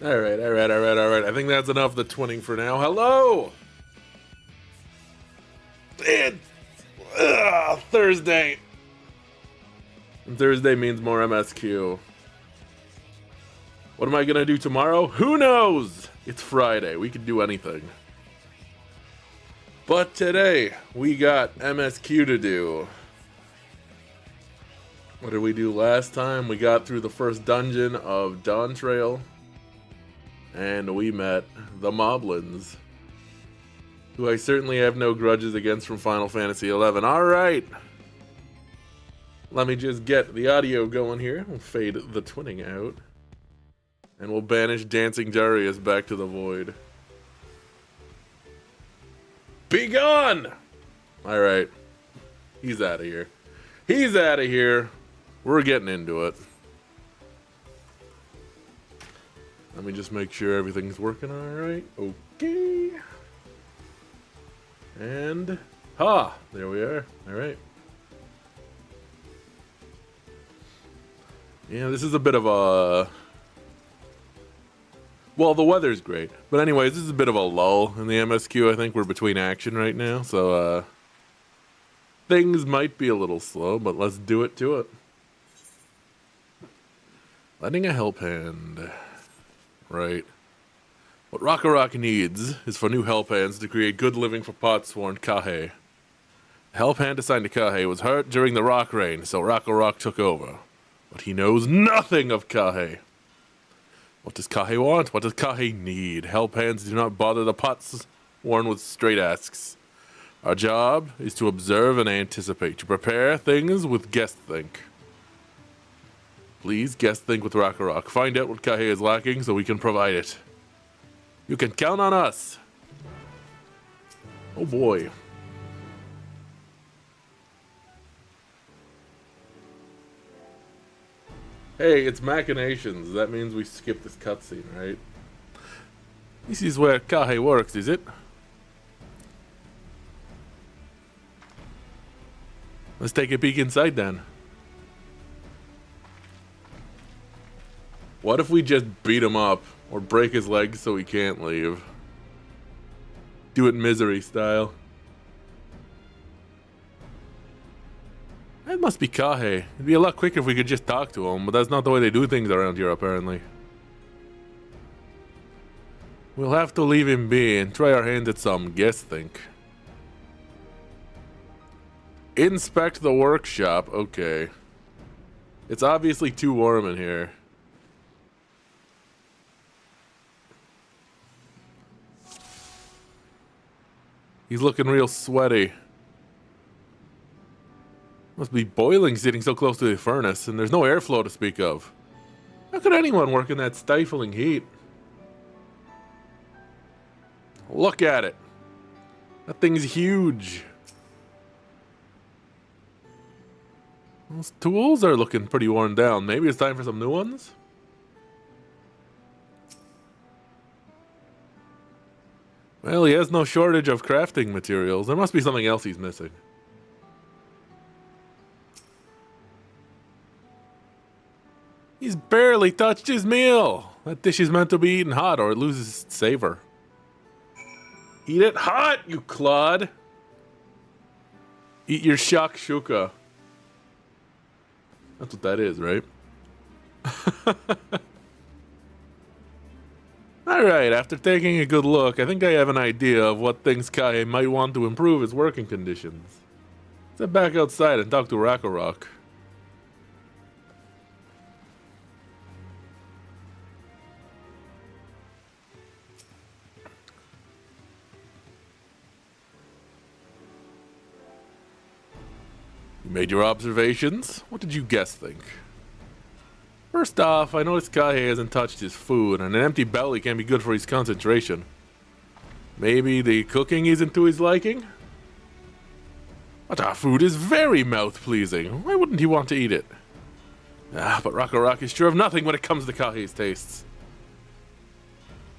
Alright. I think that's enough of the twinning for now. Hello! It's Thursday. And Thursday means more MSQ. What am I gonna do tomorrow? Who knows? It's Friday. We can do anything. But today, we got MSQ to do. What did we do last time? We got through the first dungeon of Dawntrail. And we met the Moblins, who I certainly have no grudges against from Final Fantasy XI. Alright! Let me just get the audio going here. We'll fade the twinning out. And we'll banish Dancing Darius back to the void. Be gone! Alright. He's out of here. He's out of here. We're getting into it. Let me just make sure everything's working alright. Okay. And... ha! There we are. Alright. Yeah, this is a bit of a... well, the weather's great. But anyways, this is a bit of a lull in the MSQ. I think we're between action right now. So, things might be a little slow, but let's do it to it. Lending a help hand. Right. What Rock needs is for new help hands to create good living for Potsworn Kahe. The help hand assigned to Kahe was hurt during the Rock Reign, so Rock took over. But he knows nothing of Kahe. What does Kahe want? What does Kahe need? Help hands do not bother the Potsworn with straight asks. Our job is to observe and anticipate, to prepare things with guest think. Please guest think with Rock. Find out what Kahe is lacking so we can provide it. You can count on us. Oh boy. Hey, it's Machinations. That means we skip this cutscene, right? This is where Kahe works, is it? Let's take a peek inside then. What if we just beat him up or break his legs so he can't leave? Do it misery style. That must be Kahe. It'd be a lot quicker if we could just talk to him, but that's not the way they do things around here apparently. We'll have to leave him be and try our hand at some guess think. Inspect the workshop. Okay. It's obviously too warm in here. He's looking real sweaty. Must be boiling sitting so close to the furnace, and there's no airflow to speak of. How could anyone work in that stifling heat? Look at it. That thing's huge. Those tools are looking pretty worn down. Maybe it's time for some new ones? Well, he has no shortage of crafting materials. There must be something else he's missing. He's barely touched his meal. That dish is meant to be eaten hot or it loses its savor. Eat it hot, you clod. Eat your shakshuka. That's what that is, right? Alright, after taking a good look, I think I have an idea of what things Kahe might want to improve his working conditions. Let's head back outside and talk to Rock. You made your observations. What did you guess think? First off, I noticed Kahe hasn't touched his food, and an empty belly can be good for his concentration. Maybe the cooking isn't to his liking? But our food is very mouth-pleasing. Why wouldn't he want to eat it? But Rock is sure of nothing when it comes to Kahe's tastes.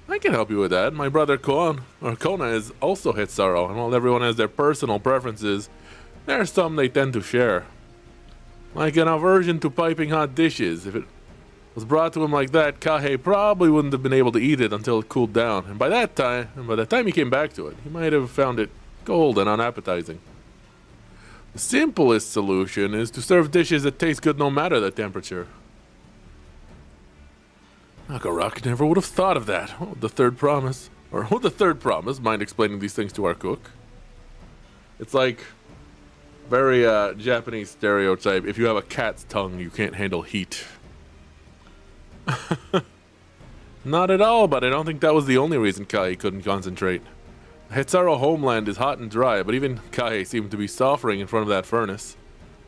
I can help you with that. My brother Kona has also hit sorrow, and while everyone has their personal preferences, there are some they tend to share. Like an aversion to piping hot dishes. If it was brought to him like that, Kahe probably wouldn't have been able to eat it until it cooled down, and by the time he came back to it, he might have found it cold and unappetizing. The simplest solution is to serve dishes that taste good no matter the temperature. Akarak never would have thought of that. Oh, the third promise. Or, the third promise? Mind explaining these things to our cook? It's like very Japanese stereotype. If you have a cat's tongue, you can't handle heat. Not at all, but I don't think that was the only reason Kai couldn't concentrate. The Hitsaro homeland is hot and dry, but even Kai seemed to be suffering in front of that furnace.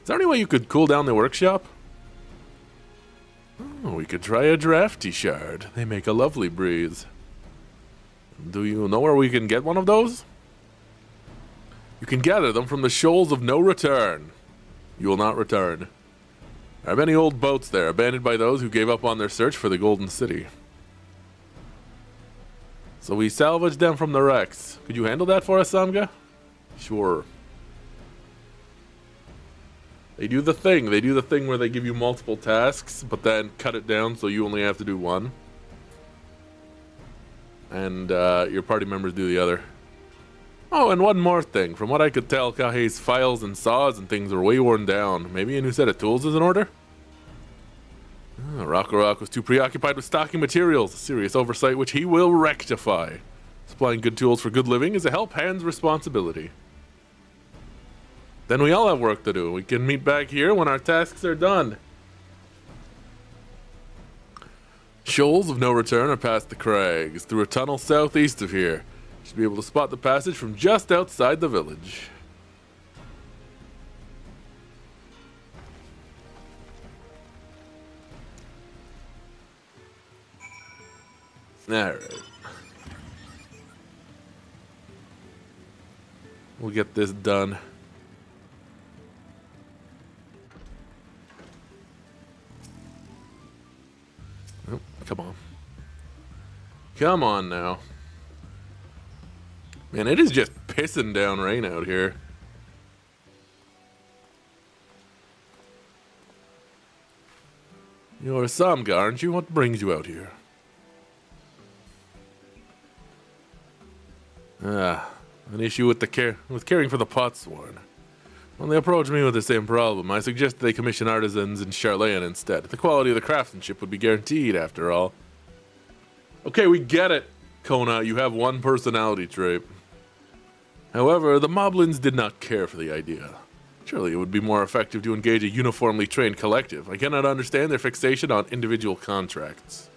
Is there any way you could cool down the workshop? Oh, we could try a drafty shard. They make a lovely breeze. Do you know where we can get one of those? You can gather them from the shoals of no return. You will not return. There are many old boats there, abandoned by those who gave up on their search for the Golden City. So we salvaged them from the wrecks. Could you handle that for us, Samga? Sure. They do the thing. They do the thing where they give you multiple tasks, but then cut it down so you only have to do one. And your party members do the other. Oh, and one more thing. From what I could tell, Kahe's files and saws and things are way worn down. Maybe a new set of tools is in order? Rock was too preoccupied with stocking materials, a serious oversight which he will rectify. Supplying good tools for good living is a help hand's responsibility. Then we all have work to do. We can meet back here when our tasks are done. Shoals of no return are past the crags, through a tunnel southeast of here. You should be able to spot the passage from just outside the village. Alright. We'll get this done. Oh, come on. Come on now. Man, it is just pissing down rain out here. You're a Samga, aren't you? What brings you out here? An issue with caring for the potsworn. When they approached me with the same problem, I suggested they commission artisans in Charlayan instead. The quality of the craftsmanship would be guaranteed, after all. Okay, we get it, Kona. You have one personality trait. However, the Moblins did not care for the idea. Surely it would be more effective to engage a uniformly trained collective. I cannot understand their fixation on individual contracts.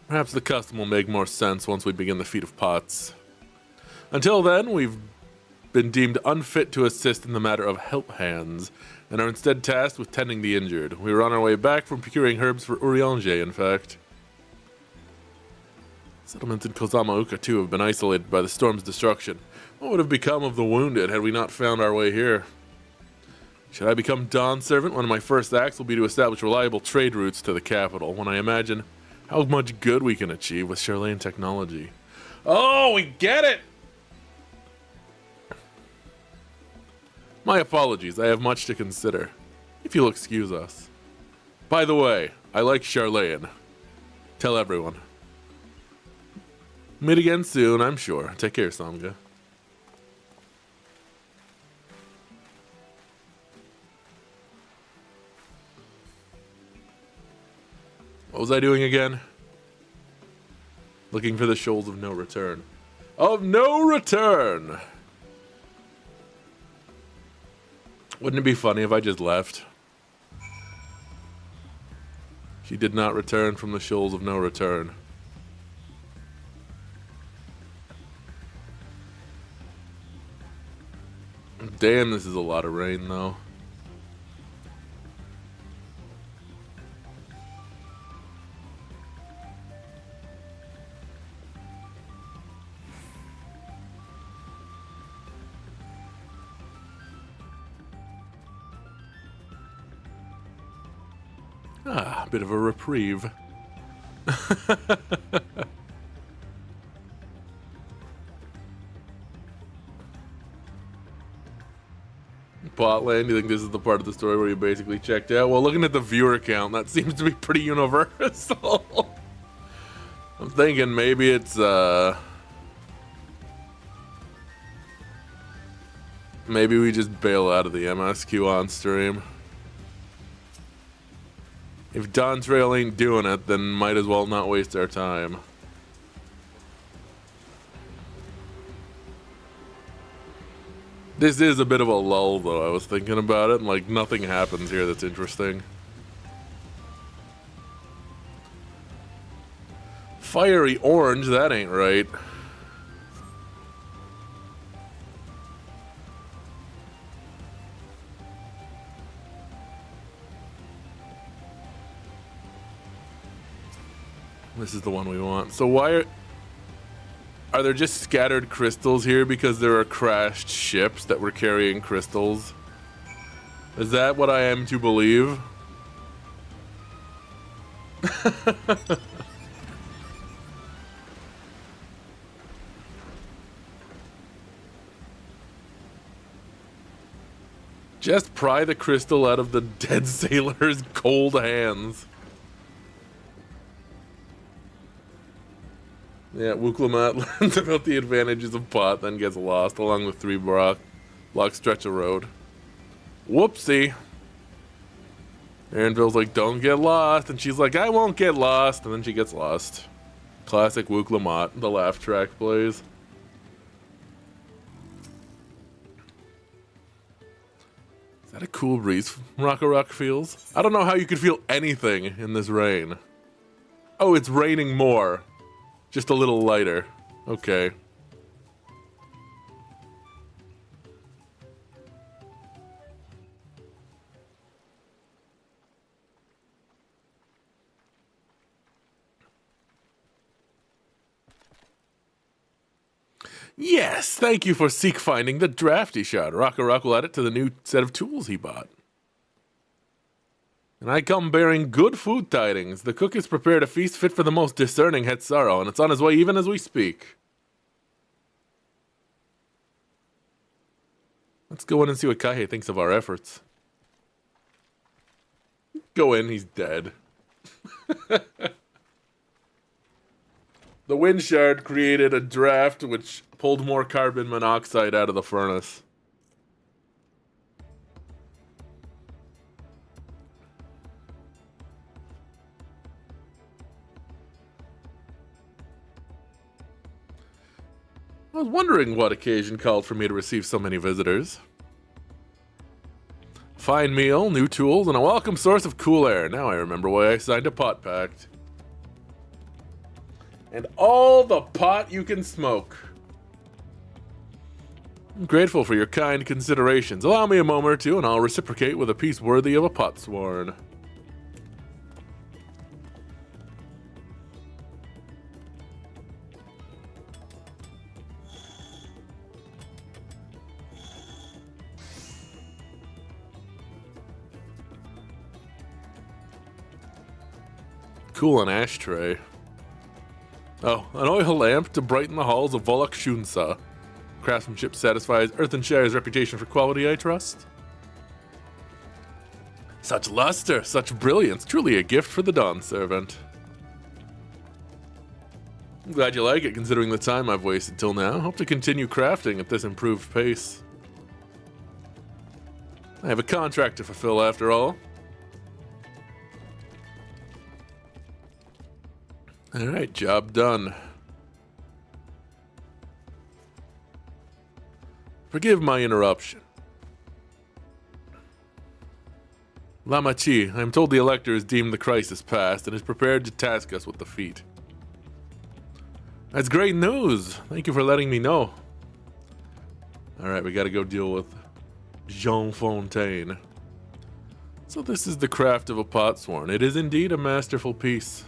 Perhaps the custom will make more sense once we begin the feat of pots. Until then, we've been deemed unfit to assist in the matter of help hands, and are instead tasked with tending the injured. We were on our way back from procuring herbs for Earthenshire, in fact. Settlements in Kozama Uka, too, have been isolated by the storm's destruction. What would have become of the wounded had we not found our way here? Should I become Dawn Servant? One of my first acts will be to establish reliable trade routes to the capital, when I imagine how much good we can achieve with Charlayan technology. Oh, we get it! My apologies, I have much to consider. If you'll excuse us. By the way, I like Charlayan. Tell everyone. Meet again soon, I'm sure. Take care, Samga. What was I doing again? Looking for the shoals of no return. Of no return! Wouldn't it be funny if I just left? She did not return from the shoals of no return. Damn, this is a lot of rain, though. A bit of a reprieve. Potland? You think this is the part of the story where you basically checked out? Well, looking at the viewer count, that seems to be pretty universal. I'm thinking maybe it's, maybe we just bail out of the MSQ on stream. If Dawntrail ain't doing it, then might as well not waste our time. This is a bit of a lull, though. I was thinking about it, and like nothing happens here that's interesting. Fiery orange, that ain't right. This is the one we want. So why are there just scattered crystals here because there are crashed ships that were carrying crystals? Is that what I am to believe? Just pry the crystal out of the dead sailor's cold hands. Yeah, Wuklamat learns about the advantages of pot, then gets lost along the 3-block stretch of road. Whoopsie. Aaronville's like, don't get lost, and she's like, I won't get lost, and then she gets lost. Classic Wuklamat, the laugh track plays. Is that a cool breeze Rock feels? I don't know how you could feel anything in this rain. Oh, it's raining more. Just a little lighter. Okay. Yes, thank you for seek finding the drafty shot. Rock will add it to the new set of tools he bought. And I come bearing good food tidings. The cook has prepared a feast fit for the most discerning Hetzaro, and it's on his way even as we speak. Let's go in and see what Kaihe thinks of our efforts. Go in, he's dead. The wind shard created a draft which pulled more carbon monoxide out of the furnace. I was wondering what occasion called for me to receive so many visitors. Fine meal, new tools, and a welcome source of cool air. Now I remember why I signed a pot pact. And all the pot you can smoke. I'm grateful for your kind considerations. Allow me a moment or two and I'll reciprocate with a piece worthy of a pot sworn. Cool, an ashtray. Oh, an oil lamp to brighten the halls of Volok Shunsa. Craftsmanship satisfies Earthenshire's reputation for quality, I trust. Such luster, such brilliance, truly a gift for the Dawn Servant. I'm glad you like it, considering the time I've wasted till now. Hope to continue crafting at this improved pace. I have a contract to fulfill after all. Alright, job done. Forgive my interruption. Lamachi, I am told the Elector has deemed the crisis past and is prepared to task us with the feat. That's great news. Thank you for letting me know. Alright, we gotta go deal with Jean Fontaine. So this is the craft of a potsworn. It is indeed a masterful piece.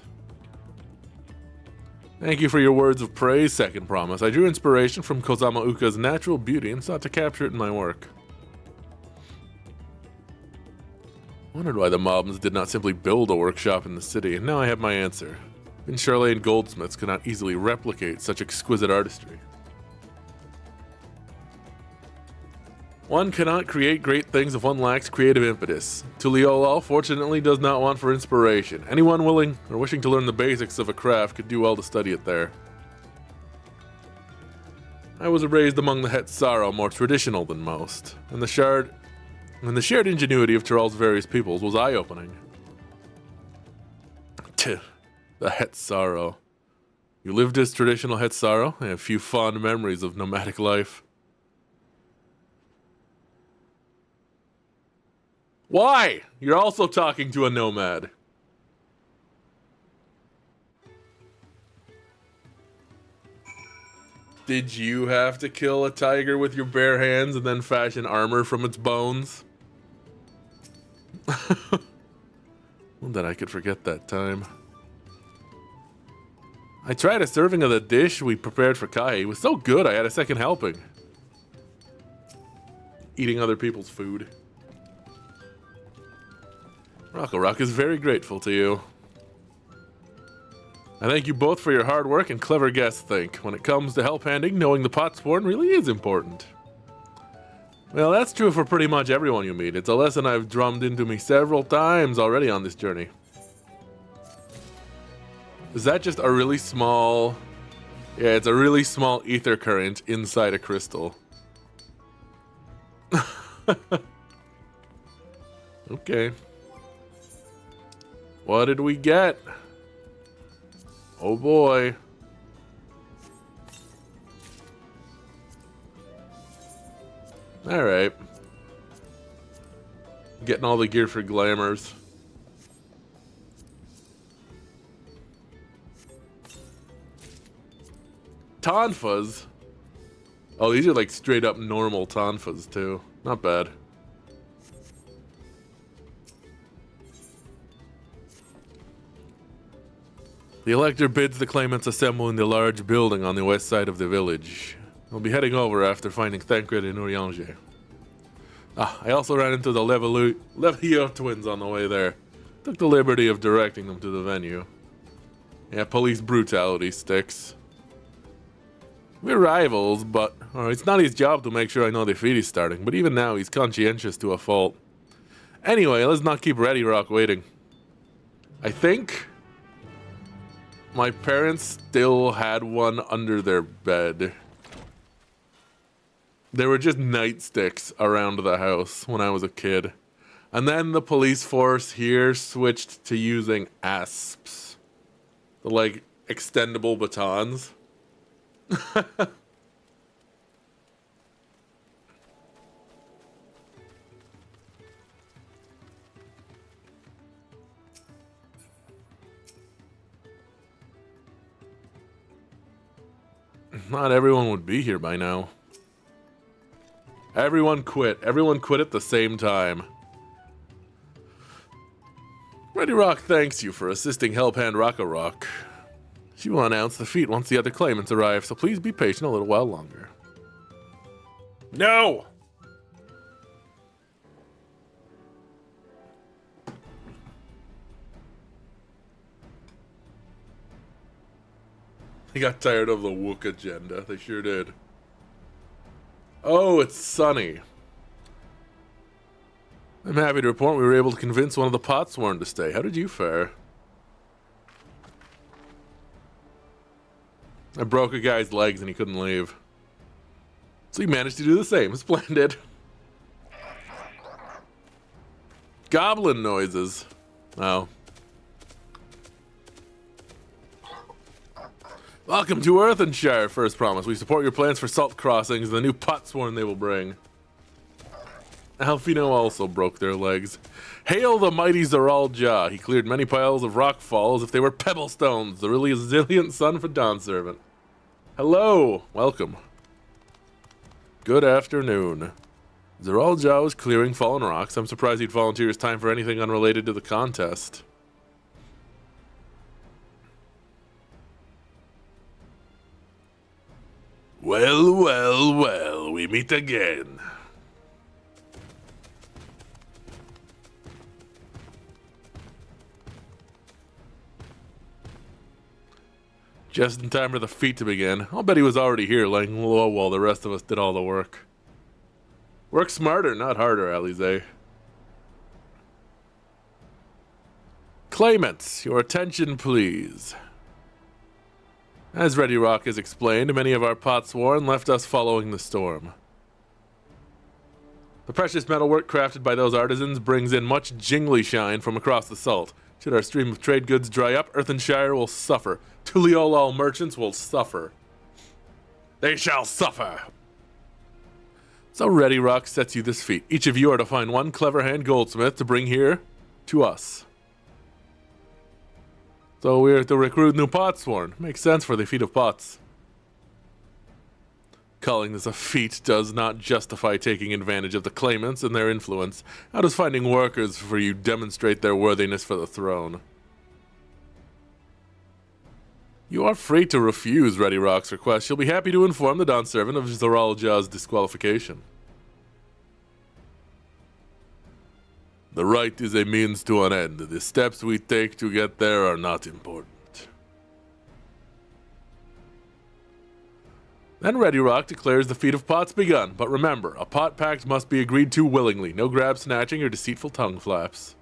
Thank you for your words of praise, second promise. I drew inspiration from Kozama Uka's natural beauty and sought to capture it in my work. Wondered why the Mobs did not simply build a workshop in the city, and now I have my answer. Even Charlene goldsmiths could not easily replicate such exquisite artistry. One cannot create great things if one lacks creative impetus. Tuliolol fortunately does not want for inspiration. Anyone willing or wishing to learn the basics of a craft could do well to study it there. I was raised among the Hetsaro, more traditional than most, and the shared ingenuity of Tyrell's various peoples was eye-opening. The Hetsaro. You lived as traditional Hetsaro? I have few fond memories of nomadic life. Why? You're also talking to a nomad. Did you have to kill a tiger with your bare hands and then fashion armor from its bones? Well, that I could forget that time. I tried a serving of the dish we prepared for Kai. It was so good I had a second helping. Eating other people's food. Rock is very grateful to you. I thank you both for your hard work and clever guess think. When it comes to help handing, knowing the potsworn really is important. Well, that's true for pretty much everyone you meet. It's a lesson I've drummed into me several times already on this journey. Is that just a really small... Yeah, it's a really small ether current inside a crystal. Okay. What did we get? Oh boy. Alright. Getting all the gear for glamours. Tonfas? Oh, these are like straight up normal tonfas too. Not bad. The elector bids the claimants assemble in the large building on the west side of the village. We'll be heading over after finding Thancred and Earthenshire. I also ran into the Levier twins on the way there. Took the liberty of directing them to the venue. Yeah, police brutality sticks. We're rivals, but it's not his job to make sure I know the feed is starting, but even now he's conscientious to a fault. Anyway, let's not keep Ready Rock waiting. I think my parents still had one under their bed. There were just nightsticks around the house when I was a kid. And then the police force here switched to using asps. The, like, extendable batons. Not everyone would be here by now. Everyone quit. Everyone quit at the same time. Ready Rock thanks you for assisting Helphand Rock. She will announce the feat once the other claimants arrive, so please be patient a little while longer. No! They got tired of the Wook agenda. They sure did. Oh, it's sunny. I'm happy to report we were able to convince one of the potsworn to stay. How did you fare? I broke a guy's legs and he couldn't leave. So you managed to do the same. Splendid. Goblin noises. Oh. Welcome to Earthenshire, First Promise. We support your plans for salt crossings and the new potsworn they will bring. Alfino also broke their legs. Hail the mighty Zeralja. He cleared many piles of rock fall as if they were pebble stones. The really resilient son of a Dawn servant. Hello. Welcome. Good afternoon. Zeralja was clearing fallen rocks. I'm surprised he'd volunteer his time for anything unrelated to the contest. Well, we meet again. Just in time for the feat to begin. I'll bet he was already here laying low while the rest of us did all the work. Work smarter, not harder, Alize. Claimants, your attention please. As Ready Rock has explained, many of our potsworn left us following the storm. The precious metalwork crafted by those artisans brings in much jingly shine from across the salt. Should our stream of trade goods dry up, Earthenshire will suffer. Tuliolal merchants will suffer. They shall suffer! So Ready Rock sets you this feat. Each of you are to find one clever hand goldsmith to bring here to us. So we're to recruit new potsworn. Makes sense for the feat of pots. Calling this a feat does not justify taking advantage of the claimants and their influence. How does finding workers for you demonstrate their worthiness for the throne? You are free to refuse Ready Rock's request. She'll be happy to inform the Dawn Servant of Zaralja's disqualification. The right is a means to an end. The steps we take to get there are not important. Then Ready Rock declares the feat of pots begun, but remember, a pot pact must be agreed to willingly. No grab snatching or deceitful tongue flaps.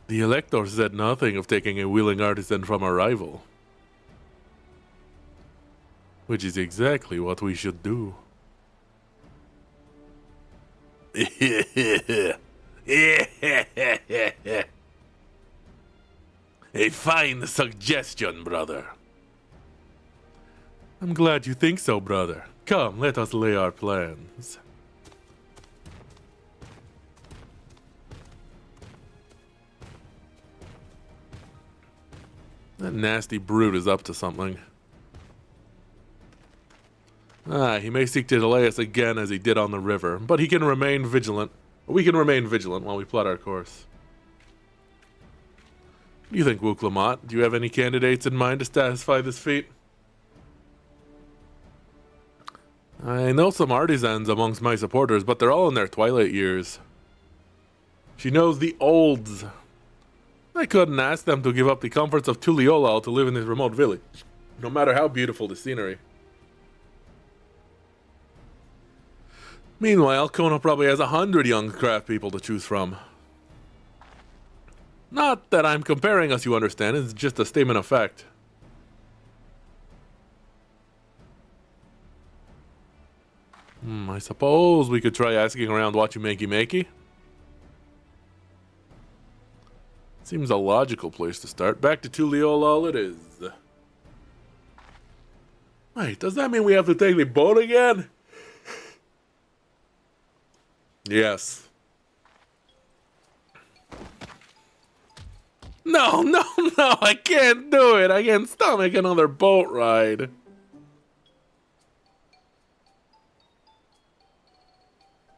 The Elector said nothing of taking a willing artisan from a rival. Which is exactly what we should do. A fine suggestion, brother. I'm glad you think so, brother. Come, let us lay our plans. That nasty brute is up to something. He may seek to delay us again as he did on the river, but he can remain vigilant. We can remain vigilant while we plot our course. What do you think, Wooklamot? Do you have any candidates in mind to satisfy this feat? I know some artisans amongst my supporters, but they're all in their twilight years. She knows the olds. I couldn't ask them to give up the comforts of Tuliolal to live in this remote village, no matter how beautiful the scenery. Meanwhile, Kona probably has 100 young craft people to choose from. Not that I'm comparing us, you understand, it's just a statement of fact. I suppose we could try asking around Wachumakey. Seems a logical place to start. Back to Tuliolal it is. Wait, does that mean we have to take the boat again? Yes. No, I can't do it. I can't stomach another boat ride.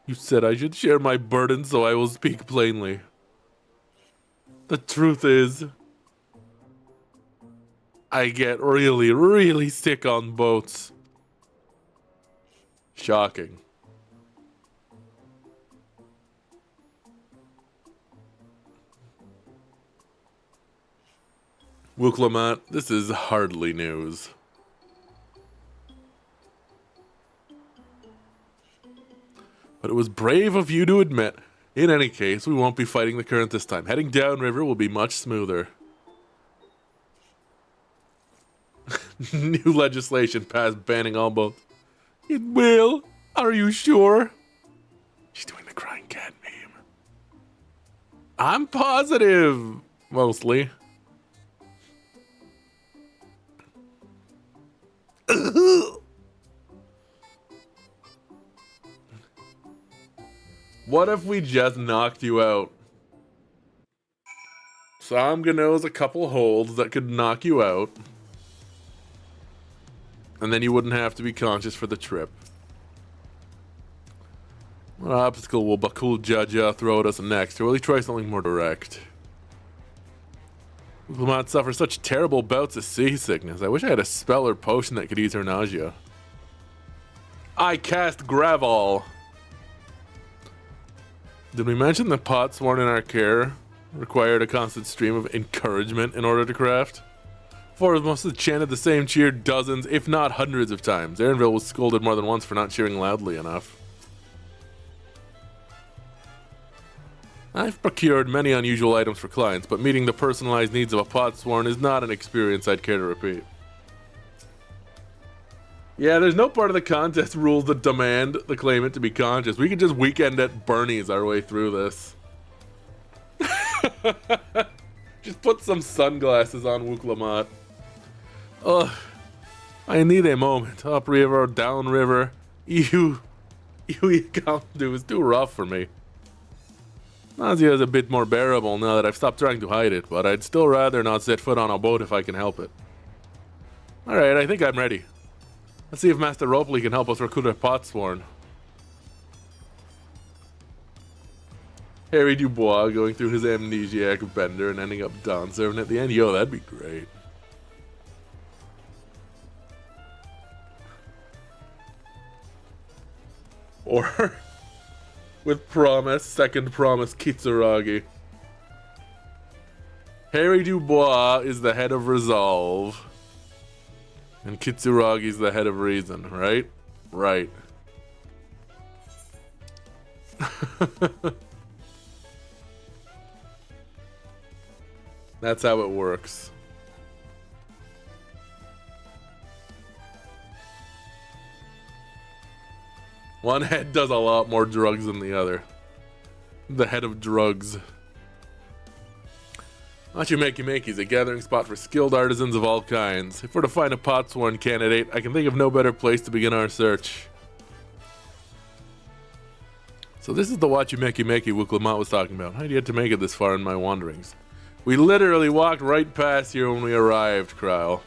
You said I should share my burden, so I will speak plainly. The truth is, I get really, really sick on boats. Shocking. Wooklamot, this is hardly news. But it was brave of you to admit. In any case, we won't be fighting the current this time. Heading downriver will be much smoother. New legislation passed banning all boats. It will? Are you sure? She's doing the crying cat meme. I'm positive. Mostly. What if we just knocked you out? Samga knows a couple holds that could knock you out. And then you wouldn't have to be conscious for the trip. What obstacle will Bakul Jaja throw at us next? Or will he try something more direct? Wooklamot suffers such terrible bouts of seasickness. I wish I had a spell or potion that could ease her nausea. I cast Gravel. Did we mention the pots sworn in our care required a constant stream of encouragement in order to craft? Four of us have chanted the same cheer dozens, if not hundreds of times. Aaronville was scolded more than once for not cheering loudly enough. I've procured many unusual items for clients, but meeting the personalized needs of a potsworn is not an experience I'd care to repeat. Yeah, there's no part of the contest rules that demand the claimant to be conscious. We can just weekend at Bernie's our way through this. Just put some sunglasses on, Wuklamot. Ugh. I need a moment. Upriver, downriver. You come to is too rough for me. Nausea is a bit more bearable now that I've stopped trying to hide it, but I'd still rather not set foot on a boat if I can help it. Alright, I think I'm ready. Let's see if Master Ropley can help us recruit a potsworn. Harry Dubois going through his amnesiac bender and ending up Dawn serving at the end. Yo, that'd be great. Or, with promise, second promise, Kitsuragi. Harry Dubois is the head of resolve. And Kitsuragi's the head of reason, right? Right. That's how it works. One head does a lot more drugs than the other. The head of drugs. Machi-Meki-Meki is a gathering spot for skilled artisans of all kinds. If we're to find a potsworn candidate, I can think of no better place to begin our search. So this is the Machi-Meki-Meki Wuklamot was talking about. How do you get to make it this far in my wanderings? We literally walked right past here when we arrived, Kryle.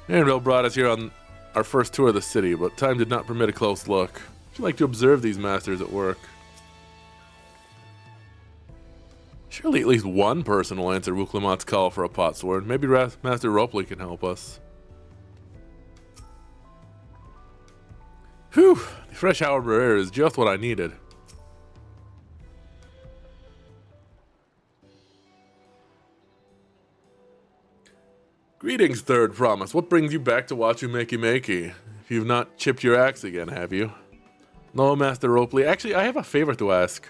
Aaronville brought us here on our first tour of the city, but time did not permit a close look. I'd like to observe these masters at work. Surely at least one person will answer Wuklamot's call for a potsworn. Maybe Master Ropley can help us. Whew, the fresh harbor air is just what I needed. Greetings, Third Promise. What brings you back to Machi-Meki-Meki? You've not chipped your axe again, have you? No, Master Ropley. Actually, I have a favor to ask.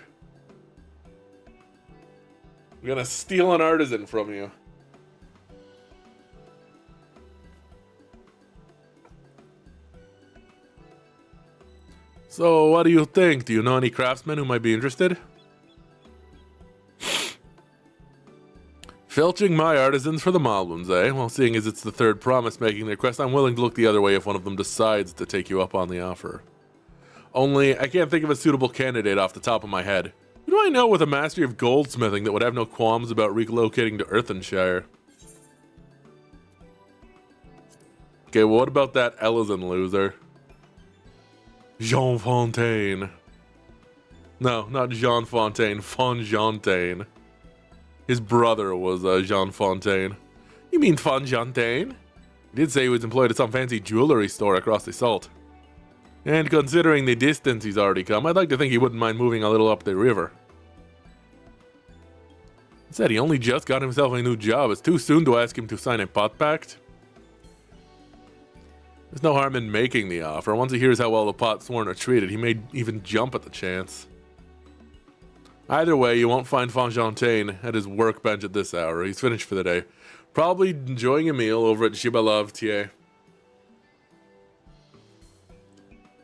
I'm gonna steal an artisan from you. So, what do you think? Do you know any craftsmen who might be interested? Filching my artisans for the mild ones, eh? Well, seeing as it's the Third Promise making their quest, I'm willing to look the other way if one of them decides to take you up on the offer. Only, I can't think of a suitable candidate off the top of my head. Who do I know with a mastery of goldsmithing that would have no qualms about relocating to Earthenshire? Okay, well, what about that Ellison loser? Jean Fontaine. No, not Jean Fontaine, Fontaine. His brother was Jean Fontaine. You mean Fontaine? He did say he was employed at some fancy jewelry store across the salt. And considering the distance he's already come, I'd like to think he wouldn't mind moving a little up the river. He said he only just got himself a new job. It's too soon to ask him to sign a pot pact. There's no harm in making the offer. Once he hears how well the potsworn are treated, he may even jump at the chance. Either way, you won't find Fontaine at his workbench at this hour. He's finished for the day. Probably enjoying a meal over at Shibalovtier.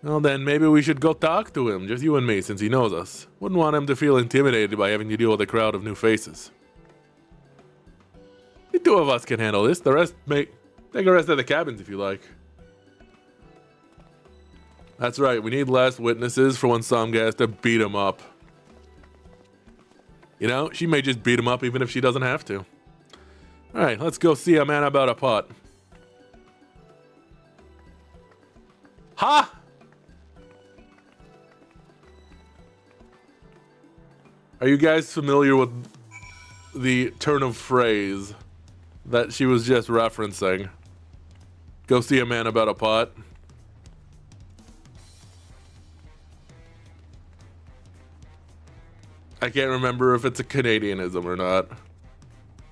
Well then, maybe we should go talk to him, just you and me, since he knows us. Wouldn't want him to feel intimidated by having to deal with a crowd of new faces. The two of us can handle this. The rest take a rest at the cabins if you like. That's right, we need less witnesses for when Samga has to beat him up. You know, she may just beat him up even if she doesn't have to. Alright, let's go see a man about a pot. Ha! Are you guys familiar with the turn of phrase that she was just referencing? Go see a man about a pot. I can't remember if it's a Canadianism or not.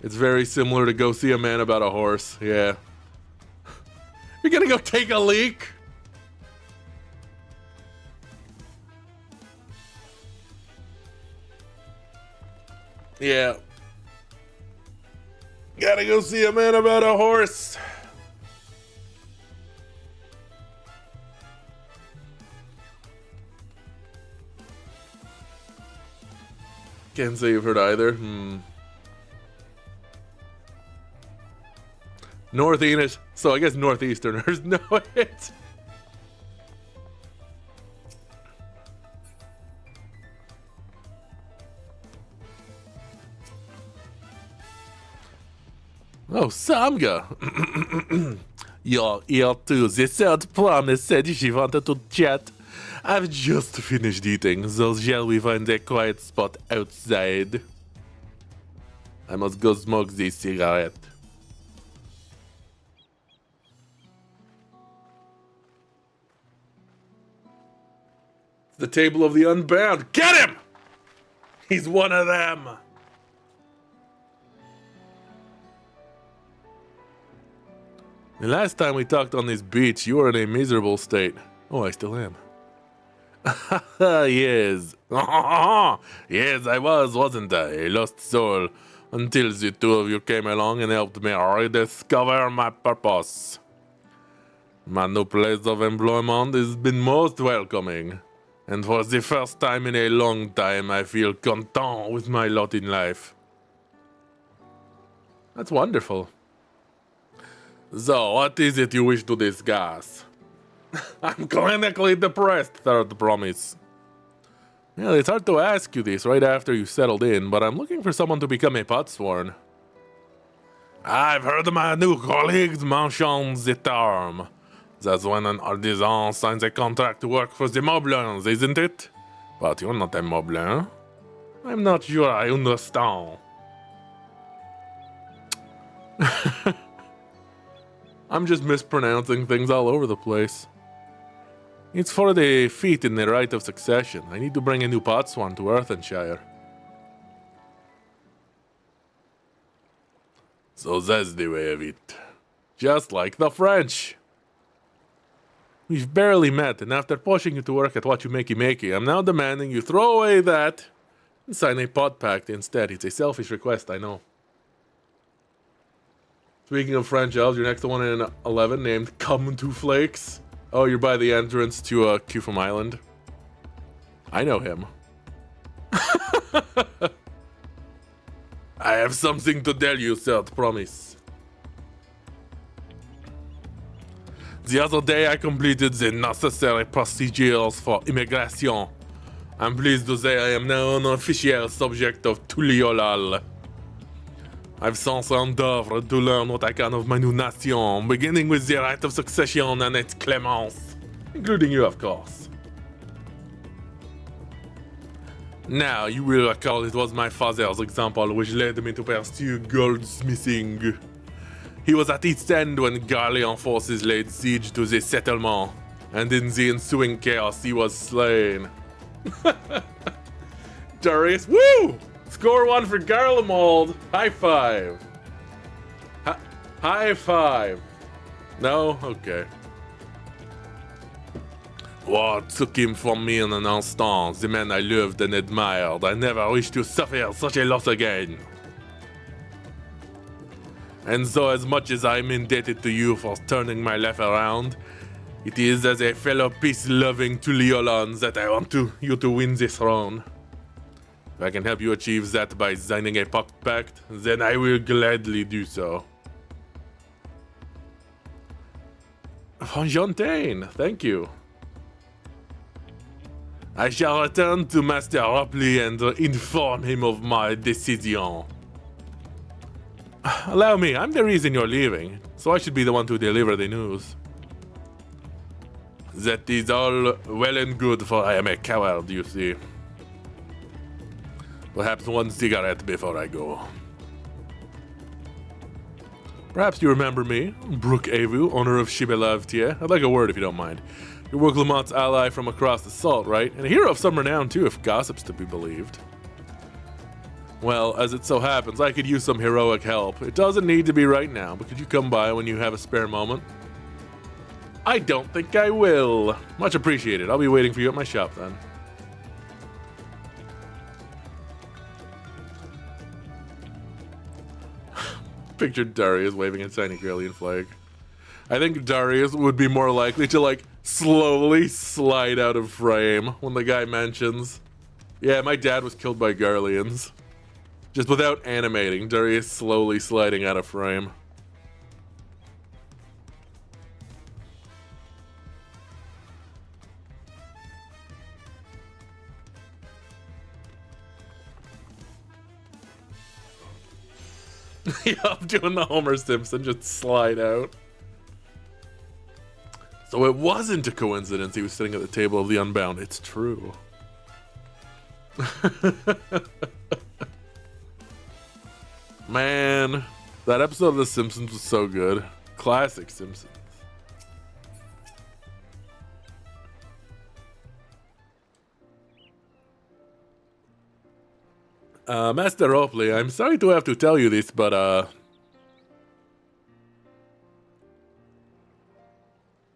It's very similar to go see a man about a horse. Yeah. You're gonna go take a leak? Yeah. Gotta go see a man about a horse. Can't say you've heard either. North-Enish, so I guess Northeasterners know it. Oh, Samga. You're here too. The third promise said she wanted to chat. I've just finished eating, so shall we find a quiet spot outside? I must go smoke this cigarette. It's the table of the unbound. Get him! He's one of them. The last time we talked on this beach, you were in a miserable state. Oh, I still am. Yes. Yes, I was, wasn't I? A lost soul. Until the two of you came along and helped me rediscover my purpose. My new place of employment has been most welcoming. And for the first time in a long time, I feel content with my lot in life. That's wonderful. So, what is it you wish to discuss? I'm clinically depressed, third promise. Yeah, it's hard to ask you this right after you settled in, but I'm looking for someone to become a potsworn. I've heard my new colleagues mention the term. That's when an artisan signs a contract to work for the Moblins, isn't it? But you're not a Moblin. I'm not sure I understand. I'm just mispronouncing things all over the place. It's for the feat in the rite of succession. I need to bring a new potsworn to Earthenshire. So that's the way of it. Just like the French. We've barely met, and after pushing you to work at what you makey, I'm now demanding you throw away that and sign a pot pact instead. It's a selfish request, I know. Speaking of French elves, your next one in 11 named Come to Flakes. Oh, you're by the entrance to Cufum Island. I know him. I have something to tell you, third promise. The other day I completed the necessary procedures for immigration. I'm pleased to say I am now an official subject of Tuliolal. I've since endeavored to learn what I can of my new nation, beginning with the right of succession and its clemence, including you, of course. Now, you will recall it was my father's example which led me to pursue goldsmithing. He was at East End when Garlean forces laid siege to the settlement, and in the ensuing chaos he was slain. Darius, woo! Score one for Garlemald. High five. High five. No? Okay. War took him from me in an instant, the man I loved and admired. I never wish to suffer such a loss again. And so as much as I'm indebted to you for turning my life around, it is as a fellow peace-loving Tuliolan that I want you to win the throne. If I can help you achieve that by signing a pact, then I will gladly do so. Fontaine, thank you. I shall return to Master Ropley and inform him of my decision. Allow me, I'm the reason you're leaving, so I should be the one to deliver the news. That is all well and good, for I am a coward, you see. Perhaps one cigarette before I go. Perhaps you remember me, Brooke Avu, owner of Shibelavtier. I'd like a word if you don't mind. You're Wooklamot's ally from across the salt, right? And a hero of some renown too, if gossip's to be believed. Well, as it so happens, I could use some heroic help. It doesn't need to be right now, but could you come by when you have a spare moment? I don't think I will. Much appreciated. I'll be waiting for you at my shop then. Pictured Darius waving a tiny Grelian flag. I think Darius would be more likely to, like, slowly slide out of frame when the guy mentions, yeah, my dad was killed by Garleans. Just without animating, Darius slowly sliding out of frame. Yeah, I'm doing the Homer Simpson, just slide out. So it wasn't a coincidence he was sitting at the table of the Unbound. It's true. Man, that episode of The Simpsons was so good. Classic Simpsons. Master Oakley, I'm sorry to have to tell you this, but,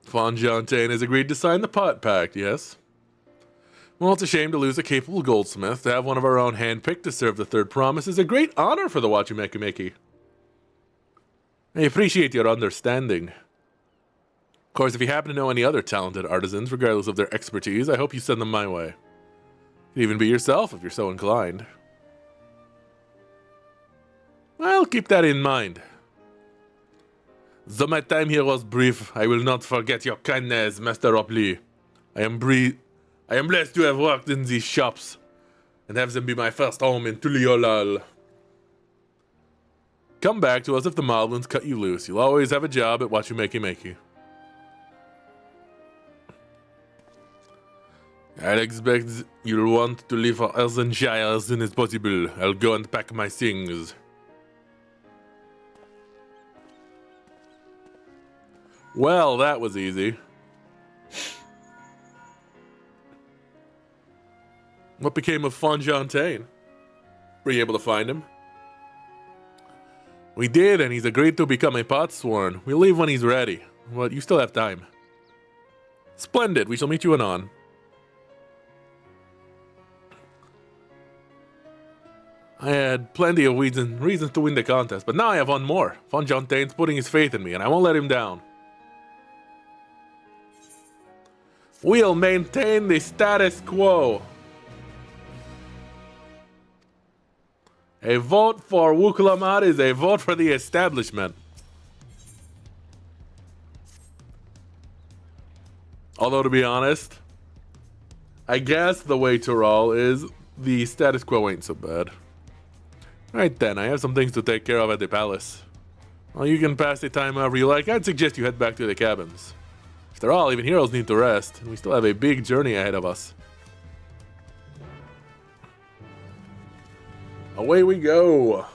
Fonjontaine has agreed to sign the pot pact, yes? Well, it's a shame to lose a capable goldsmith. To have one of our own handpicked to serve the third promise is a great honor for the Wachumekimeki. I appreciate your understanding. Of course, if you happen to know any other talented artisans, regardless of their expertise, I hope you send them my way. You can even be yourself if you're so inclined. Well, keep that in mind. Though my time here was brief, I will not forget your kindness, Master Opley. I am blessed to have worked in these shops, and have them be my first home in Tuliolal. Come back to us if the Moblins cut you loose. You'll always have a job at Wachumekimeki. I expect you'll want to leave for Earthenshire as soon as possible. I'll go and pack my things. Well, that was easy. What became of Fonjontaine? Were you able to find him? We did, and he's agreed to become a potsworn. We'll leave when he's ready. But you still have time. Splendid. We shall meet you anon. I had plenty of reasons to win the contest, but now I have one more. Fonjontaine's putting his faith in me, and I won't let him down. We'll maintain the status quo. A vote for Wuklamat is a vote for the establishment. Although, to be honest, I guess the way to roll is the status quo ain't so bad. Right then, I have some things to take care of at the palace. Well, you can pass the time however you like. I'd suggest you head back to the cabins. After all, even heroes need to rest, and we still have a big journey ahead of us. Away we go.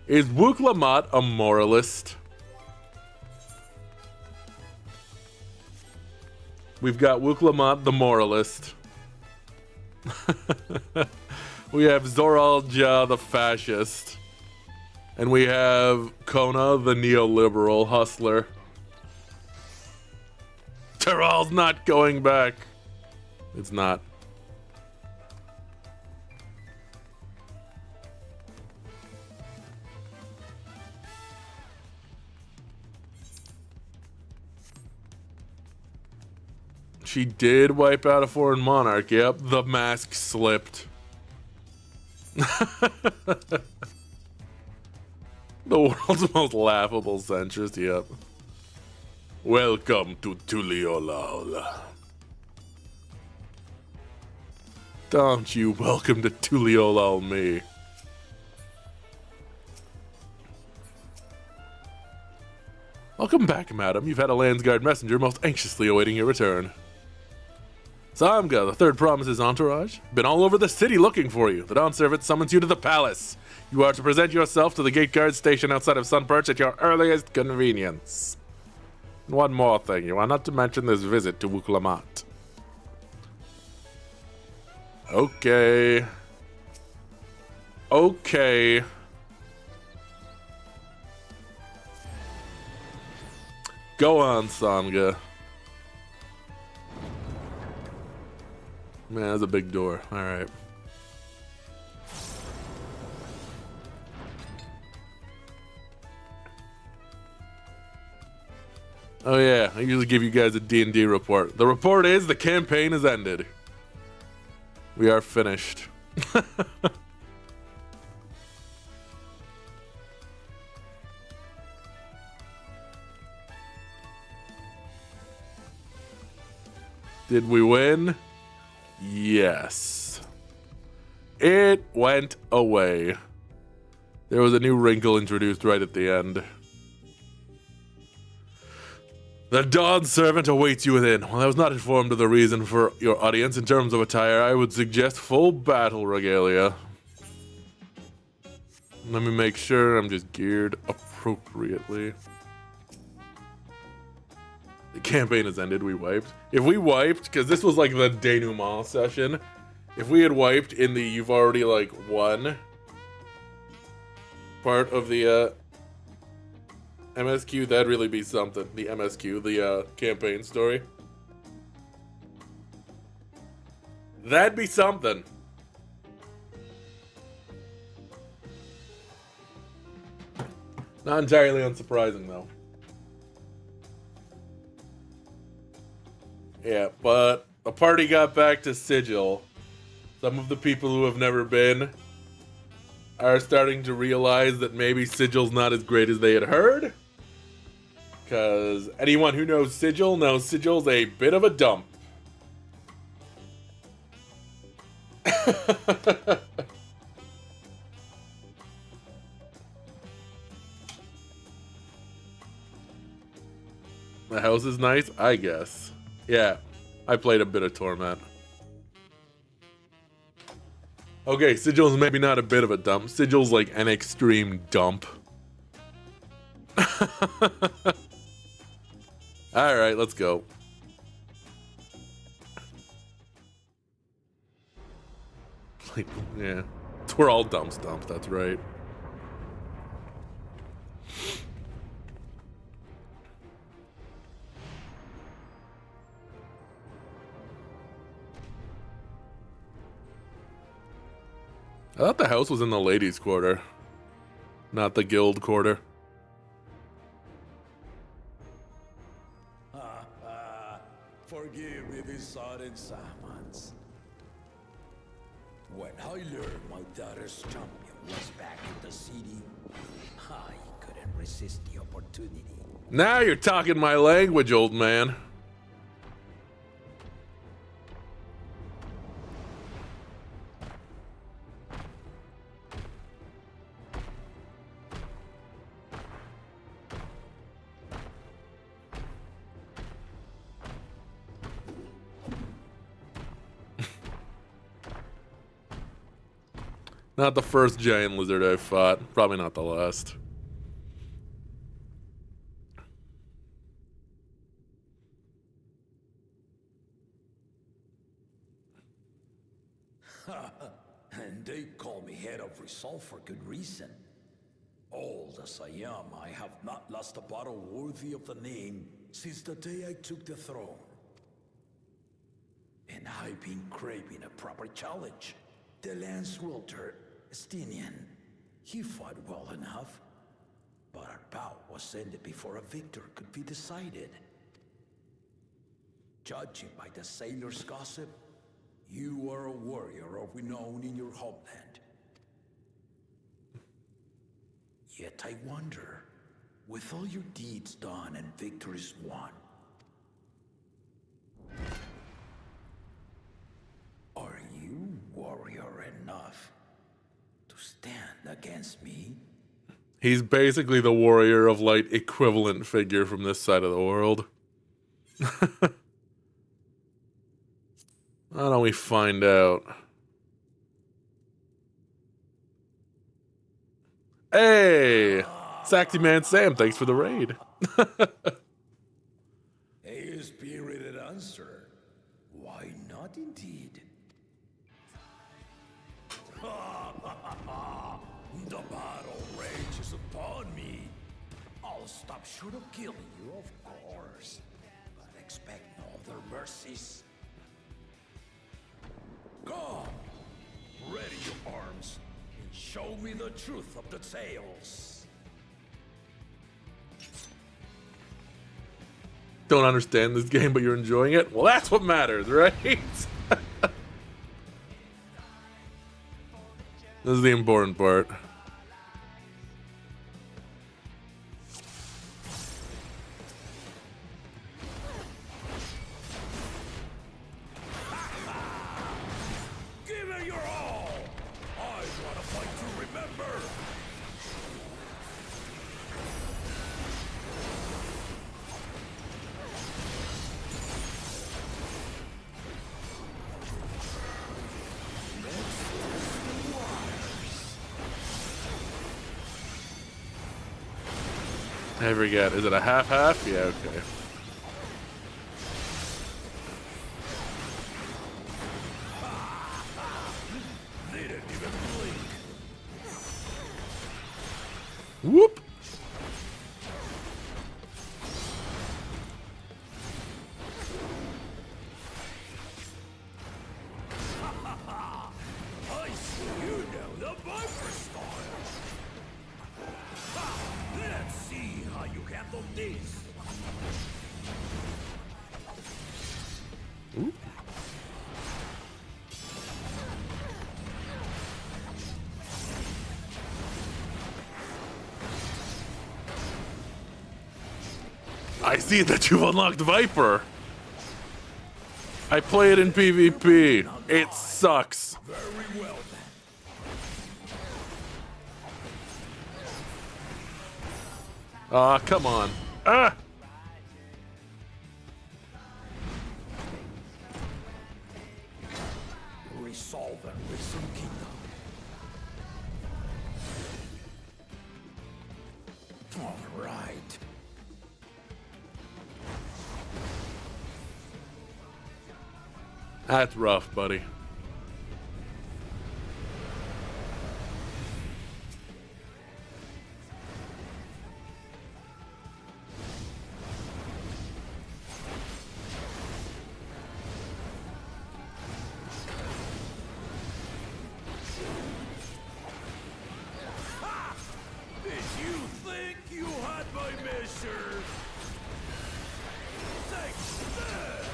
Is Wuklamat a moralist? We've got Wuklamat the moralist. We have Zoralja the fascist. And we have Kona the neoliberal hustler. Tyrall's not going back. It's not. She did wipe out a foreign monarch. Yep, the mask slipped. The world's most laughable centrist, yep. Welcome to Tuliolal. Don't you welcome to Tuliolal me. Welcome back, madam. You've had a Landsguard messenger most anxiously awaiting your return. Samga, the third promise's entourage, been all over the city looking for you. The Dawn Servant summons you to the palace. You are to present yourself to the gate guard station outside of Sunperch at your earliest convenience. And one more thing, you are not to mention this visit to Wuklamat. Okay. Okay. Go on, Sangha. Man, that's a big door. Alright. Oh yeah, I usually give you guys a D&D report. The report is the campaign has ended. We are finished. Did we win? Yes. It went away. There was a new wrinkle introduced right at the end. The Dawn servant awaits you within. While I was not informed of the reason for your audience in terms of attire, I would suggest full battle regalia. Let me make sure I'm just geared appropriately. The campaign has ended, we wiped. If we wiped, because this was like the denouement session, if we had wiped in the you've already like won part of the MSQ, that'd really be something. The MSQ, the campaign story. That'd be something. Not entirely unsurprising though. Yeah, but the party got back to Sigil. Some of the people who have never been are starting to realize that maybe Sigil's not as great as they had heard. Because anyone who knows Sigil's a bit of a dump. The house is nice, I guess. Yeah, I played a bit of Torment. Okay, Sigil's maybe not a bit of a dump. Sigil's like an extreme dump. Alright, let's go. Yeah, we're all dumps, that's right. I thought the house was in the ladies' quarter, not the guild quarter. Forgive me these sudden summons. When I learned my daughter's champion was back in the city, I couldn't resist the opportunity. Now you're talking my language, old man. Not the first giant lizard I've fought. Probably not the last. And they call me head of resolve for good reason. Old as I am, I have not lost a battle worthy of the name since the day I took the throne. And I've been craving a proper challenge. The Lance Wielder, Estinian, he fought well enough, but our bout was ended before a victor could be decided. Judging by the sailors' gossip, you are a warrior of renown in your homeland. Yet I wonder, with all your deeds done and victories won, are you warrior enough to stand against me? He's basically the warrior of light equivalent figure from this side of the world. Why don't we find out? Hey! Saxy Man Sam, thanks for the raid. A spirited answer. Why not indeed? The battle rages upon me. I'll stop short of killing you, of course. But expect no other mercies. Come! Ready your arms, and show me the truth of the tales. Don't understand this game, but you're enjoying it? Well, that's what matters, right? This is the important part. Give it your all! I want a fight to remember! I forget. Is it a half-half? Yeah, okay. They didn't even blink. Whoop! I see you know the Viper style. Ha! Let's see how you handle this. Oop. I see that you've unlocked Viper. I play it in PvP. It sucks. Very well then. Ah, come on. Ah! Resolve and risen kingdom. All right. That's rough, buddy. Did you think you had my measure? Take this!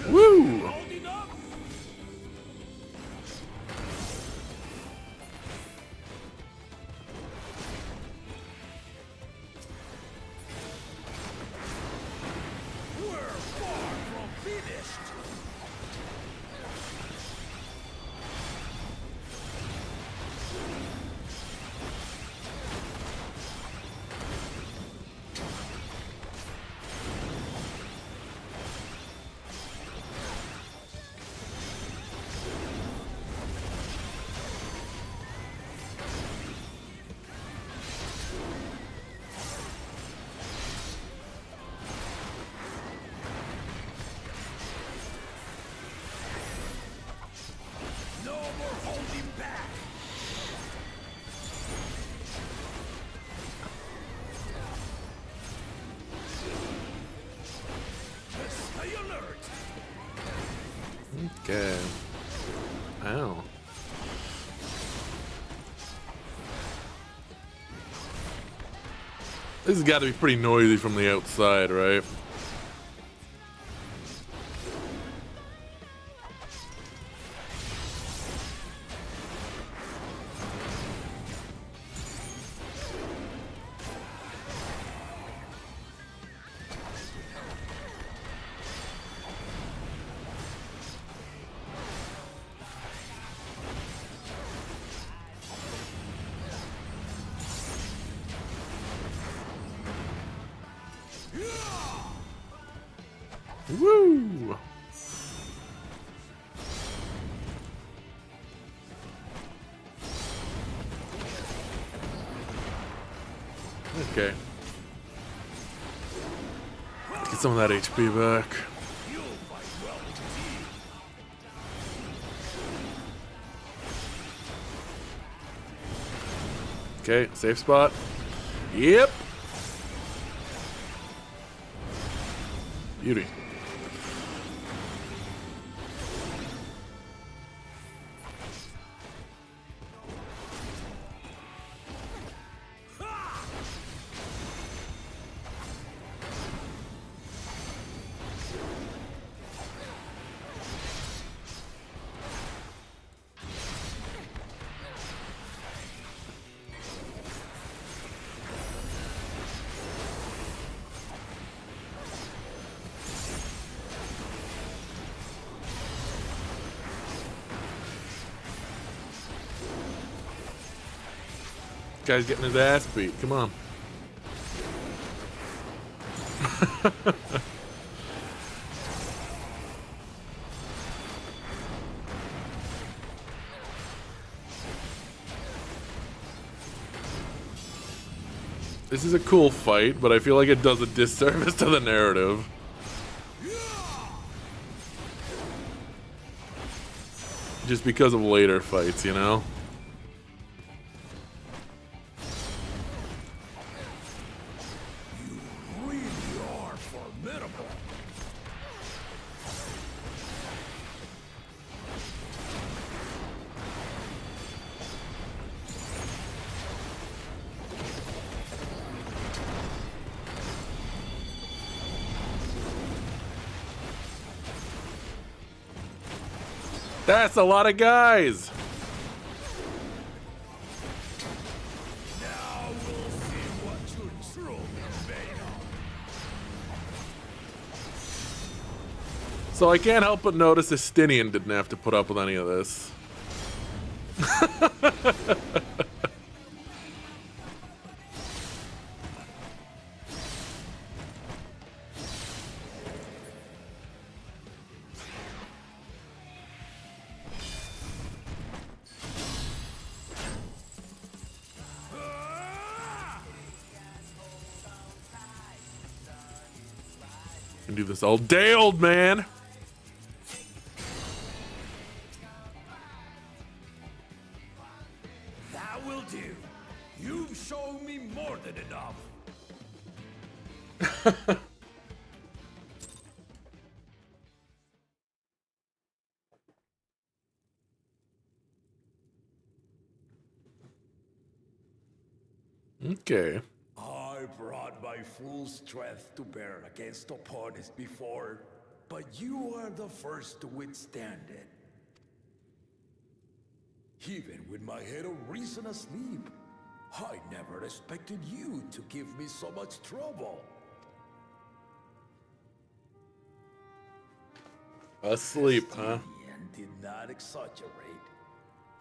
Woo! Holding up? We're far from finished. No more holding back. Stay alert. Okay. Ow. This has got to be pretty noisy from the outside, right? Okay. Get some of that HP back. Okay, safe spot. Yep. Beauty. Guy's getting his ass beat. Come on. This is a cool fight, but I feel like it does a disservice to the narrative. Just because of later fights, you know? That's a lot of guys. Now we'll see what you're truly made of. So I can't help but notice Estinian didn't have to put up with any of this. Can do this all day, old man. That will do. You've shown me more than enough. Okay. I brought my full strength to bear against opponents before, but you are the first to withstand it. Even with my head of reason asleep, I never expected you to give me so much trouble. Asleep, huh? Ian did not exaggerate.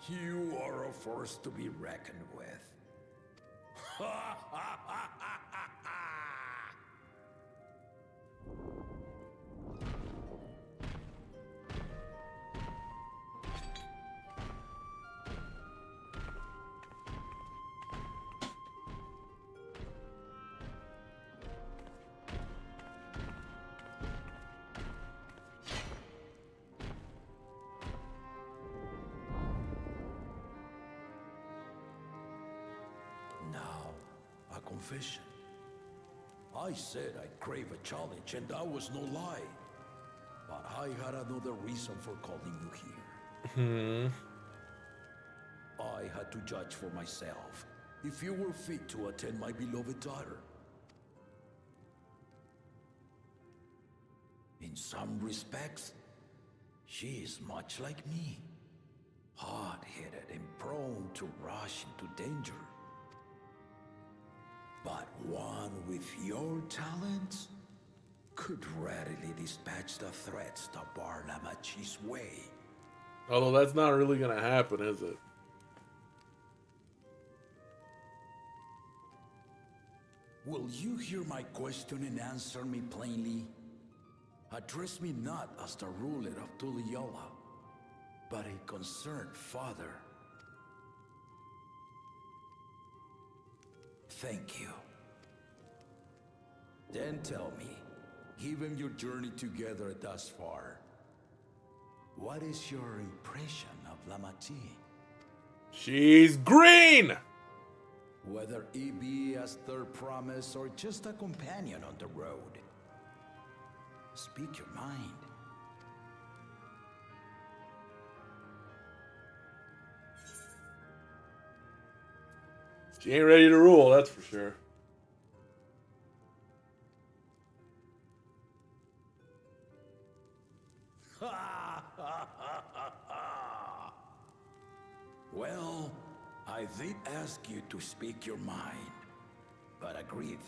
You are a force to be reckoned with. Confession. I said I'd crave a challenge, and that was no lie. But I had another reason for calling you here. I had to judge for myself if you were fit to attend my beloved daughter. In some respects, she is much like me. Hard-headed and prone to rush into danger. But one with your talents could readily dispatch the threats that bar Lamachi's way. Although that's not really gonna happen, is it? Will you hear my question and answer me plainly? Address me not as the ruler of Tuliyola, but a concerned father. Thank you. Then tell me, given your journey together thus far, what is your impression of Lamati? She's green! Whether it be as their promise or just a companion on the road. Speak your mind. She ain't ready to rule, that's for sure. Well, I did ask you to speak your mind, but agreed,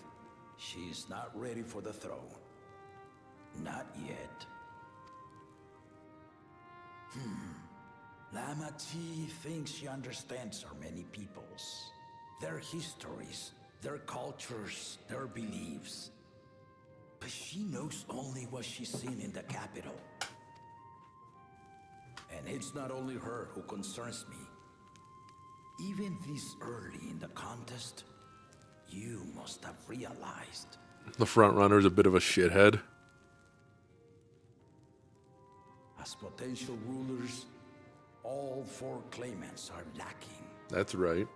she's not ready for the throne. Not yet. Lamati thinks she understands our many peoples, their histories, their cultures, their beliefs. But she knows only what she's seen in the capital. And it's not only her who concerns me. Even this early in the contest, you must have realized. The front runner's a bit of a shithead. As potential rulers, all four claimants are lacking. That's right.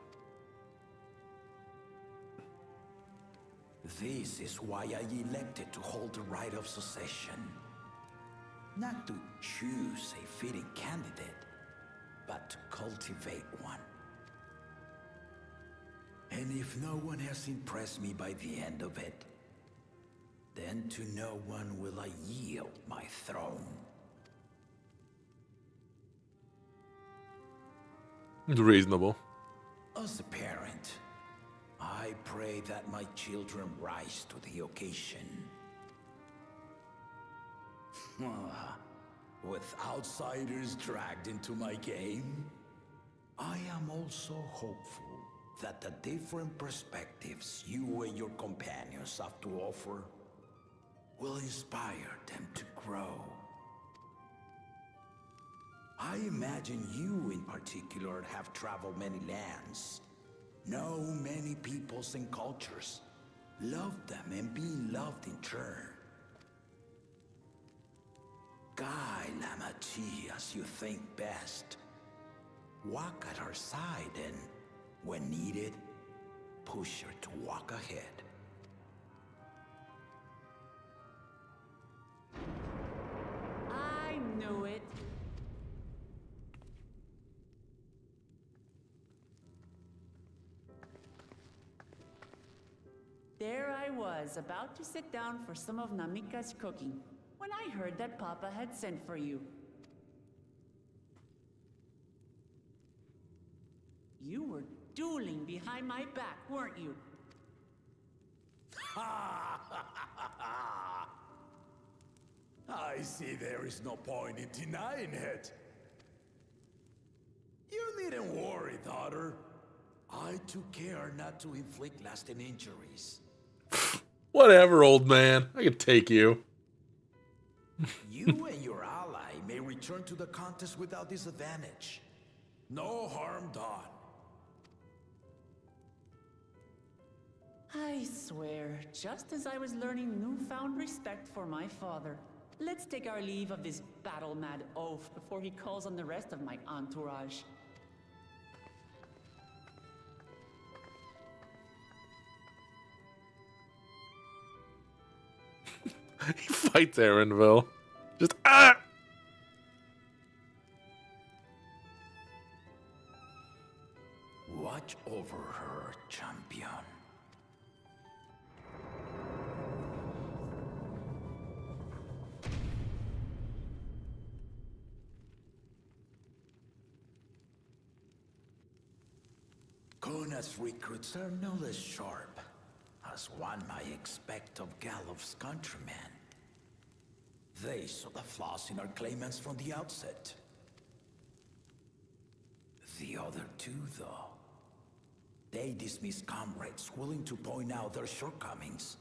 This is why I elected to hold the right of succession. Not to choose a fitting candidate, but to cultivate one. And if no one has impressed me by the end of it, then to no one will I yield my throne. It's reasonable. As a parent, I pray that my children rise to the occasion. With outsiders dragged into my game, I am also hopeful that the different perspectives you and your companions have to offer will inspire them to grow. I imagine you in particular have traveled many lands, know many peoples and cultures, loved them and being loved in turn. Guide Lamati as you think best. Walk at her side and, when needed, push her to walk ahead. I knew it. There I was, about to sit down for some of Namika's cooking, when I heard that Papa had sent for you. You were dueling behind my back, weren't you? I see there is no point in denying it. You needn't worry, daughter. I took care not to inflict lasting injuries. Whatever, old man. I can take you. You and your ally may return to the contest without disadvantage. No harm done. I swear, just as I was learning newfound respect for my father. Let's take our leave of this battle-mad oaf before he calls on the rest of my entourage. He fights Aaronville. Just, ah! Watch over her, champion. Kona's recruits are no less sharp, as one might expect of Gallof's countrymen. They saw the flaws in our claimants from the outset. The other two, though, they dismiss comrades willing to point out their shortcomings,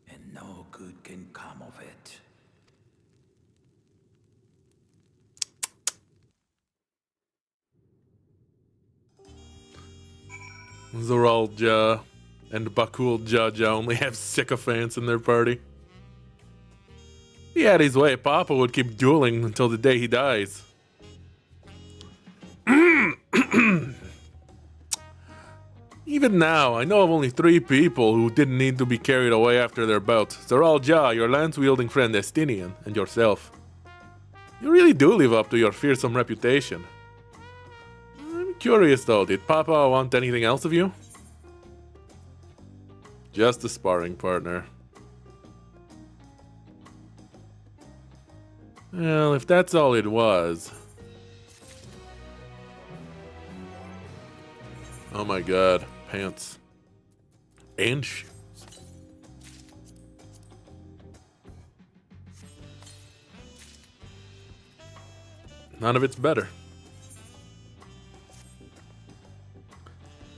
and no good can come of it. Zoralja. and Bakul Jaja only have sycophants in their party. If he had his way, Papa would keep dueling until the day he dies. Even now, I know of only 3 people who didn't need to be carried away after their bout. Zeral Ja, your lance-wielding friend Estinian, and yourself. You really do live up to your fearsome reputation. I'm curious though, did Papa want anything else of you? Just a sparring partner. Well, if that's all it was... Oh my god, pants. And shoes. None of it's better.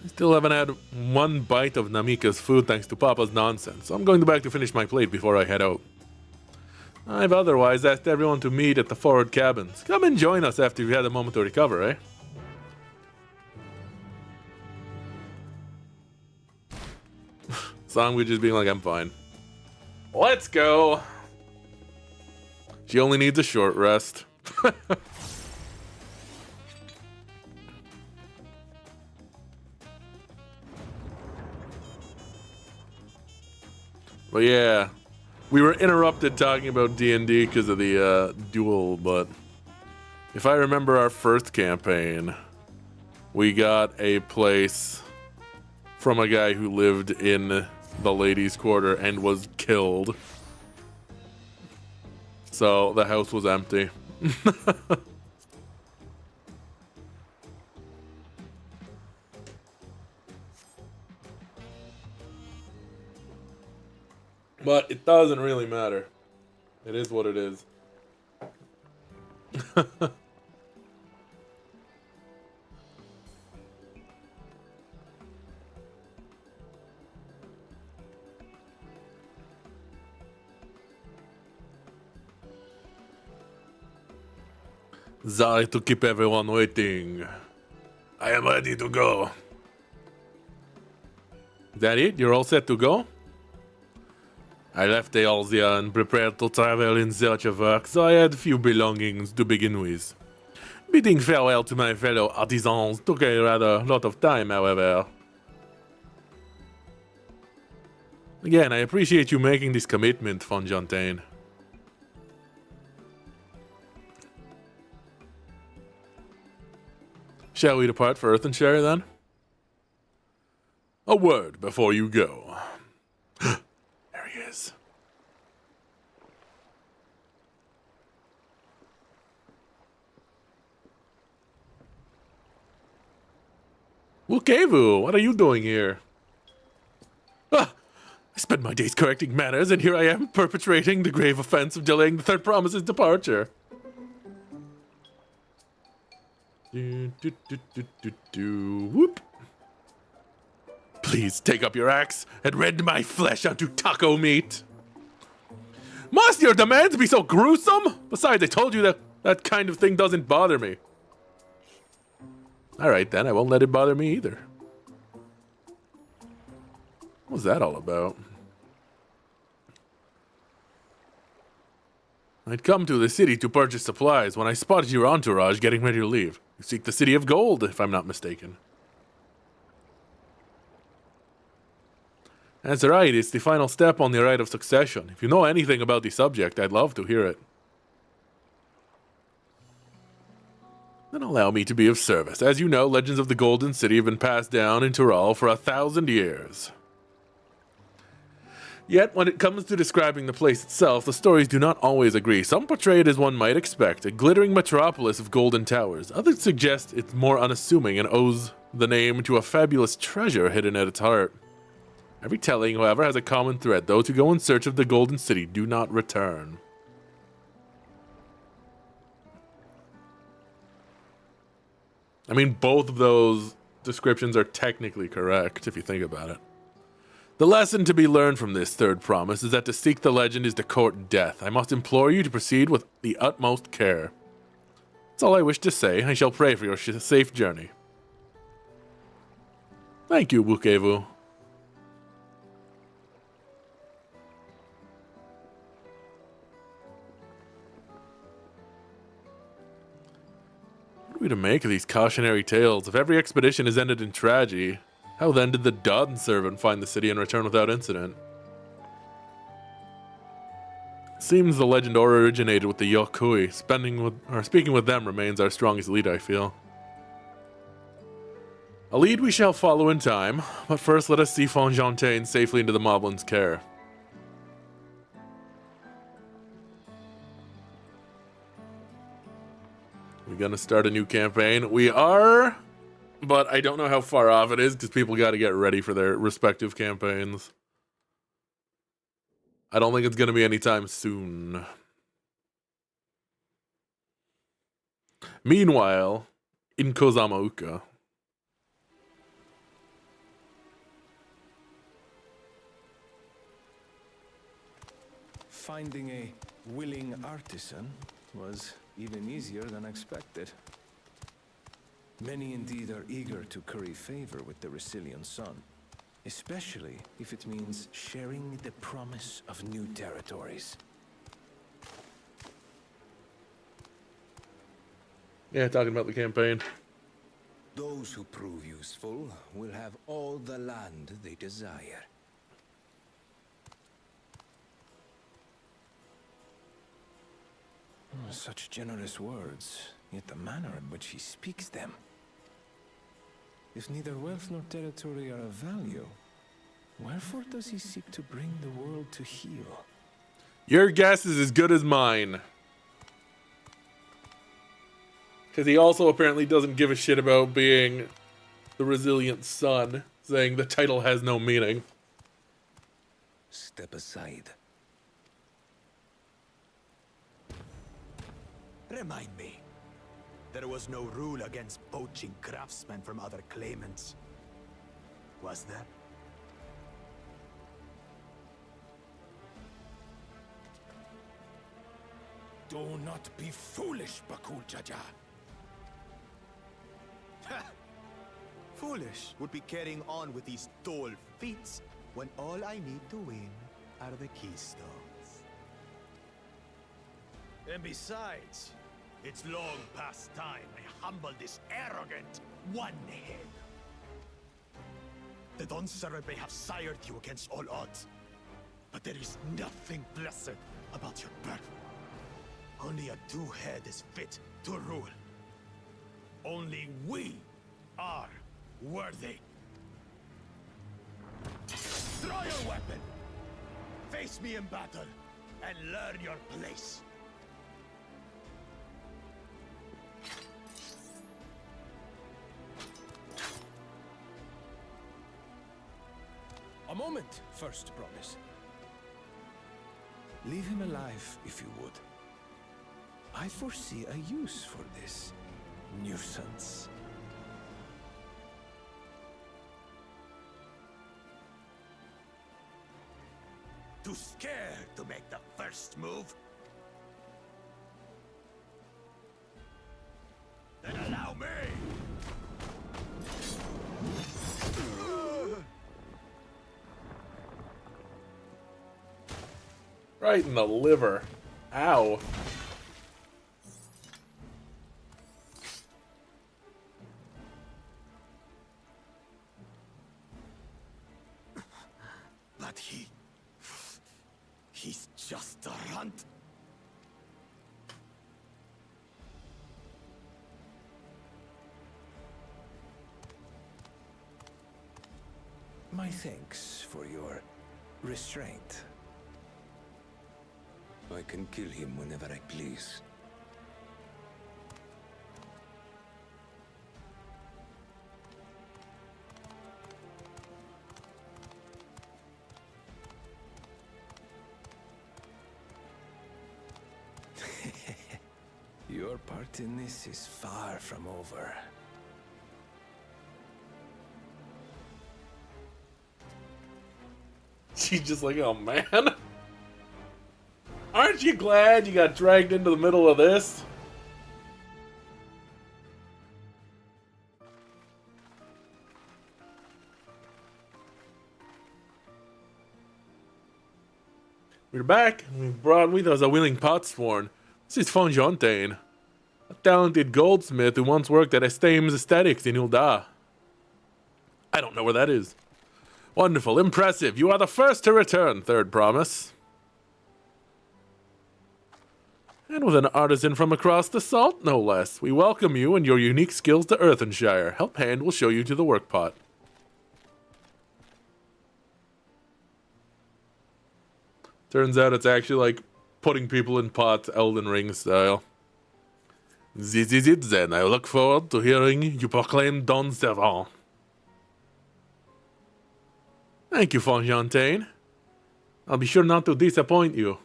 I still haven't had one bite of Namika's food thanks to Papa's nonsense, so I'm going back to finish my plate before I head out. I've otherwise asked everyone to meet at the forward cabins. Come and join us after you've had a moment to recover, eh? Songwich is being like, I'm fine. Let's go! She only needs a short rest. But yeah, we were interrupted talking about D&D because of the duel, but if I remember our first campaign, we got a place from a guy who lived in the ladies' quarter and was killed. So the house was empty. But it doesn't really matter. It is what it is. Sorry to keep everyone waiting. I am ready to go. Is that it? You're all set to go? I left Earthenshire and prepared to travel in search of work, so I had few belongings to begin with. Bidding farewell to my fellow artisans took a rather lot of time, however. Again, I appreciate you making this commitment, Fonjontaine. Shall we depart for Earthenshire, then? A word before you go. There he is. Wukevu, what are you doing here? Ah! I spent my days correcting manners, and here I am perpetrating the grave offense of delaying the third promise's departure. Whoop. Please take up your axe and rend my flesh onto taco meat. Must your demands be so gruesome? Besides, I told you that that kind of thing doesn't bother me. Alright then, I won't let it bother me either. What was that all about? I'd come to the city to purchase supplies when I spotted your entourage getting ready to leave. You seek the City of Gold, if I'm not mistaken. That's right, it's the final step on the rite of succession. If you know anything about the subject, I'd love to hear it. Then allow me to be of service. As you know, legends of the Golden City have been passed down in Tyrol for 1,000 years. Yet, when it comes to describing the place itself, the stories do not always agree. Some portray it as one might expect, a glittering metropolis of golden towers. Others suggest it's more unassuming and owes the name to a fabulous treasure hidden at its heart. Every telling, however, has a common thread. Those who go in search of the Golden City do not return. I mean, both of those descriptions are technically correct, if you think about it. The lesson to be learned from this third promise is that to seek the legend is to court death. I must implore you to proceed with the utmost care. That's all I wish to say. I shall pray for your safe journey. Thank you, Wukevu. are we to make of these cautionary tales? If every expedition is ended in tragedy, how then did the Dawn servant find the city and return without incident? It seems the legend originated with the Yokui. Speaking with them remains our strongest lead, I feel. A lead we shall follow in time, but first let us see Fontaine safely into the Moblin's care. We're gonna start a new campaign. We are, but I don't know how far off it is because people got to get ready for their respective campaigns. I don't think it's gonna be anytime soon. Meanwhile, in Kozamauka. Finding a willing artisan was even easier than expected. Many indeed are eager to curry favor with the Resilient Sun, especially if it means sharing the promise of new territories. Yeah, talking about the campaign. Those who prove useful will have all the land they desire. Such generous words, yet the manner in which he speaks them. If neither wealth nor territory are of value, wherefore does he seek to bring the world to heel? Your guess is as good as mine. Because he also apparently doesn't give a shit about being the Resilient Sun, saying the title has no meaning. Step aside. Remind me. There was no rule against poaching craftsmen from other claimants. Was there? Do not be foolish, Bakul Jaja. Foolish would be carrying on with these tall feats when all I need to win are the keystones. And besides, it's long past time I humble this arrogant one-head. The Dawn servant may have sired you against all odds, but there is nothing blessed about your birth. Only a two-head is fit to rule. Only we are worthy. Draw your weapon! Face me in battle, and learn your place. A moment, first promise. Leave him alive, if you would. I foresee a use for this nuisance. Too scared to make the first move? Then allow me! Right in the liver. Ow. But he's just a runt. My thanks for your restraint. I can kill him whenever I please. Your part in this is far from over. She's just like, oh man. Aren't you glad you got dragged into the middle of this? We're back. We brought with us a willing potsworn. This is Fontaine. A talented goldsmith who once worked at Estame's Aesthetics in Ulda. I don't know where that is. Wonderful, impressive. You are the first to return, third promise. And with an artisan from across the salt, no less. We welcome you and your unique skills to Earthenshire. Help Hand will show you to the work pot. Turns out it's actually like putting people in pots, Elden Ring style. This is it then. I look forward to hearing you proclaim Don Servant. Thank you, Fontaine. I'll be sure not to disappoint you.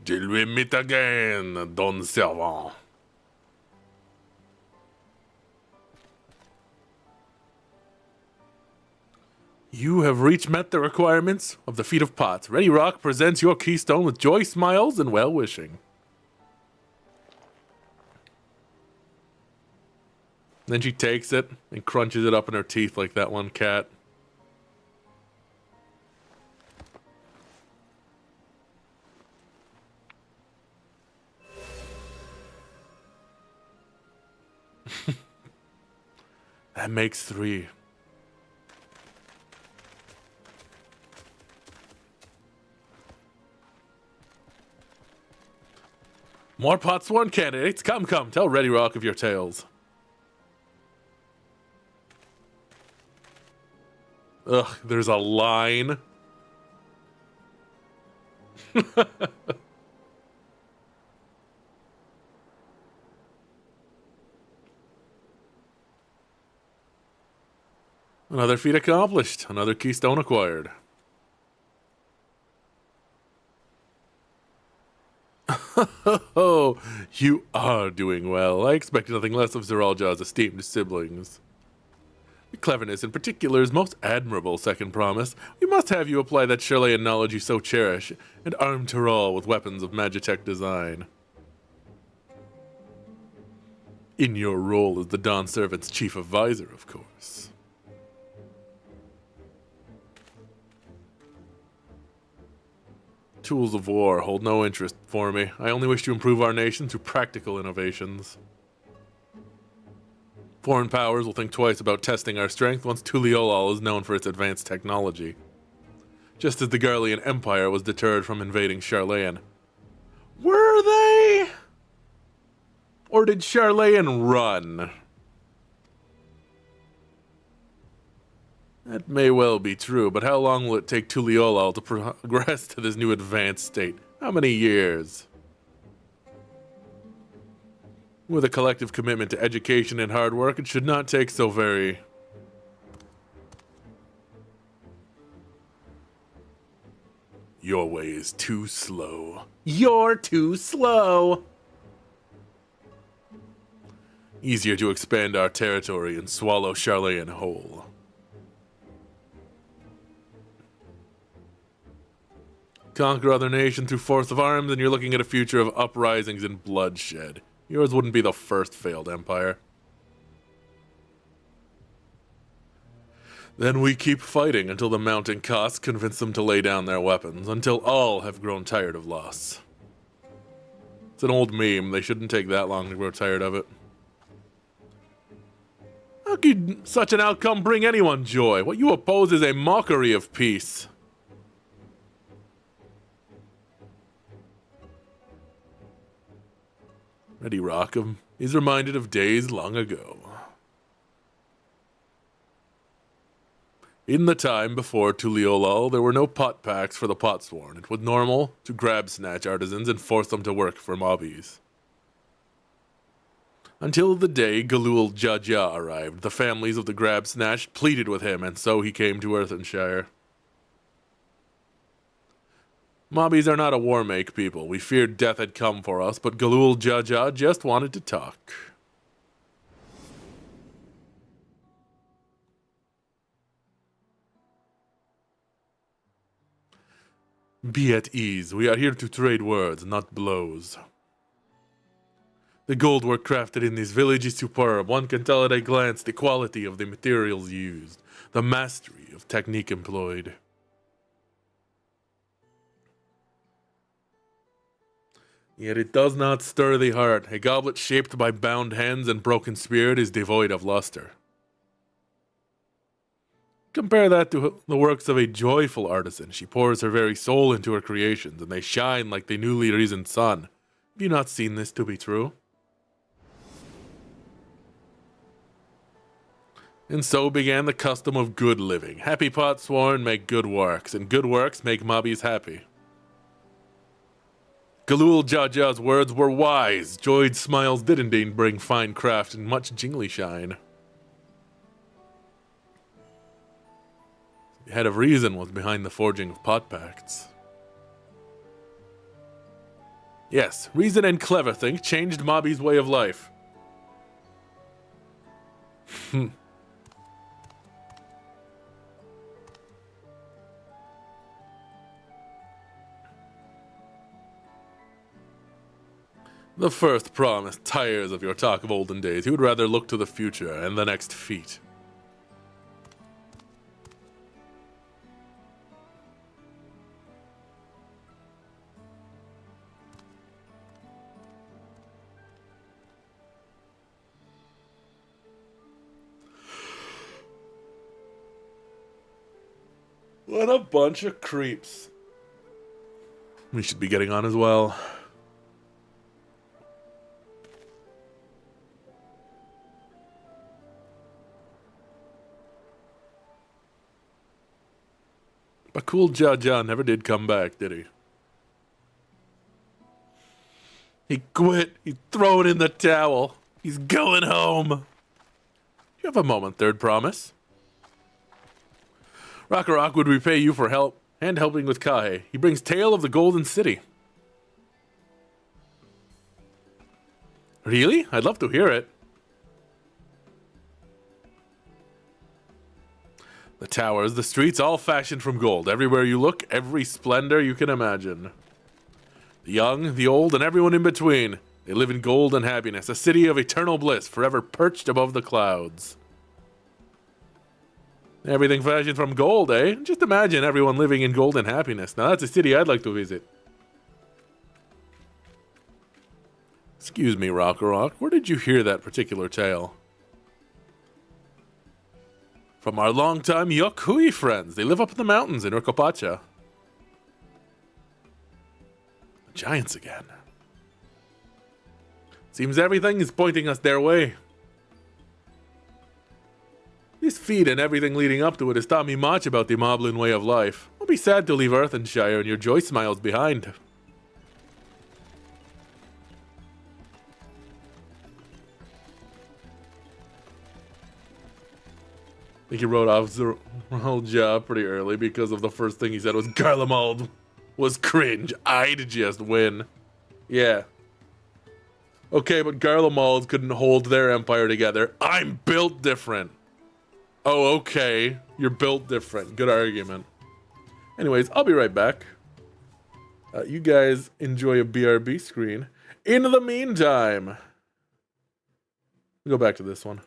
Till we meet again, Don Servant. You have met the requirements of the Feat of Pots. Ready Rock presents your keystone with joy, smiles, and well-wishing. Then she takes it and crunches it up in her teeth like that one cat. That makes 3. More pot sworn candidates. Come, tell Ready Rock of your tales. Ugh, there's a line. Another feat accomplished. Another keystone acquired. Oh, you are doing well. I expected nothing less of Zeralja's esteemed siblings. Your cleverness in particular is most admirable, second promise. We must have you apply that Shirleyan knowledge you so cherish, and arm Tyrol with weapons of Magitech design. In your role as the Dawn Servant's chief advisor, of course. Tools of war hold no interest for me. I only wish to improve our nation through practical innovations. Foreign powers will think twice about testing our strength once Tuliolal is known for its advanced technology. Just as the Garlean Empire was deterred from invading Sharlayan. Were they? Or did Sharlayan run? That may well be true, but how long will it take Tuliolal to progress to this new advanced state? How many years? With a collective commitment to education and hard work, it should not take so very... Your way is too slow. You're too slow! Easier to expand our territory and swallow Sharlayan whole. Conquer other nations through force of arms, and you're looking at a future of uprisings and bloodshed. Yours wouldn't be the first failed empire. Then we keep fighting until the mounting costs convince them to lay down their weapons, until all have grown tired of loss. It's an old meme. They shouldn't take that long to grow tired of it. How could such an outcome bring anyone joy? What you oppose is a mockery of peace. Ready Rockham is reminded of days long ago. In the time before Tuliolal, there were no pot packs for the potsworn. It was normal to grab snatch artisans and force them to work for mobbies. Until the day Galul Jaja arrived, the families of the grab snatched pleaded with him, and so he came to Earthenshire. Mobbies are not a war-make people. We feared death had come for us, but Galul Jaja just wanted to talk. Be at ease. We are here to trade words, not blows. The gold work crafted in this village is superb. One can tell at a glance the quality of the materials used, the mastery of technique employed. Yet it does not stir the heart. A goblet shaped by bound hands and broken spirit is devoid of luster. Compare that to the works of a joyful artisan. She pours her very soul into her creations, and they shine like the newly risen sun. Have you not seen this to be true? And so began the custom of good living. Happy pot sworn make good works, and good works make mobbies happy. Galul Jaja's words were wise. Joyed smiles did indeed bring fine craft and much jingly shine. The head of reason was behind the forging of pot pacts. Yes, reason and clever think changed Mobby's way of life. The first promise tires of your talk of olden days. He would rather look to the future and the next feat. What a bunch of creeps. We should be getting on as well. But cool Jaja never did come back, did he? He quit. He threw it in the towel. He's going home. You have a moment, third promise. Rock would repay you for help and helping with Kahe. He brings tale of the Golden City. Really? I'd love to hear it. The towers, the streets, all fashioned from gold. Everywhere you look, every splendor you can imagine. The young, the old, and everyone in between. They live in gold and happiness, a city of eternal bliss, forever perched above the clouds. Everything fashioned from gold, eh? Just imagine everyone living in gold and happiness. Now that's a city I'd like to visit. Excuse me, Rock, where did you hear that particular tale? From our longtime Yokhui friends. They live up in the mountains in Urkopacha. Giants again. Seems everything is pointing us their way. This feat and everything leading up to it has taught me much about the Moblin way of life. I'll be sad to leave Earthenshire and your joy smiles behind. I think he wrote off the whole job pretty early because of the first thing he said was Garlemald was cringe. I'd just win. Yeah. Okay, but Garlemald couldn't hold their empire together. I'm built different. Oh, okay. You're built different. Good argument. Anyways, I'll be right back. You guys enjoy a BRB screen. In the meantime, we'll go back to this one.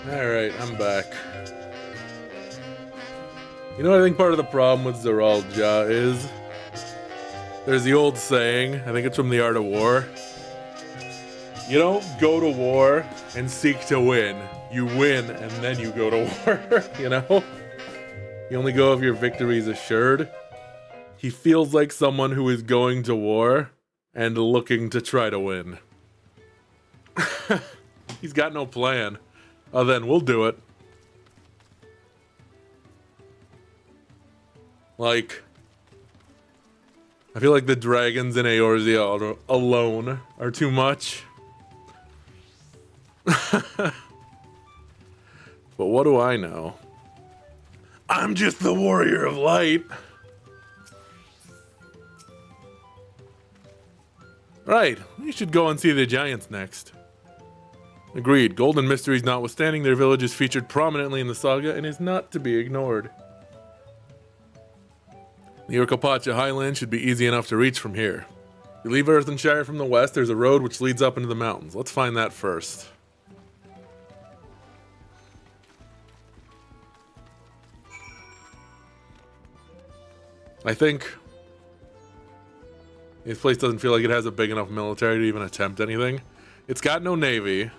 Alright, I'm back. You know what I think part of the problem with Zeralja is? There's the old saying, I think it's from The Art of War. You don't go to war and seek to win. You win and then you go to war, you know? You only go if your victory is assured. He feels like someone who is going to war and looking to try to win. He's got no plan. Then we'll do it. Like, I feel like the dragons in Eorzea alone are too much. But what do I know? I'm just the warrior of light. Right, we should go and see the giants next. Agreed. Golden mysteries notwithstanding, their village is featured prominently in the saga and is not to be ignored. The Urkopacha Highlands should be easy enough to reach from here. If you leave Earthenshire from the west, there's a road which leads up into the mountains. Let's find that first. I think this place doesn't feel like it has a big enough military to even attempt anything. It's got no navy.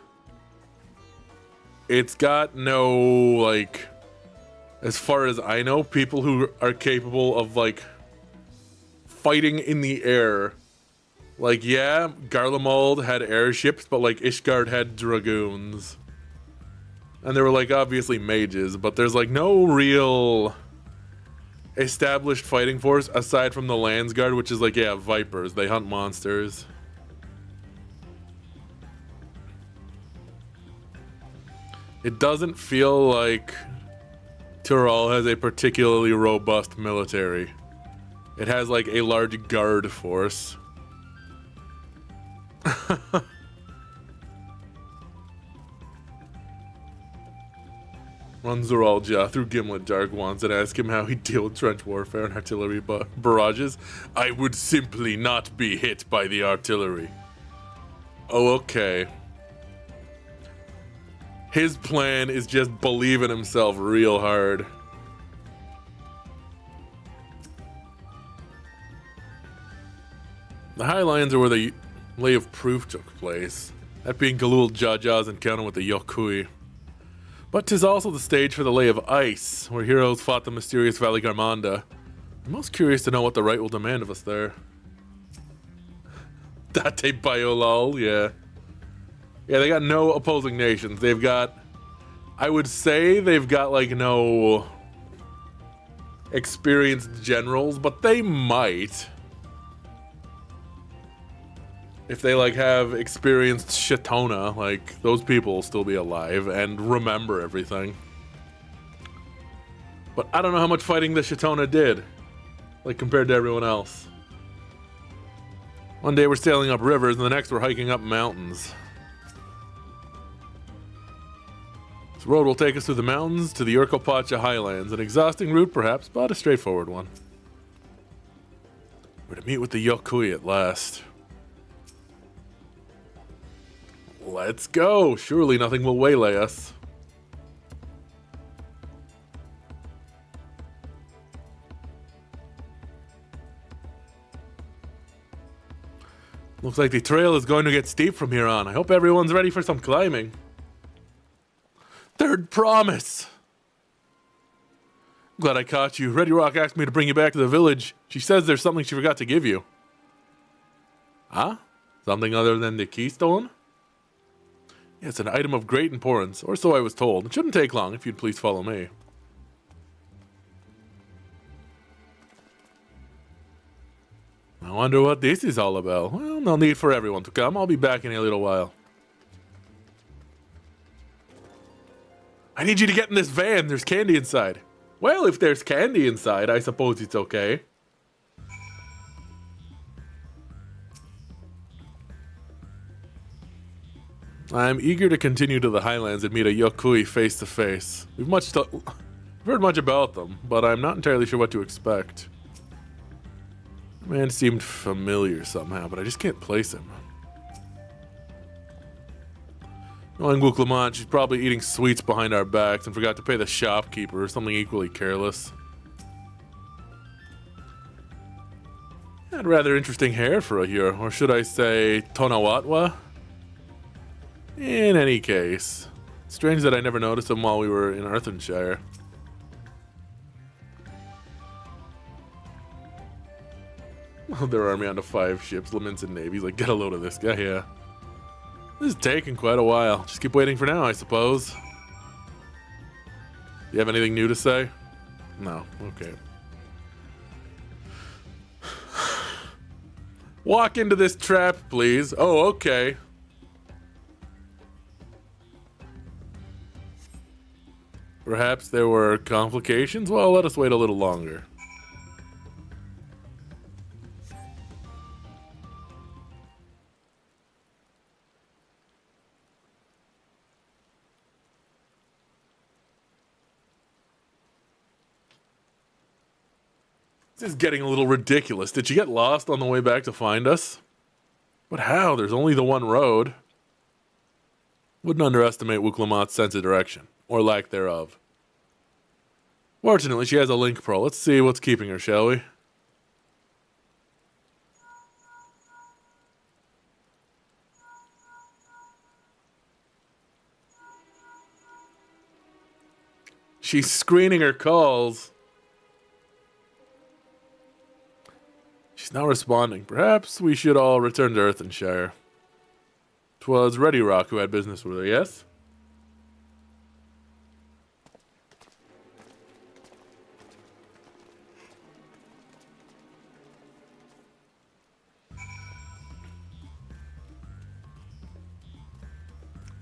It's got no, like, as far as I know, people who are capable of, like, fighting in the air. Like, yeah, Garlemald had airships, but, like, Ishgard had dragoons. And they were, like, obviously mages, but there's, like, no real established fighting force aside from the Landsguard, which is, like, yeah, vipers. They hunt monsters. It doesn't feel like Tyrol has a particularly robust military. It has like a large guard force. Run Zeralja through Gimlet Dark once and ask him how he'd deal with trench warfare and artillery barrages. I would simply not be hit by the artillery. Oh, okay. His plan is just believe in himself real hard. The Highlands are where the Lay of Proof took place, that being Galul Jaja's encounter with the Yokui. But 'tis also the stage for the Lay of Ice, where heroes fought the mysterious Valley Garmanda. I'm most curious to know what the right will demand of us there. Date Biolol, yeah. Yeah, they got no opposing nations. They've got, I would say they've got like no experienced generals, but they might. If they like have experienced Shatona, like those people will still be alive and remember everything. But I don't know how much fighting the Shatona did, like compared to everyone else. One day we're sailing up rivers and the next we're hiking up mountains. This road will take us through the mountains to the Urkopacha Highlands. An exhausting route, perhaps, but a straightforward one. We're to meet with the Yokui at last. Let's go! Surely nothing will waylay us. Looks like the trail is going to get steep from here on. I hope everyone's ready for some climbing. Third promise! Glad I caught you. Ready Rock asked me to bring you back to the village. She says there's something she forgot to give you. Huh? Something other than the keystone? Yeah, it's an item of great importance, or so I was told. It shouldn't take long if you'd please follow me. I wonder what this is all about. Well, no need for everyone to come. I'll be back in a little while. I need you to get in this van. There's candy inside. Well, if there's candy inside, I suppose it's okay. I'm eager to continue to the Highlands and meet a Yokui face to face. We've heard much about them, but I'm not entirely sure what to expect. The man seemed familiar somehow, but I just can't place him. Knowing Wooklamont, she's probably eating sweets behind our backs and forgot to pay the shopkeeper or something equally careless. Had rather interesting hair for a hero, or should I say Tonawatwa? In any case, strange that I never noticed him while we were in Earthenshire. Well, their army onto 5 ships, laments and navies. Like, get a load of this guy, yeah. This is taking quite a while. Just keep waiting for now, I suppose. You have anything new to say? No. Okay. Walk into this trap, please. Oh, okay. Perhaps there were complications? Well, let us wait a little longer. This is getting a little ridiculous. Did you get lost on the way back to find us? But how? There's only the one road. Wouldn't underestimate Wooklamot's sense of direction, or lack thereof. Fortunately, she has a link pearl. Let's see what's keeping her, shall we? She's screening her calls. She's not responding. Perhaps we should all return to Earthenshire. 'Twas Ready Rock who had business with her, yes?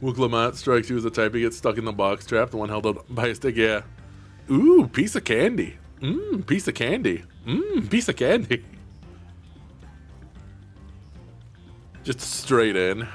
Wooklamot strikes you as the type to get stuck in the box trap, the one held up by a stick, yeah. Ooh, piece of candy. Piece of candy. Piece of candy. Just straight in.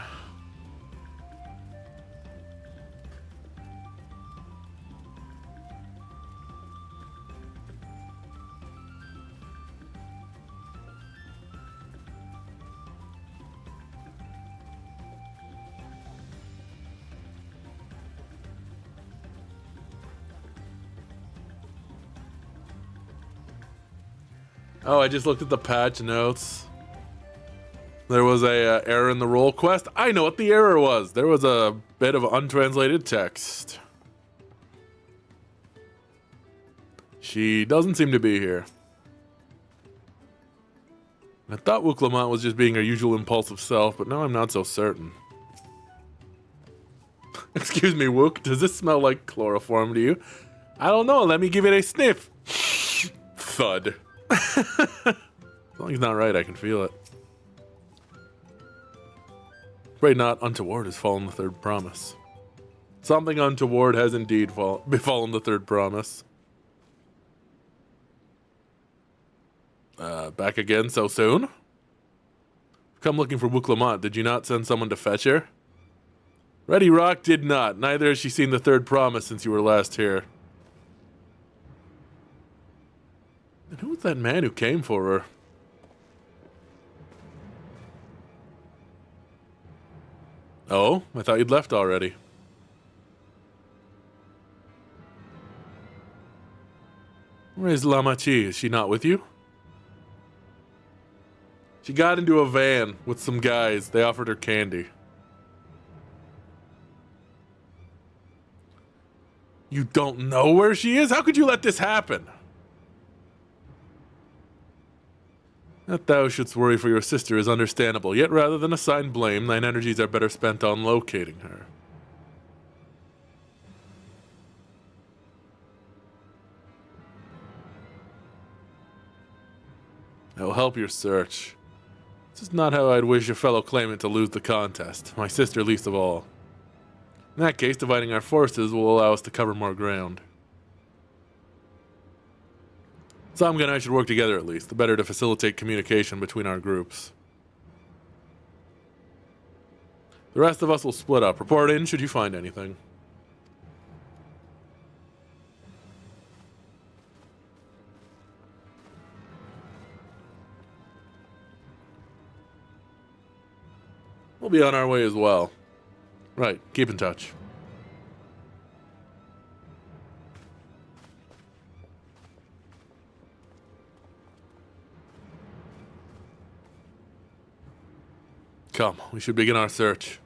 Oh, I just looked at the patch notes. There was a error in the roll quest. I know what the error was. There was a bit of untranslated text. She doesn't seem to be here. I thought Wooklamont was just being her usual impulsive self, but now I'm not so certain. Excuse me, Wook, does this smell like chloroform to you? I don't know, let me give it a sniff. Thud. As long as it's not right, I can feel it. Pray not untoward has fallen the third promise. Something untoward has indeed befallen the third promise. Back again so soon? Come looking for Wooklamont. Did you not send someone to fetch her? Ready Rock did not. Neither has she seen the third promise since you were last here. And who was that man who came for her? Oh, I thought you'd left already. Where is Lamachi? Is she not with you? She got into a van with some guys. They offered her candy. You don't know where she is? How could you let this happen? That thou shouldst worry for your sister is understandable, yet rather than assign blame, thine energies are better spent on locating her. I will help your search. This is not how I'd wish a fellow claimant to lose the contest, my sister least of all. In that case, dividing our forces will allow us to cover more ground. Samga and I should work together at least, the better to facilitate communication between our groups. The rest of us will split up. Report in should you find anything. We'll be on our way as well. Right, keep in touch. Come, we should begin our search.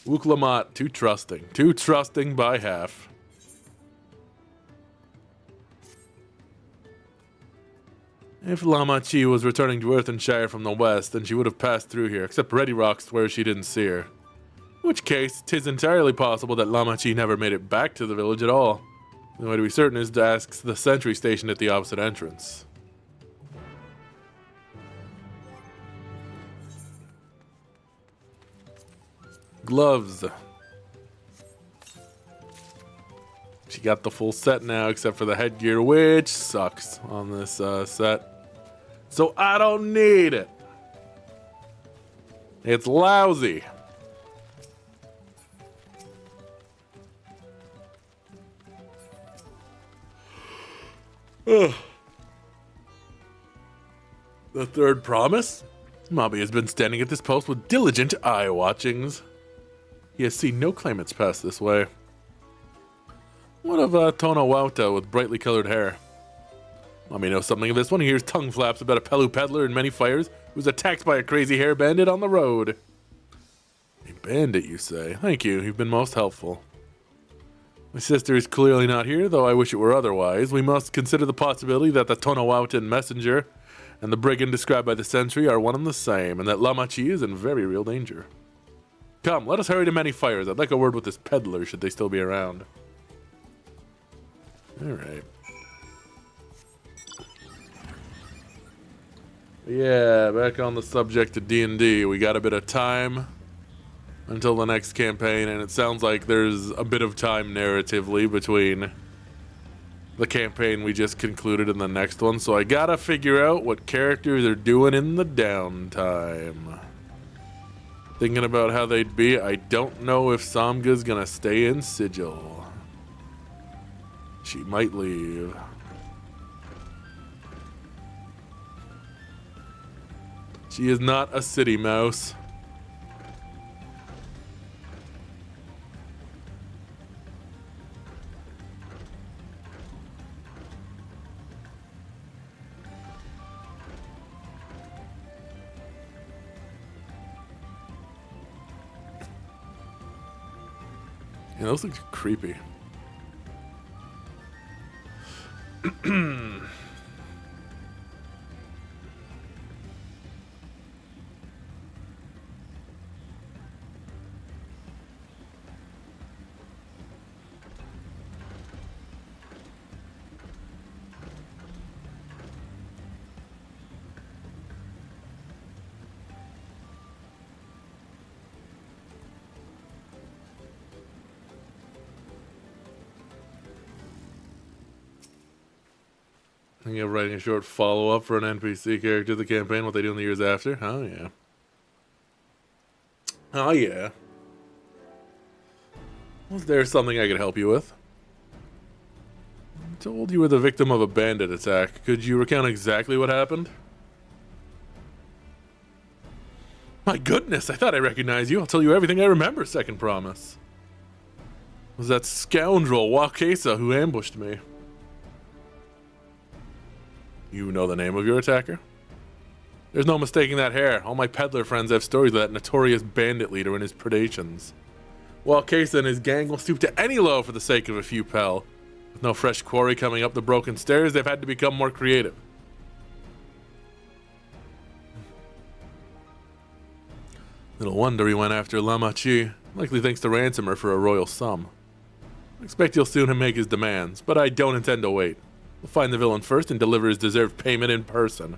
Wuk-Lamat, too trusting by half. If Lama-Chi was returning to Earthenshire from the west, then she would have passed through here, except Ready Rock swears she didn't see her. In which case, 'tis entirely possible that Lama-Chi never made it back to the village at all. The way to be certain is to ask the sentry stationed at the opposite entrance. Gloves. She got the full set now, except for the headgear, which sucks on this set. So I don't need it. It's lousy. Ugh. The third promise? Mobby has been standing at this post with diligent eye watchings. He has seen no claimants pass this way. What of Tona Wauta with brightly colored hair? Mummy knows something of this one. He hears tongue flaps about a Pelu peddler in many fires who was attacked by a crazy hair bandit on the road. A bandit, you say? Thank you. You've been most helpful. My sister is clearly not here, though I wish it were otherwise. We must consider the possibility that the Tona Wautan messenger and the brigand described by the sentry are one and the same, and that Lama-Chi is in very real danger. Come, let us hurry to many fires. I'd like a word with this peddler, should they still be around. Alright. Yeah, back on the subject of D&D. We got a bit of time until the next campaign, and it sounds like there's a bit of time narratively between the campaign we just concluded and the next one, so I gotta figure out what characters are doing in the downtime. Thinking about how they'd be, I don't know if Samga's gonna stay in Sigil. She might leave. She is not a city mouse. Yeah, those look creepy. Thinking of writing a short follow-up for an NPC character of the campaign, what they do in the years after? Oh, yeah. Oh, yeah. Was there something I could help you with? I told you were the victim of a bandit attack. Could you recount exactly what happened? My goodness, I thought I recognized you. I'll tell you everything I remember, second promise. It was that scoundrel, Wakesa, who ambushed me. You know the name of your attacker? There's no mistaking that hair. All my peddler friends have stories of that notorious bandit leader and his predations. Wakesa and his gang will stoop to any low for the sake of a few pel. With no fresh quarry coming up the broken stairs, they've had to become more creative. Little wonder he went after Lama-Chi, likely thanks to ransomer for a royal sum. I expect he'll soon make his demands, but I don't intend to wait. We'll find the villain first and deliver his deserved payment in person.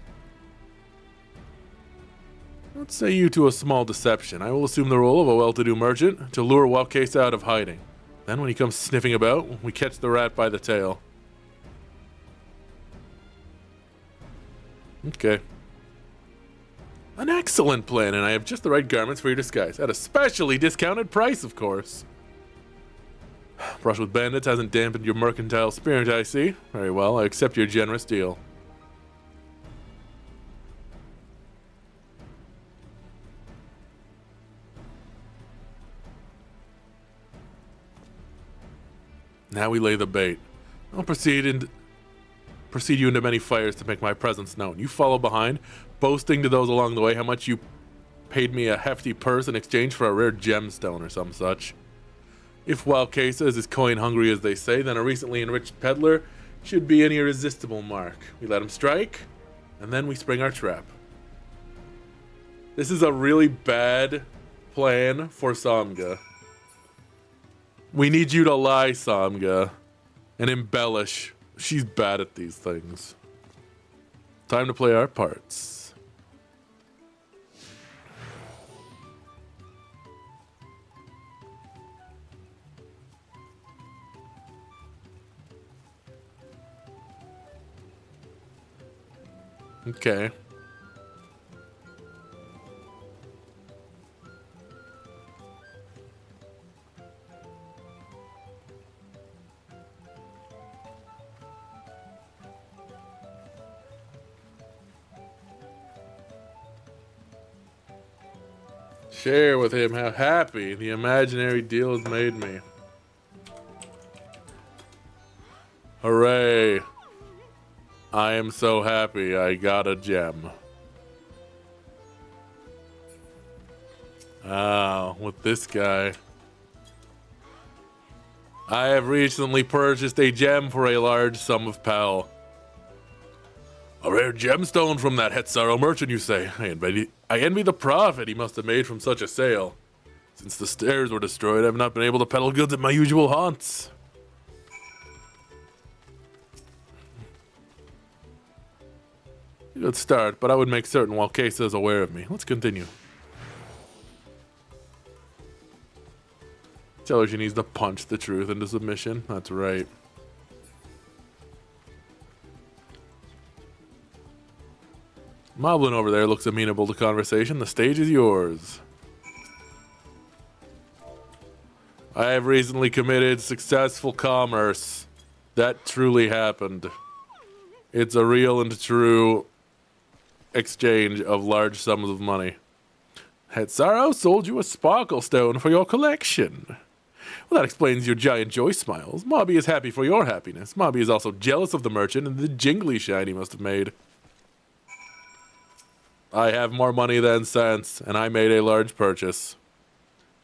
Let's say you to a small deception. I will assume the role of a well-to-do merchant to lure Wakesa out of hiding. Then when he comes sniffing about, we catch the rat by the tail. Okay. An excellent plan, and I have just the right garments for your disguise. At a specially discounted price, of course. Brush with bandits hasn't dampened your mercantile spirit, I see. Very well, I accept your generous deal. Now we lay the bait. I'll proceed you into many fires to make my presence known. You follow behind, boasting to those along the way how much you paid me a hefty purse in exchange for a rare gemstone or some such. If Wild Queso is as coin hungry as they say, then a recently enriched peddler should be an irresistible mark. We let him strike, and then we spring our trap. This is a really bad plan for Samga. We need you to lie, Samga, and embellish. She's bad at these things. Time to play our parts. Okay. Share with him how happy the imaginary deal has made me. Hooray. I am so happy I got a gem. Oh, with this guy. I have recently purchased a gem for a large sum of pel. A rare gemstone from that Hetzaro merchant, you say? I envy the profit he must have made from such a sale. Since the stairs were destroyed, I have not been able to peddle goods at my usual haunts. Good start, but I would make certain while Queso is aware of me. Let's continue. Tell her she needs to punch the truth into submission. That's right. Moblin over there looks amenable to conversation. The stage is yours. I have recently committed successful commerce. That truly happened. It's a real and true exchange of large sums of money. Hetzaro sold you a sparkle stone for your collection. Well, that explains your giant joy smiles. Mobby is happy for your happiness. Mobby is also jealous of the merchant and the jingly shine he must have made. I have more money than sense, and I made a large purchase.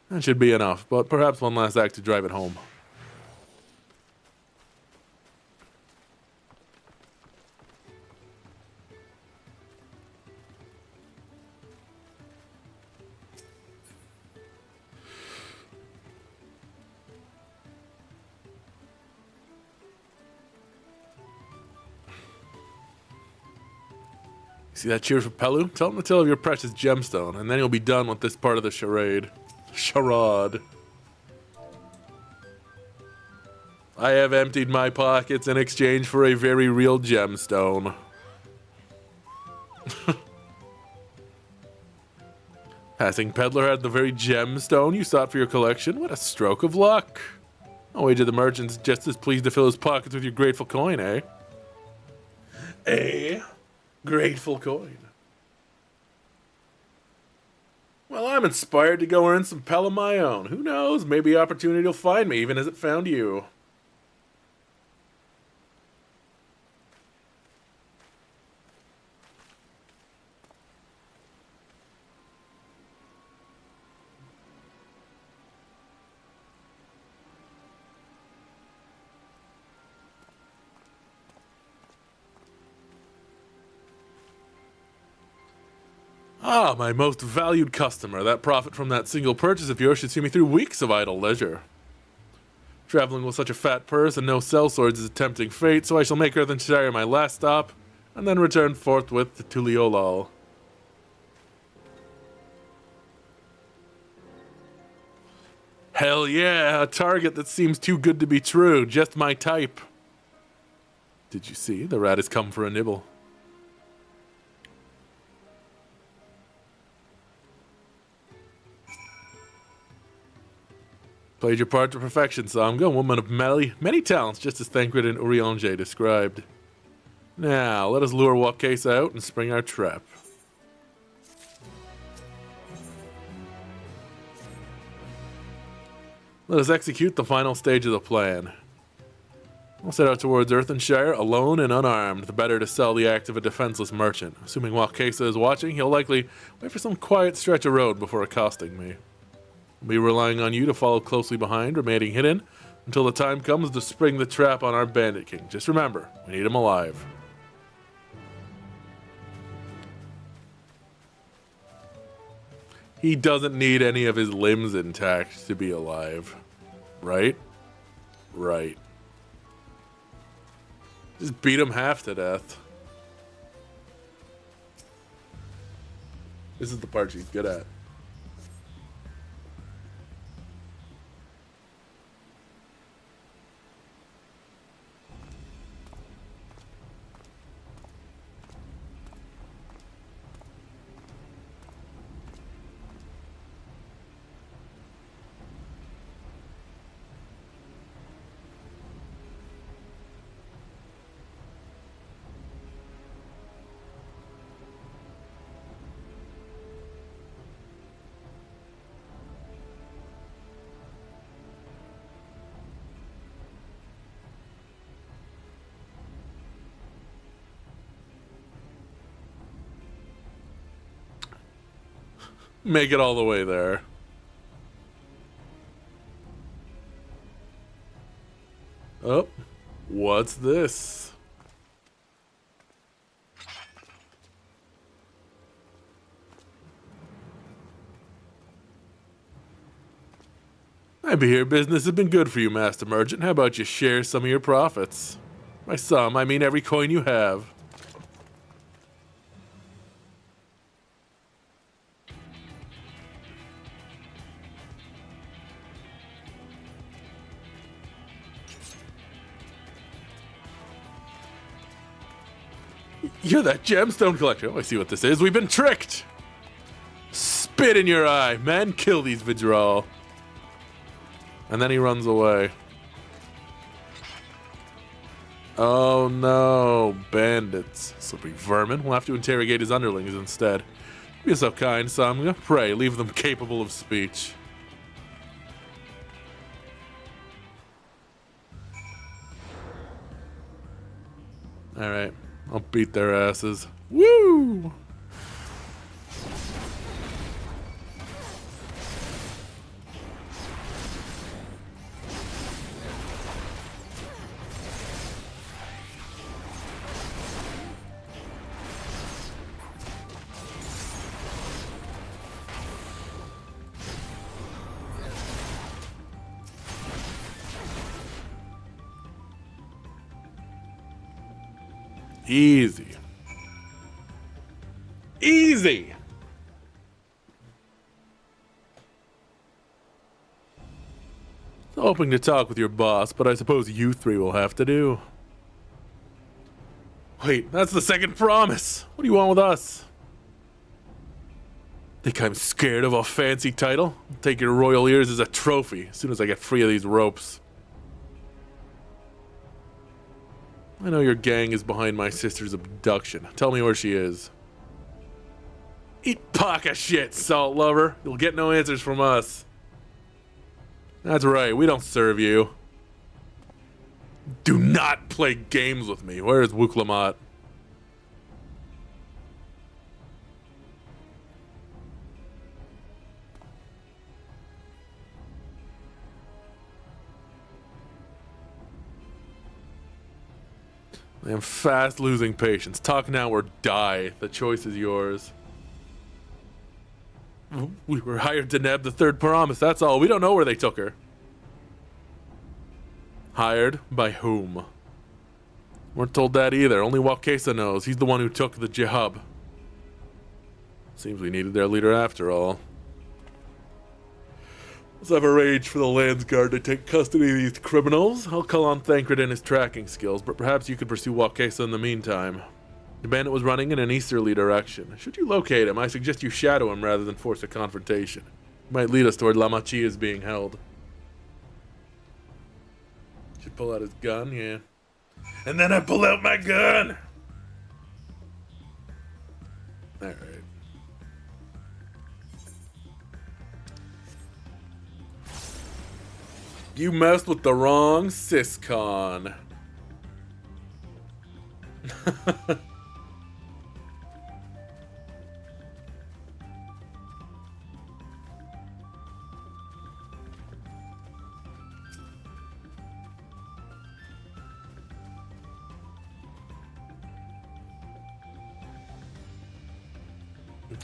That should be enough, but perhaps one last act to drive it home. See that cheers for Pelu? Tell him to tell of your precious gemstone, and then you'll be done with this part of the charade. Charade. I have emptied my pockets in exchange for a very real gemstone. Passing peddler had the very gemstone you sought for your collection. What a stroke of luck. I'll wager the merchant's just as pleased to fill his pockets with your grateful coin, eh? Eh? Grateful coin. Well, I'm inspired to go earn some pel of my own. Who knows? Maybe opportunity will find me, even as it found you. Ah, my most valued customer. That profit from that single purchase of yours should see me through weeks of idle leisure. Traveling with such a fat purse and no sellswords is a tempting fate, so I shall make Earthenshire my last stop, and then return forthwith to Tuliolal. Hell yeah, a target that seems too good to be true, just my type. Did you see? The rat has come for a nibble. Played your part to perfection, Samga, a woman of many talents, just as Thancred and Earthenshire described. Now, let us lure Walkcase out and spring our trap. Let us execute the final stage of the plan. We'll set out towards Earthenshire, alone and unarmed, the better to sell the act of a defenseless merchant. Assuming Wakesa is watching, he'll likely wait for some quiet stretch of road before accosting me. I'll be relying on you to follow closely behind, remaining hidden, until the time comes to spring the trap on our bandit king. Just remember, we need him alive. He doesn't need any of his limbs intact to be alive. Right? Right. Just beat him half to death. This is the part she's good at. Make it all the way there. Oh, what's this? I hear business has been good for you, Master Merchant. How about you share some of your profits? By some, I mean every coin you have. You're that gemstone collector. Oh, I see what this is. We've been tricked. Spit in your eye, man. Kill these Vidral. And then he runs away. Oh no, bandits. Slippery vermin. We'll have to interrogate his underlings instead. Be so kind, son. Pray, leave them capable of speech. Alright. I'll beat their asses. Woo! Easy. Easy! Hoping to talk with your boss, but I suppose you three will have to do. Wait, that's the second promise. What do you want with us? Think I'm scared of a fancy title? I'll take your royal ears as a trophy as soon as I get free of these ropes. I know your gang is behind my sister's abduction. Tell me where she is. Eat pocket shit, salt lover. You'll get no answers from us. That's right, we don't serve you. Do not play games with me. Where is Wuklamat? I am fast losing patience. Talk now or die. The choice is yours. We were hired to nab the third promise, that's all. We don't know where they took her. Hired? By whom? Weren't told that either. Only Wakesa knows. He's the one who took the job. Seems we needed their leader after all. Let's have arranged for the Landsguard to take custody of these criminals. I'll call on Thancred and his tracking skills, but perhaps you could pursue Wakesa in the meantime. The bandit was running in an easterly direction. Should you locate him, I suggest you shadow him rather than force a confrontation. It might lead us toward La Machia's being held. Should pull out his gun, yeah. And then I pull out my gun! Alright. You messed with the wrong Syscon.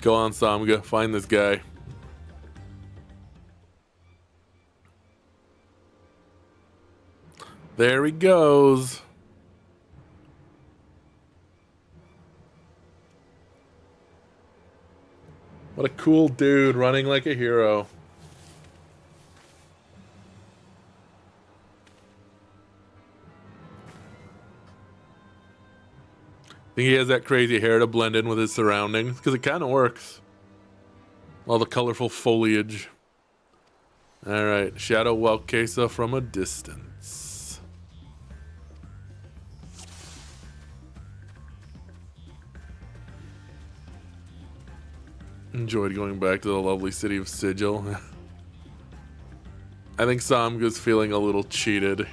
Go on, Samga. Find this guy. There he goes. What a cool dude running like a hero. Think he has that crazy hair to blend in with his surroundings? Because it kind of works. All the colorful foliage. Alright, Shadow Welkesa from a distance. Enjoyed going back to the lovely city of Sigil. I think Samga's feeling a little cheated.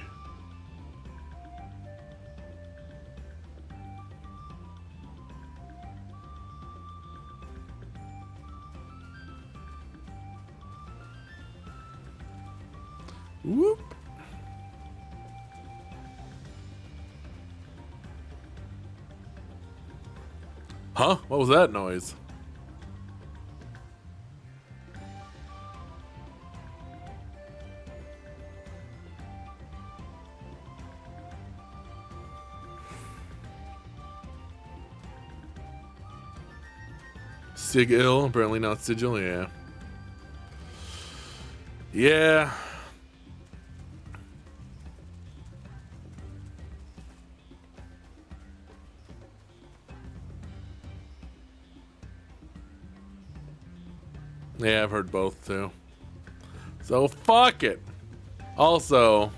Whoop. Huh? What was that noise? Sigil, apparently not Sigil, yeah. Yeah. Yeah, I've heard both too. So fuck it. Also,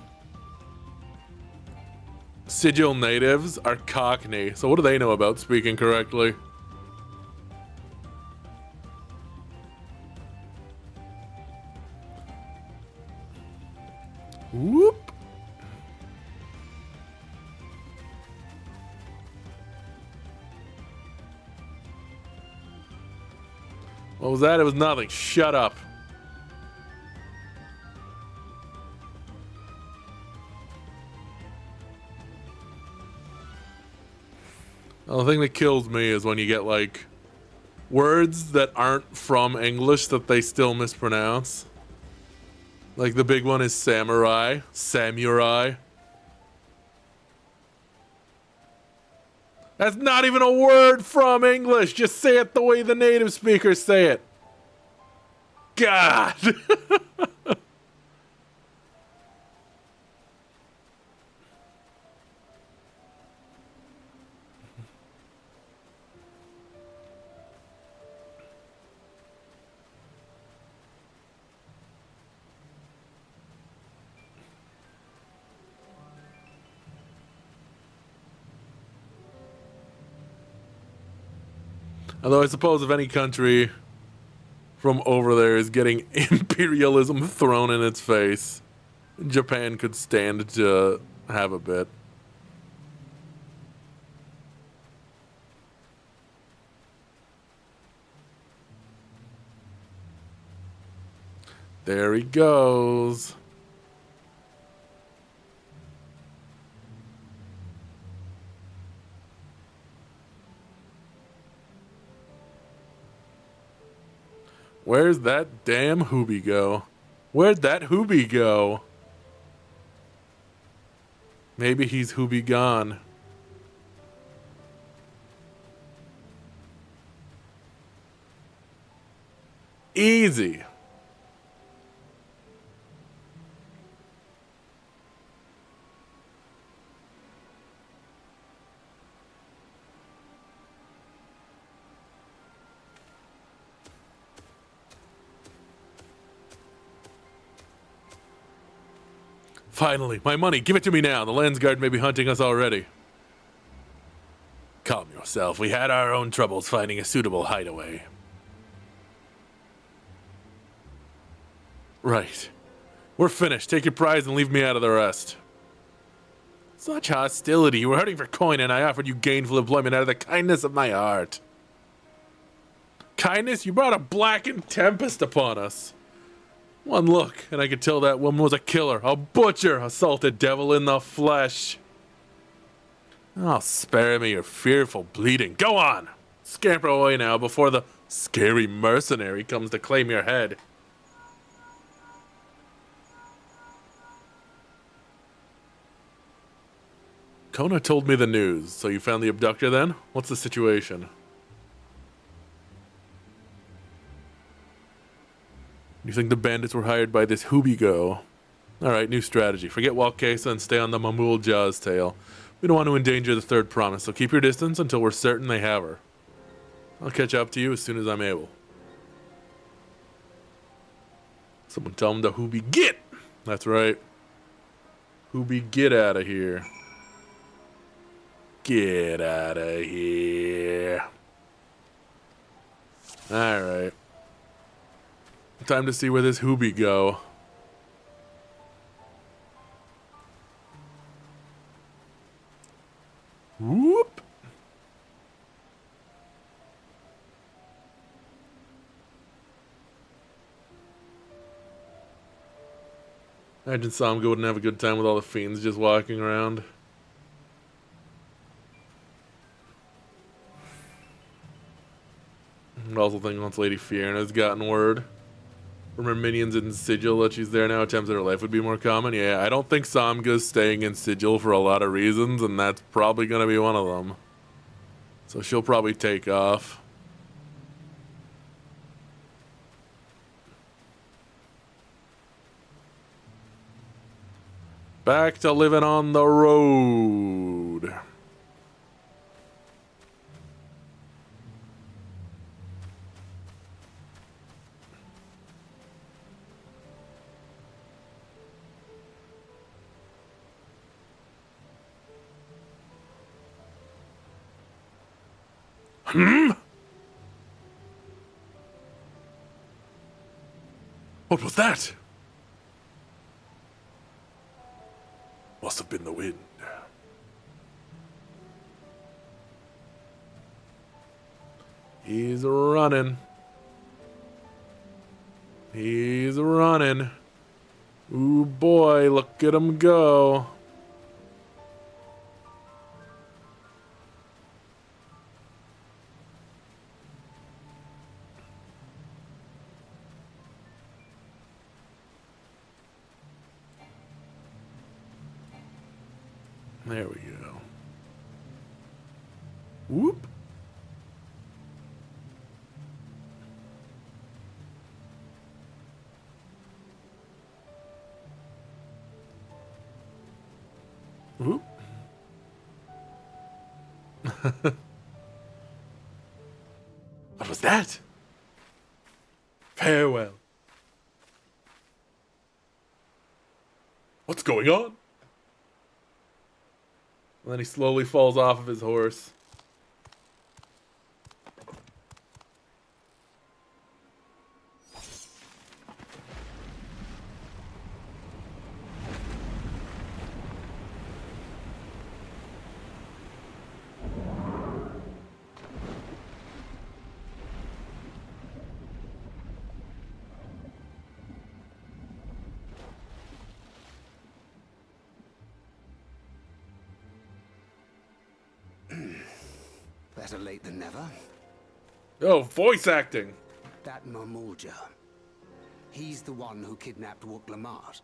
Sigil natives are Cockney, so what do they know about speaking correctly? Whoop. What was that? It was nothing. Shut up. Well, the thing that kills me is when you get like words that aren't from English that they still mispronounce. Like the big one is samurai. Samurai. That's not even a word from English. Just say it the way the native speakers say it. God. Although I suppose if any country from over there is getting imperialism thrown in its face, Japan could stand to have a bit. There he goes. Where's that damn hoobie go? Where'd that hoobie go? Maybe he's hoobie gone. Easy. Finally, my money. Give it to me now. The Landsguard may be hunting us already. Calm yourself. We had our own troubles finding a suitable hideaway. Right. We're finished. Take your prize and leave me out of the rest. Such hostility. You were hurting for coin, and I offered you gainful employment out of the kindness of my heart. Kindness? You brought a blackened tempest upon us. One look, and I could tell that woman was a killer, a butcher, a salted devil in the flesh. Oh, spare me your fearful bleeding. Go on! Scamper away now before the scary mercenary comes to claim your head. Kona told me the news, so you found the abductor then? What's the situation? You think the bandits were hired by this Hubigo? Alright, new strategy. Forget Walkesa and stay on the Mamul Jaw's tail. We don't want to endanger the third promise, so keep your distance until we're certain they have her. I'll catch up to you as soon as I'm able. Someone tell him to Hubi get! That's right. Hubi, get out of here. Get out of here. Alright. Time to see where this Hubi go. Whoop! Imagine Samga wouldn't have a good time with all the fiends just walking around. I also think once Lady Fiona's gotten word from her minions in Sigil that she's there now, attempts at her life would be more common. Yeah, I don't think Samga's staying in Sigil for a lot of reasons, and that's probably going to be one of them. So she'll probably take off. Back to living on the road. What was that? Must have been the wind. He's running. He's running. Ooh boy, look at him go. There we go. Whoop. Whoop. What was that? Farewell. What's going on? And then he slowly falls off of his horse. Better late than never. Oh, voice acting. That Mamulja. He's the one who kidnapped Wook Lamart.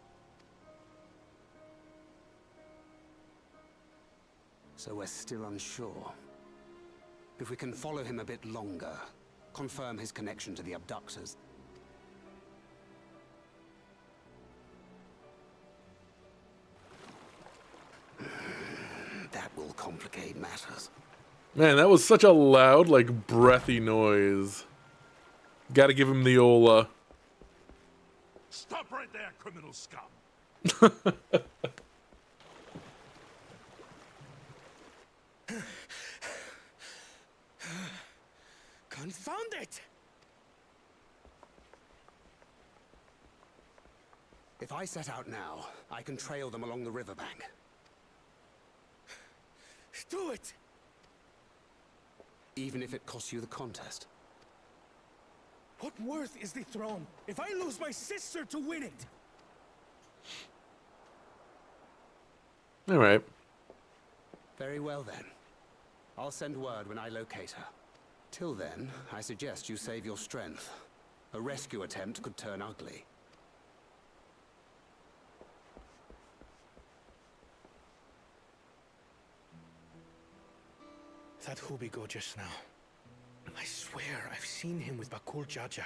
So we're still unsure. If we can follow him a bit longer, confirm his connection to the abductors. That will complicate matters. Man, that was such a loud, like, breathy noise. Gotta give him the old, Stop right there, criminal scum! Confound it! If I set out now, I can trail them along the riverbank. Do it! Even if it costs you the contest. What worth is the throne if I lose my sister to win it? All right. Very well then. I'll send word when I locate her. Till then, I suggest you save your strength. A rescue attempt could turn ugly. That Hubigo just now. I swear I've seen him with Bakul Jaja.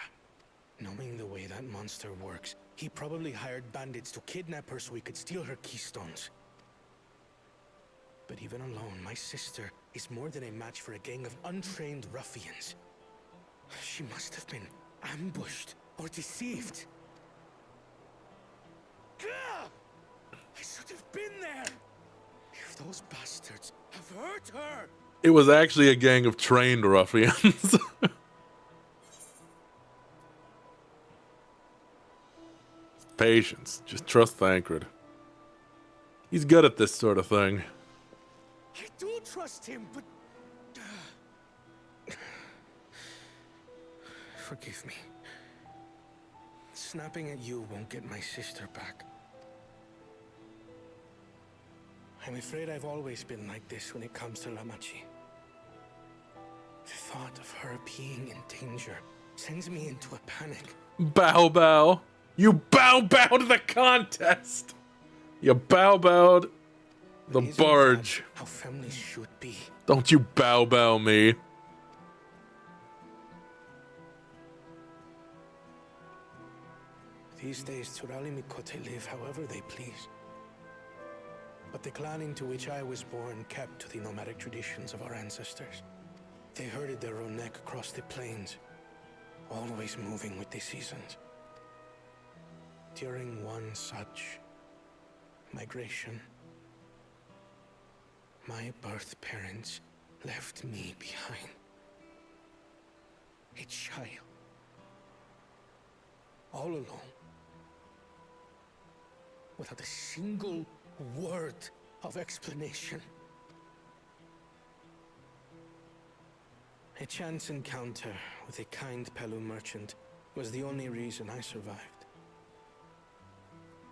Knowing the way that monster works, he probably hired bandits to kidnap her so he could steal her keystones. But even alone, my sister is more than a match for a gang of untrained ruffians. She must have been ambushed or deceived. Gah! I should have been there! If those bastards have hurt her! It was actually a gang of trained ruffians. Patience. Just trust Thancred. He's good at this sort of thing. I do trust him, but... Forgive me. Snapping at you won't get my sister back. I'm afraid I've always been like this when it comes to Lamachi. The thought of her being in danger sends me into a panic. Bow bow. You bow to the contest. You bowed the Isn't barge. that how families should be? Don't you bow me. These days, Turali Mikote live however they please. But the clan into which I was born kept to the nomadic traditions of our ancestors. They herded their own neck across the plains, always moving with the seasons. During one such migration, my birth parents left me behind. A child. All alone. Without a single word of explanation. A chance encounter with a kind Pelu merchant was the only reason I survived.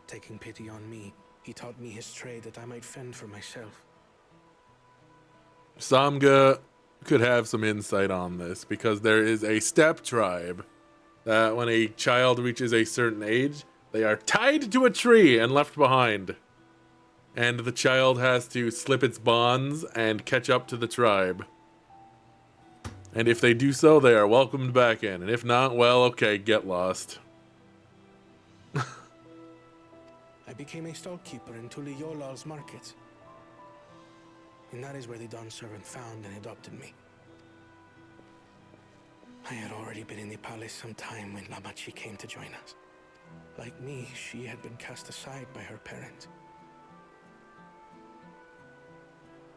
Taking pity on me, he taught me his trade that I might fend for myself. Samga could have some insight on this because there is a steppe tribe that when a child reaches a certain age, they are tied to a tree and left behind. And the child has to slip its bonds and catch up to the tribe. And if they do so, they are welcomed back in. And if not, well, okay, get lost. I became a stallkeeper in Tuliyolal's market. And that is where the Dawn servant found and adopted me. I had already been in the palace some time when Lamachi came to join us. Like me, she had been cast aside by her parents.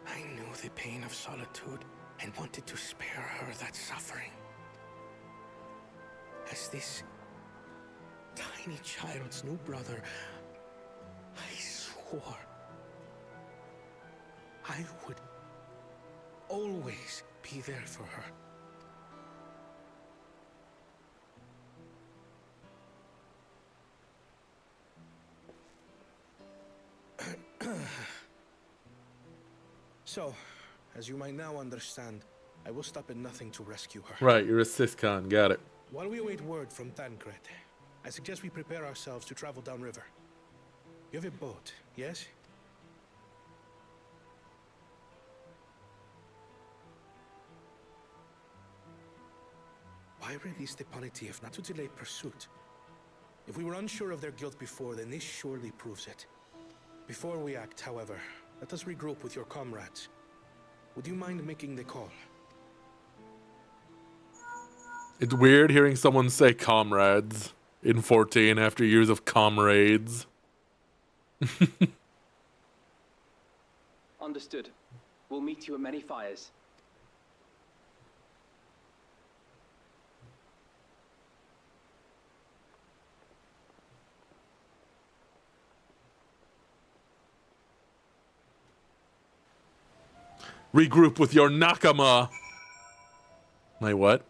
I knew the pain of solitude and wanted to spare her that suffering. As this tiny child's new brother, I swore I would always be there for her. So, as you might now understand, I will stop at nothing to rescue her. Right, you're a Siscon, got it. While we await word from Thancred, I suggest we prepare ourselves to travel downriver. You have a boat, yes? Why release the Paniti if not to delay pursuit? If we were unsure of their guilt before, then this surely proves it. Before we act, however, let us regroup with your comrades. Would you mind making the call? It's weird hearing someone say comrades in 14 after years of comrades. Understood. We'll meet you at many fires. Regroup with your nakama. My what?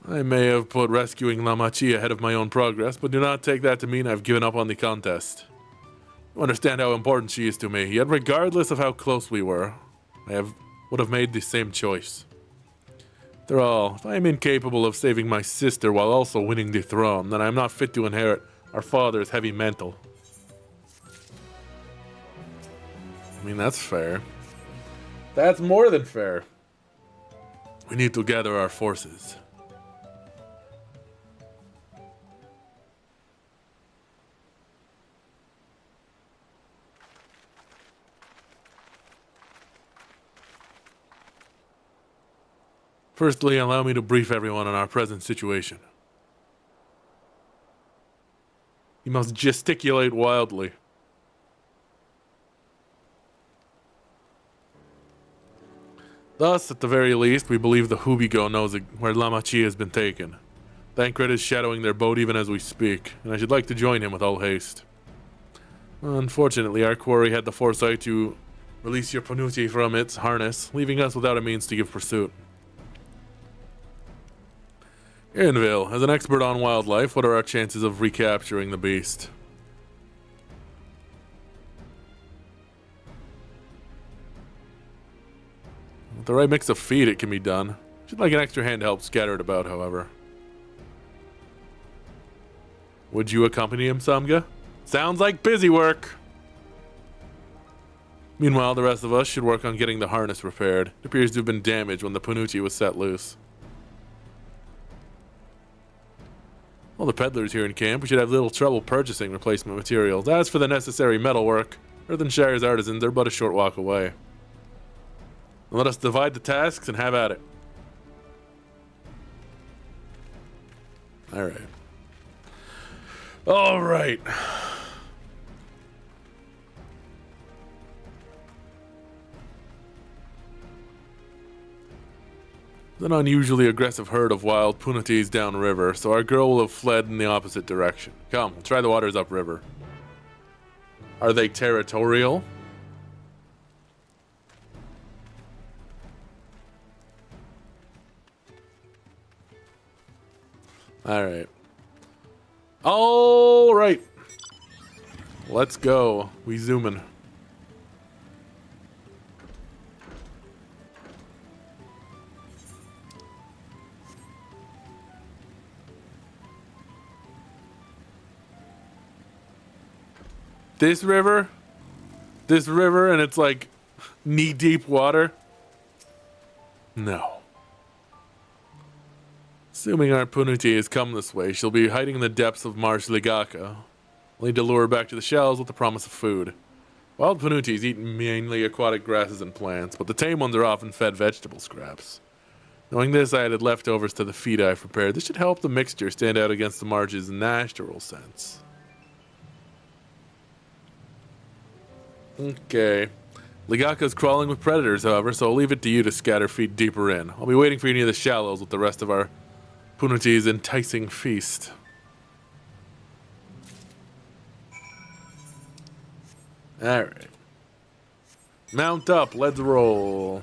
I may have put rescuing Lamachi ahead of my own progress, but do not take that to mean I've given up on the contest. You understand how important she is to me, yet regardless of how close we were, would have made the same choice. After all, if I am incapable of saving my sister while also winning the throne, then I am not fit to inherit our father's heavy mantle. I mean, that's fair. That's more than fair. We need to gather our forces. Firstly, allow me to brief everyone on our present situation. You must gesticulate wildly. Thus, at the very least, we believe the Hubigo knows where Lamachi has been taken. Thancred is shadowing their boat even as we speak, and I should like to join him with all haste. Unfortunately, our quarry had the foresight to release your Panuti from its harness, leaving us without a means to give pursuit. Ironville, as an expert on wildlife, what are our chances of recapturing the beast? With the right mix of feed, it can be done. Should like an extra hand to help scatter it about, however. Would you accompany him, Samga? Sounds like busy work! Meanwhile, the rest of us should work on getting the harness repaired. It appears to have been damaged when the Panuti was set loose. All the peddlers here in camp, we should have little trouble purchasing replacement materials. As for the necessary metalwork, Earthenshire's artisans are but a short walk away. Let us divide the tasks and have at it. Alright. Alright. An unusually aggressive herd of wild Punatis downriver, so our girl will have fled in the opposite direction. Come, we'll try the waters upriver. Are they territorial? Alright. Alright. Let's go. We zooming. This river, and it's like knee-deep water? No. Assuming our Punuti has come this way, she'll be hiding in the depths of Marsh Ligaka. We'll need to lure her back to the shells with the promise of food. Wild Punutis eat mainly aquatic grasses and plants, but the tame ones are often fed vegetable scraps. Knowing this, I added leftovers to the feed I've prepared. This should help the mixture stand out against the marsh's natural scents. Okay. Ligaka's crawling with predators, however, so I'll leave it to you to scatter feet deeper in. I'll be waiting for you near the shallows with the rest of our Punuti's enticing feast. Alright. Mount up, let's roll.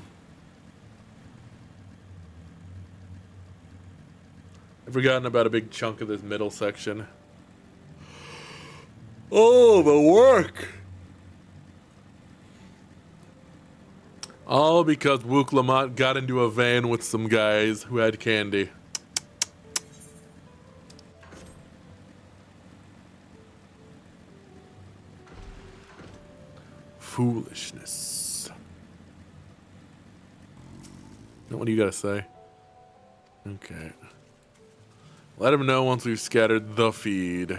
I've forgotten about a big chunk of this middle section. Oh, the work! All because Wook Lamont got into a van with some guys who had candy. Foolishness. What do you gotta say? Okay. Let him know once we've scattered the feed.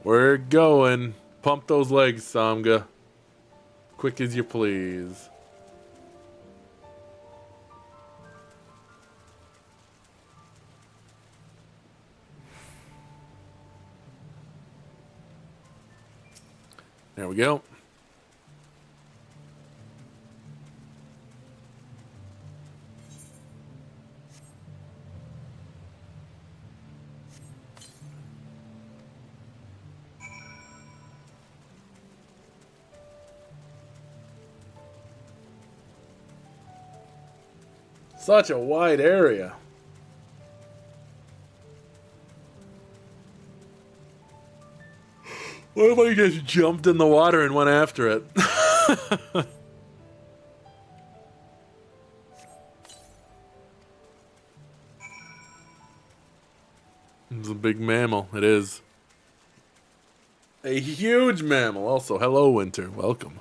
We're going. Pump those legs, Samga. Quick as you please. There we go. such a wide area. What if I just jumped in the water and went after it? It's a big mammal. It is. A huge mammal. Also, hello, Winter. Welcome.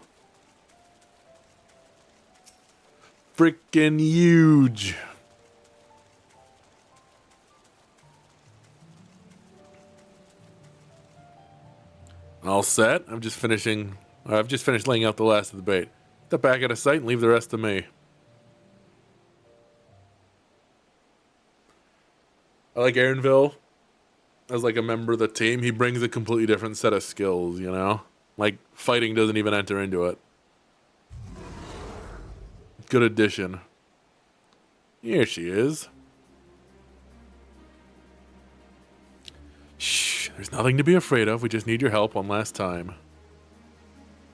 Freaking huge. All set. I've just finished laying out the last of the bait. Step back out of sight and leave the rest to me. I like Aaronville as like a member of the team. He brings a completely different set of skills, you know? Like fighting doesn't even enter into it. Good addition. Here she is. Shh, there's nothing to be afraid of. We just need your help one last time.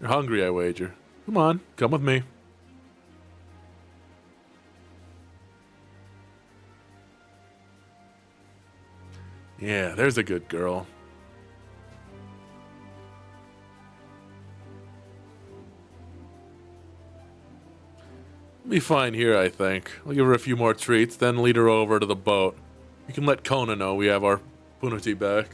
You're hungry, I wager. Come on, come with me. Yeah, there's a good girl. Be fine here, I think. I'll give her a few more treats, then lead her over to the boat. You can let Kona know we have our punity back.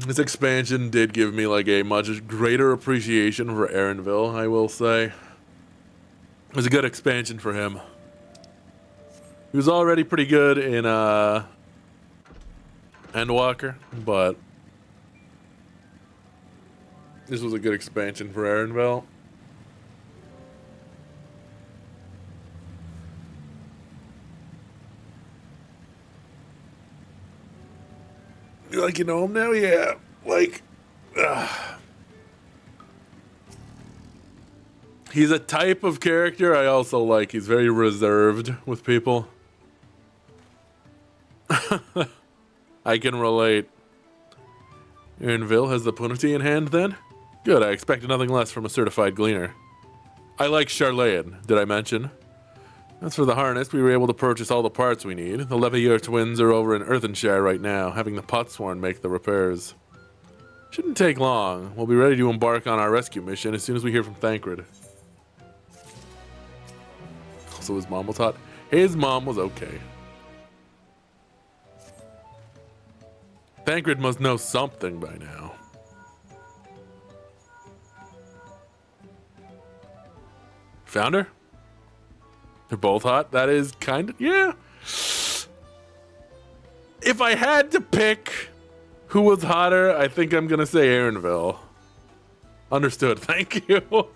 This expansion did give me like a much greater appreciation for Aaronville, I will say. It was a good expansion for him. He was already pretty good in Endwalker, but this was a good expansion for Aaronville. Like, you know him now? Yeah. Like, he's a type of character I also like. He's very reserved with people. I can relate. Aaronville has the punity in hand then? Good, I expected nothing less from a certified gleaner. I like Charlayan, did I mention? As for the harness, we were able to purchase all the parts we need. The Levier twins are over in Earthenshire right now, having the Potsworn make the repairs. Shouldn't take long. We'll be ready to embark on our rescue mission as soon as we hear from Thancred. Also, his mom was hot. His mom was okay. Thancred must know something by now. Found her? They're both hot. That is kind of, yeah. If I had to pick who was hotter, I think I'm going to say Aaronville. Understood. Thank you.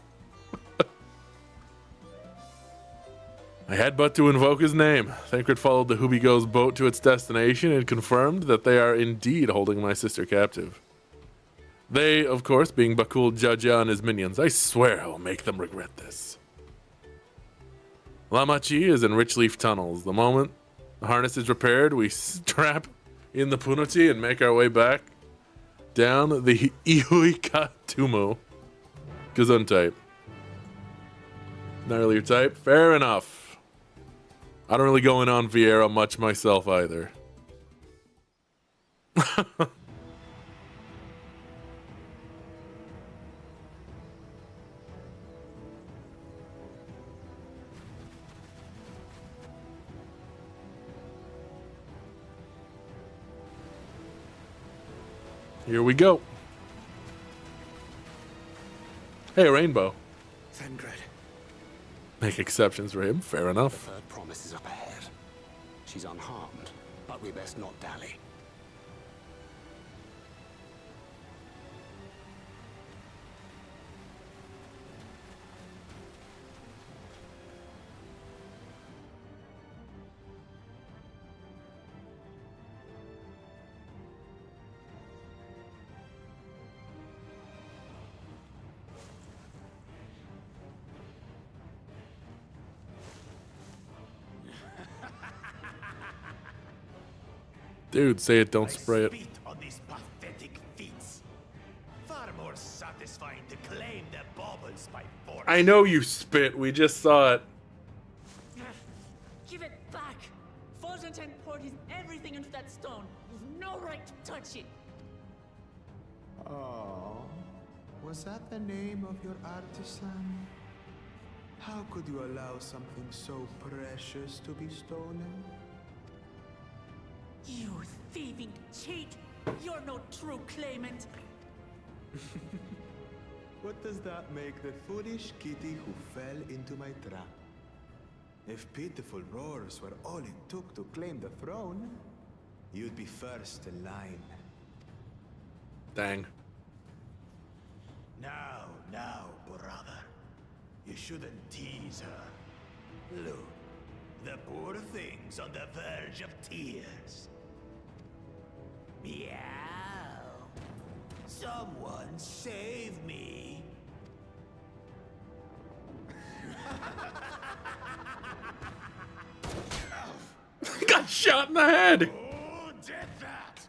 I had but to invoke his name. Thancred followed the Hubigo's boat to its destination and confirmed that they are indeed holding my sister captive. They, of course, being Bakul Jaja and his minions. I swear I will make them regret this. Lamachi is in Richleaf Tunnels. The moment the harness is repaired, we strap in the punity and make our way back down the Ihuika Tumu. Gesundheit. Not really your type? Fair enough. I don't really go in on Vieira much myself either. Here we go. Hey, Rainbow. Thancred. Make exceptions for him, fair enough. The third promise is up ahead. She's unharmed, but we best not dally. Dude, say it, don't I spray it. spit on these pathetic feats. Far more satisfying to claim the baubles by force. I know you spit, we just saw it. Give it back! Fosuntain poured his everything into that stone. You've no right to touch it. Oh, was that the name of your artisan? How could you allow something so precious to be stolen? You thieving cheat! You're no true claimant. What does that make the foolish kitty who fell into my trap? If pitiful roars were all it took to claim the throne, you'd be first in line. Dang. Now, brother. You shouldn't tease her. Look, the poor thing's on the verge of tears. Meow. Someone save me. Got shot in the head! Who did that?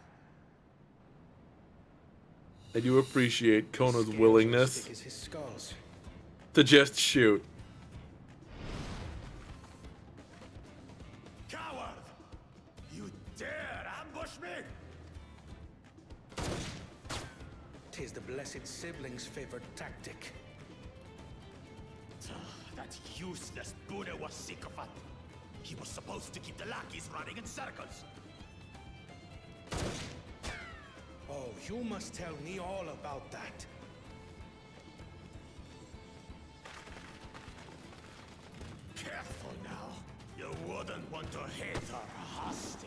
I do appreciate Kona's willingness Thick as his skulls. to just shoot. Coward! You dare ambush me? Tis the blessed sibling's favored tactic. That useless Buddha was sycophant. He was supposed to keep the lackeys running in circles. Oh, you must tell me all about that. Careful now. You wouldn't want to hit her hostage.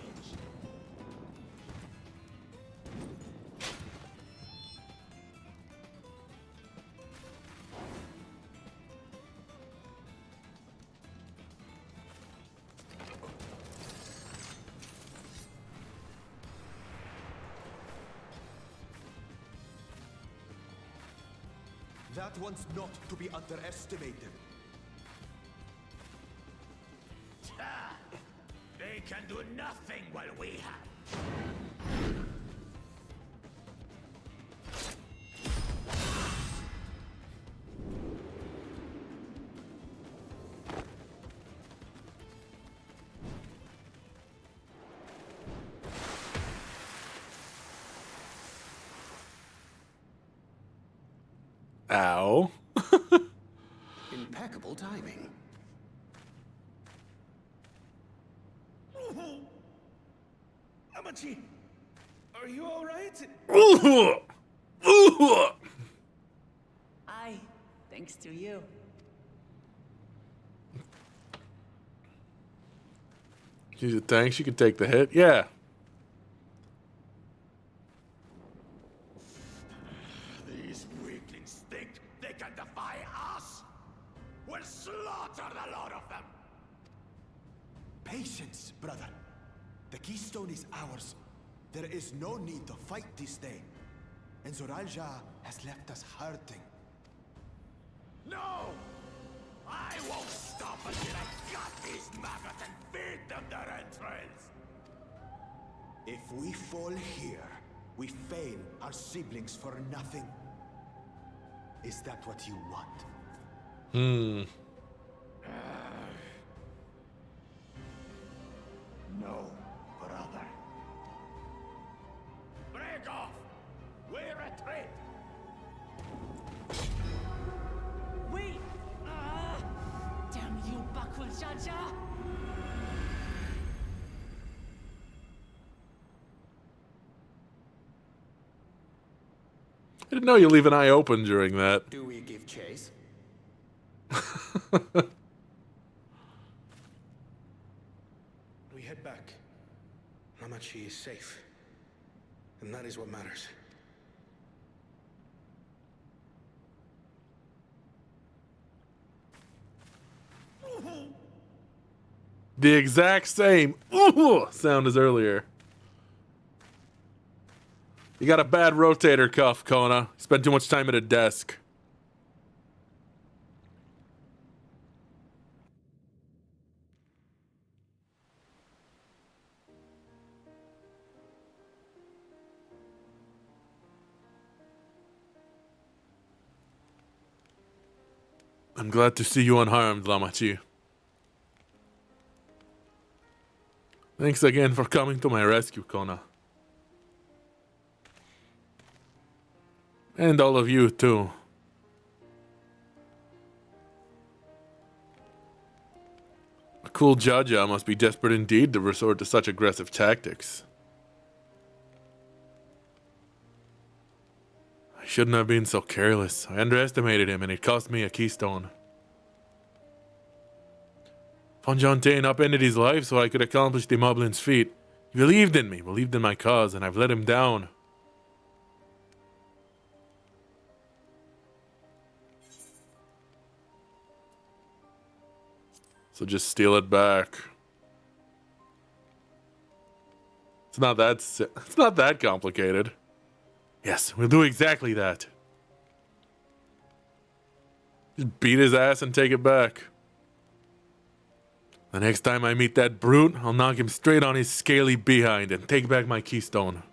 That one's not to be underestimated. They can do nothing while we have. Ow. Impeccable timing. Amachi, are you all right? Aye, thanks to you. She's a tank, she could take the hit. Yeah. These weaklings think they can defy us? We'll slaughter the lot of them! Patience, brother. The keystone is ours. There is no need to fight this day. And Zoralja has left us hurting. No! I won't stop until I got these maggots and feed them their entrails! If we fall here, we fail our siblings for nothing. Is that what you want? No, brother. Break off! We retreat! Wait! Damn you, Bakul Jaja! I didn't know you leave an eye open during that. Do we give chase? We head back. Amachi is safe. And that is what matters. The exact same sound as earlier. You got a bad rotator cuff, Kona. Spend too much time at a desk. I'm glad to see you unharmed, Lamachi. Thanks again for coming to my rescue, Kona. And all of you, too. A cool Jaja must be desperate indeed to resort to such aggressive tactics. I shouldn't have been so careless. I underestimated him and it cost me a keystone. Fonjontain upended his life so I could accomplish the Moblin's feat. He believed in me, believed in my cause, and I've let him down. So just steal it back. It's not that complicated. Yes, we'll do exactly that. Just beat his ass and take it back. The next time I meet that brute, I'll knock him straight on his scaly behind and take back my keystone.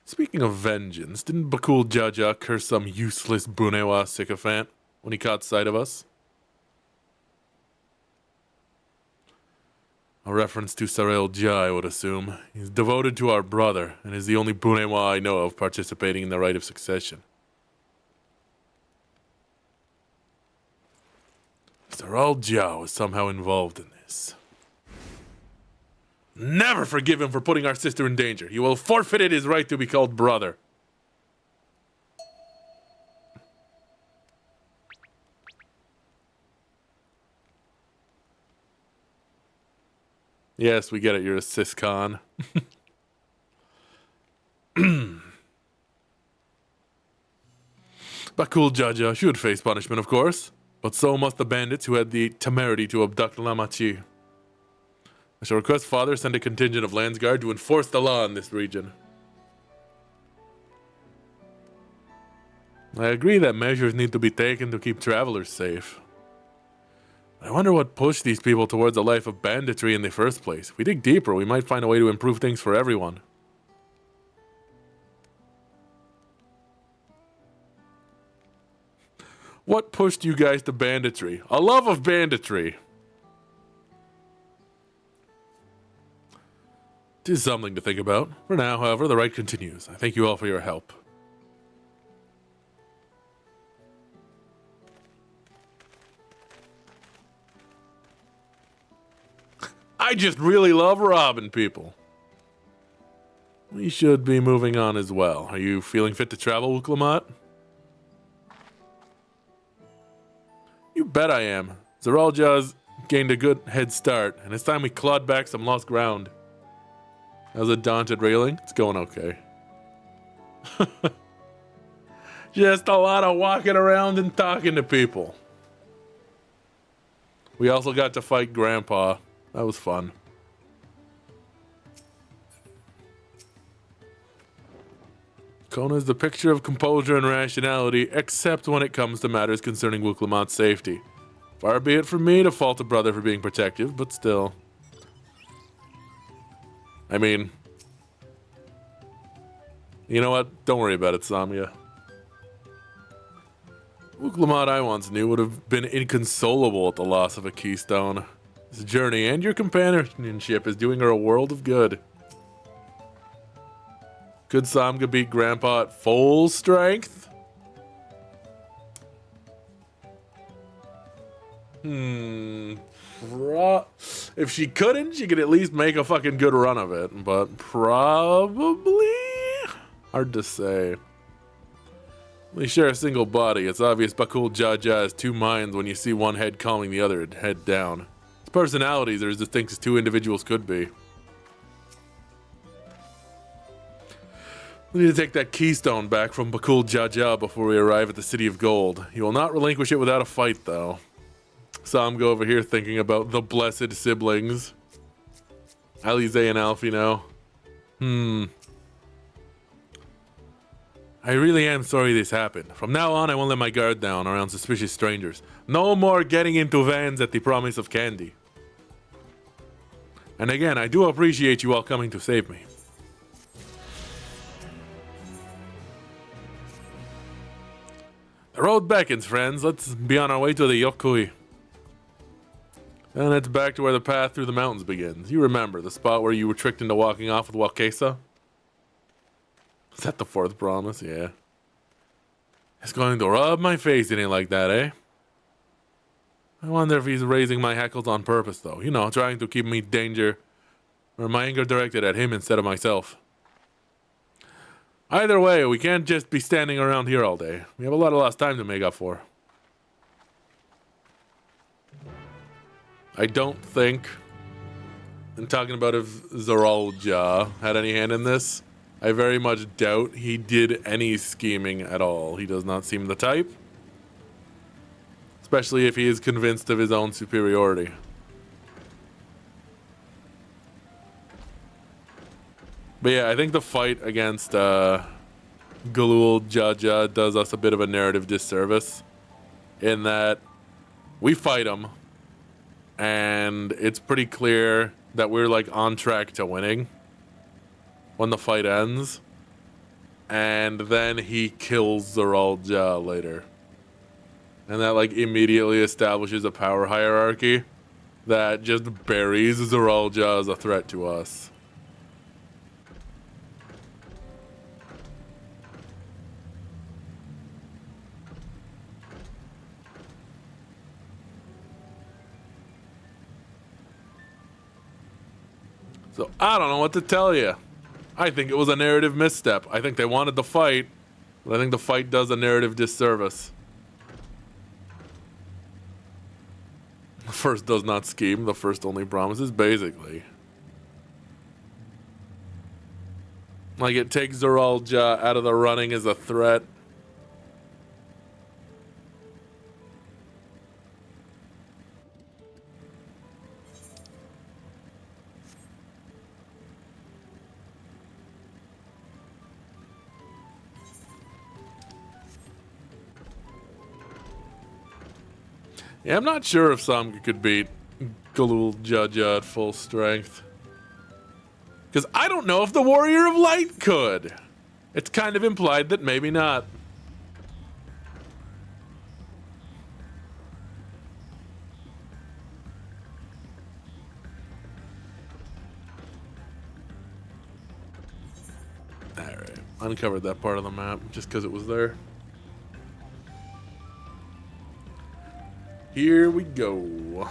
Speaking of vengeance, didn't Bakul Jaja curse some useless Bunewa sycophant when he caught sight of us? A reference to Sarel Jah, I would assume. He's devoted to our brother, and is the only Bunewa I know of participating in the rite of succession. Sarel Jah was somehow involved in this. Never forgive him for putting our sister in danger. He will have forfeited his right to be called brother. Yes, we get it. You're a ciscon. Bakul Jaja should face punishment, of course. But so must the bandits who had the temerity to abduct Lamachi. I shall request Father send a contingent of Landsguard to enforce the law in this region. I agree that measures need to be taken to keep travelers safe. I wonder what pushed these people towards a life of banditry in the first place. If we dig deeper, we might find a way to improve things for everyone. What pushed you guys to banditry? A love of banditry. It is something to think about. For now, however, the rite continues. I thank you all for your help. I just really love robbing people. We should be moving on as well. Are you feeling fit to travel, Wuklamat? You bet I am. Zaraljah's gained a good head start, and it's time we clawed back some lost ground. How's it daunted railing? It's going okay. Just a lot of walking around and talking to people. We also got to fight Grandpa. That was fun. Kona is the picture of composure and rationality, except when it comes to matters concerning Wuklamat's safety. Far be it from me to fault a brother for being protective, but still. I mean, you know what? Don't worry about it, Samya. Wuklamat I once knew would have been inconsolable at the loss of a keystone. This journey and your companionship is doing her a world of good. Could Samga beat Grandpa at full strength? If she couldn't, she could at least make a fucking good run of it. But probably hard to say. We share a single body. It's obvious Bakul Jaja has two minds when you see one head calming the other head down. Its personalities are as distinct as two individuals could be. We need to take that keystone back from Bakul Jaja before we arrive at the City of Gold. You will not relinquish it without a fight, though. Sam go over here thinking about the blessed siblings. Alize and Alfino. I really am sorry this happened. From now on, I won't let my guard down around suspicious strangers. No more getting into vans at the promise of candy. And again, I do appreciate you all coming to save me. The road beckons, friends. Let's be on our way to the Yokui. And it's back to where the path through the mountains begins. You remember the spot where you were tricked into walking off with Wakesa? Is that the fourth promise? Yeah. He's going to rub my face in it like that, eh? I wonder if he's raising my hackles on purpose, though. You know, trying to keep me danger, or my anger directed at him instead of myself. Either way, we can't just be standing around here all day. We have a lot of lost time to make up for. I don't think, and talking about if Zeralja had any hand in this, I very much doubt he did any scheming at all. He does not seem the type. Especially if he is convinced of his own superiority. But yeah, I think the fight against Galul Jaja does us a bit of a narrative disservice. In that we fight him. And it's pretty clear that we're like on track to winning when the fight ends. And then he kills Zeralja later. And that like immediately establishes a power hierarchy that just buries Zeralja as a threat to us. So I don't know what to tell you. I think it was a narrative misstep. I think they wanted the fight, but I think the fight does a narrative disservice. The first does not scheme. The first only promises, basically. Like, it takes Zeralja out of the running as a threat. Yeah, I'm not sure if Samka could beat Galul Jaja at full strength. Because I don't know if the Warrior of Light could. It's kind of implied that maybe not. Alright, uncovered that part of the map just because it was there. Here we go.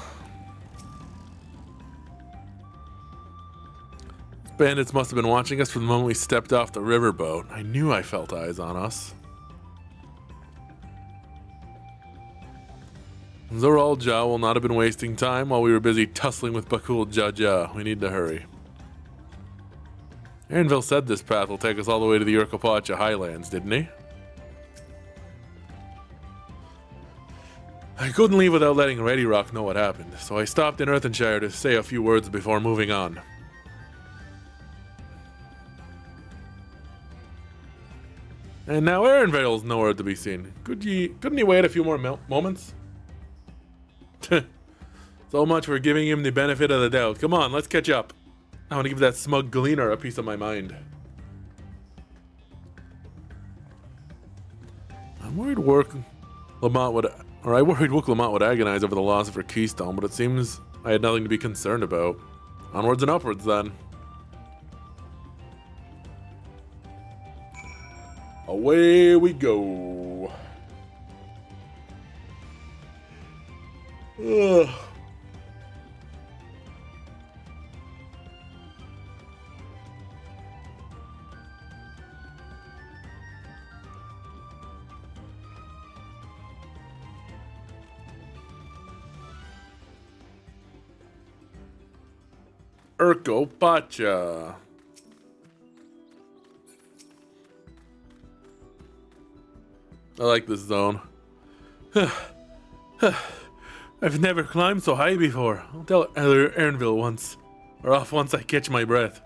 Bandits must have been watching us from the moment we stepped off the riverboat. I knew I felt eyes on us. Zeralja will not have been wasting time while we were busy tussling with Bakul Jaja. We need to hurry. Aaronville said this path will take us all the way to the Urkapacha Highlands, didn't he? I couldn't leave without letting Ready Rock know what happened, so I stopped in Earthenshire to say a few words before moving on. And now Aaronvale's nowhere to be seen. Couldn't he wait a few more moments? So much for giving him the benefit of the doubt. Come on, let's catch up. I want to give that smug Gleaner a piece of my mind. I'm worried I worried Wook Lamont would agonize over the loss of her keystone, but it seems I had nothing to be concerned about. Onwards and upwards, then. Away we go. Ugh. Urkapacha. I like this zone. I've never climbed so high before. I'll tell Aaronville once. Or off once I catch my breath.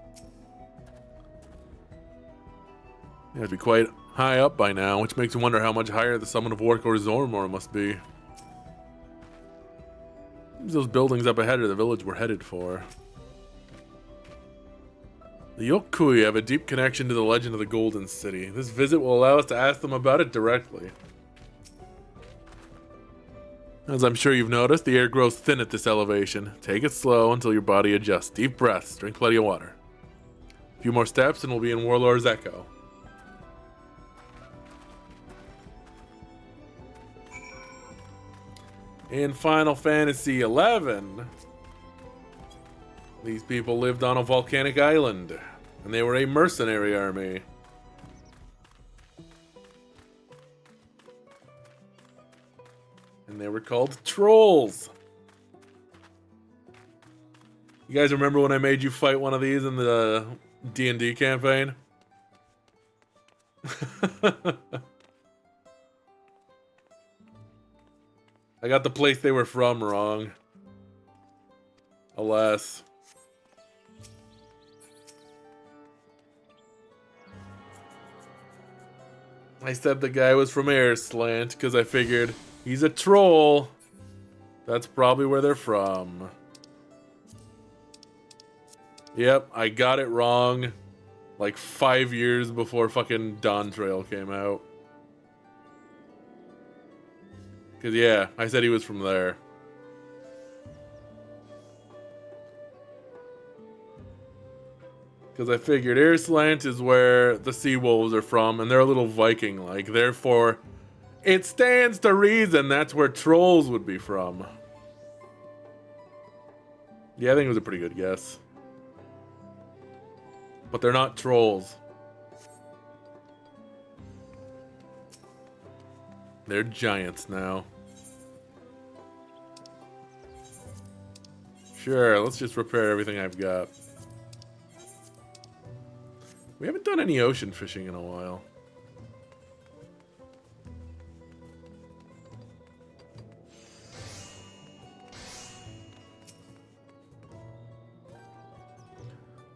You have to be quite high up by now, which makes you wonder how much higher the summit of Warkor Zormor must be. Those buildings up ahead are the village we're headed for. The Yokui have a deep connection to the legend of the Golden City. This visit will allow us to ask them about it directly. As I'm sure you've noticed, the air grows thin at this elevation. Take it slow until your body adjusts. Deep breaths, drink plenty of water. A few more steps and we'll be in Warlord's Echo. In Final Fantasy XI, these people lived on a volcanic island, and they were a mercenary army. And they were called trolls. You guys remember when I made you fight one of these in the D&D campaign? I got the place they were from wrong. Alas. I said the guy was from Airslant because I figured he's a troll. That's probably where they're from. Yep, I got it wrong like 5 years before fucking Dawntrail came out. Because, yeah, I said he was from there. Because I figured Airslant is where the sea wolves are from, and they're a little Viking-like. Therefore, it stands to reason that's where trolls would be from. Yeah, I think it was a pretty good guess. But they're not trolls. They're giants now. Sure, let's just repair everything I've got. We haven't done any ocean fishing in a while.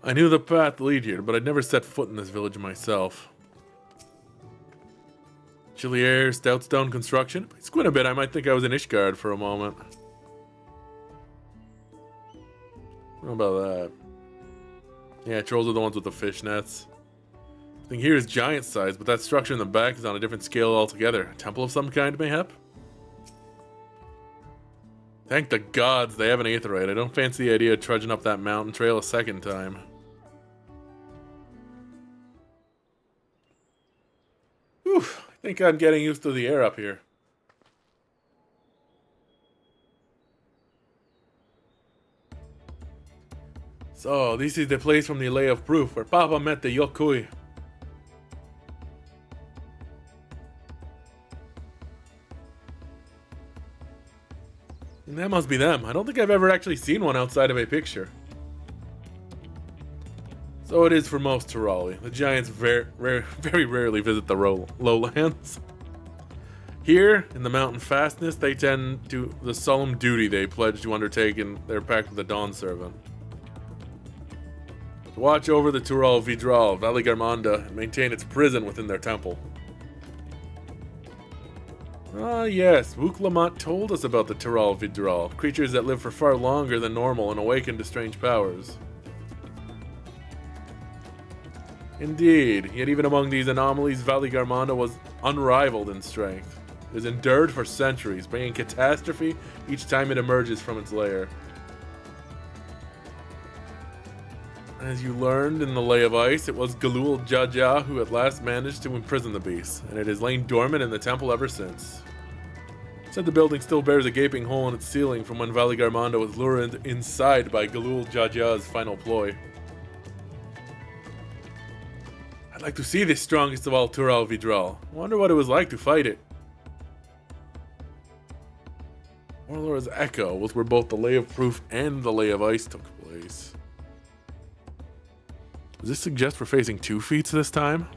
I knew the path to lead here, but I'd never set foot in this village myself. Chilly air, stout stone construction. If I squint a bit, I might think I was in Ishgard for a moment. How about that? Yeah, trolls are the ones with the fish nets. The thing here is giant size, but that structure in the back is on a different scale altogether. A temple of some kind, mayhap? Thank the gods they have an aetheryte. I don't fancy the idea of trudging up that mountain trail a second time. Whew, I think I'm getting used to the air up here. So, this is the place from the Lay of Proof, where Papa met the Yokui. And that must be them. I don't think I've ever actually seen one outside of a picture. So it is for most Turali. The giants very rarely visit the lowlands. Here, in the mountain fastness, they tend to the solemn duty they pledge to undertake in their pact with the Dawn Servant. To watch over the Tural Vidral, Valley Garmanda, and maintain its prison within their temple. Ah yes, Wuklamat told us about the Tural Vidral, creatures that live for far longer than normal and awaken to strange powers. Indeed, yet even among these anomalies, Valley Garmanda was unrivaled in strength. It has endured for centuries, bringing catastrophe each time it emerges from its lair. As you learned in the Lay of Ice, it was Galul Jaja who at last managed to imprison the beast, and it has lain dormant in the temple ever since. Said the building still bears a gaping hole in its ceiling from when Valley Garmanda was lured inside by Galul Jaja's final ploy. I'd like to see this strongest of all Tural Vidral. I wonder what it was like to fight it. Warlord's Echo was where both the Lay of Proof and the Lay of Ice took place. Does this suggest we're facing 2 feats this time?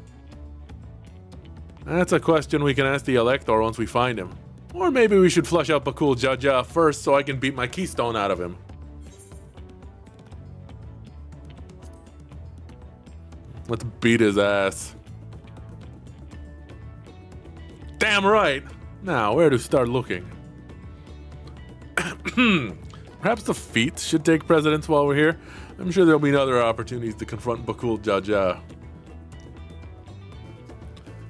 That's a question we can ask the Elector once we find him. Or maybe we should flush out Bakul Jaja first so I can beat my keystone out of him. Let's beat his ass. Damn right! Now, where to start looking? Perhaps the feats should take precedence while we're here. I'm sure there'll be other opportunities to confront Bakul Jaja.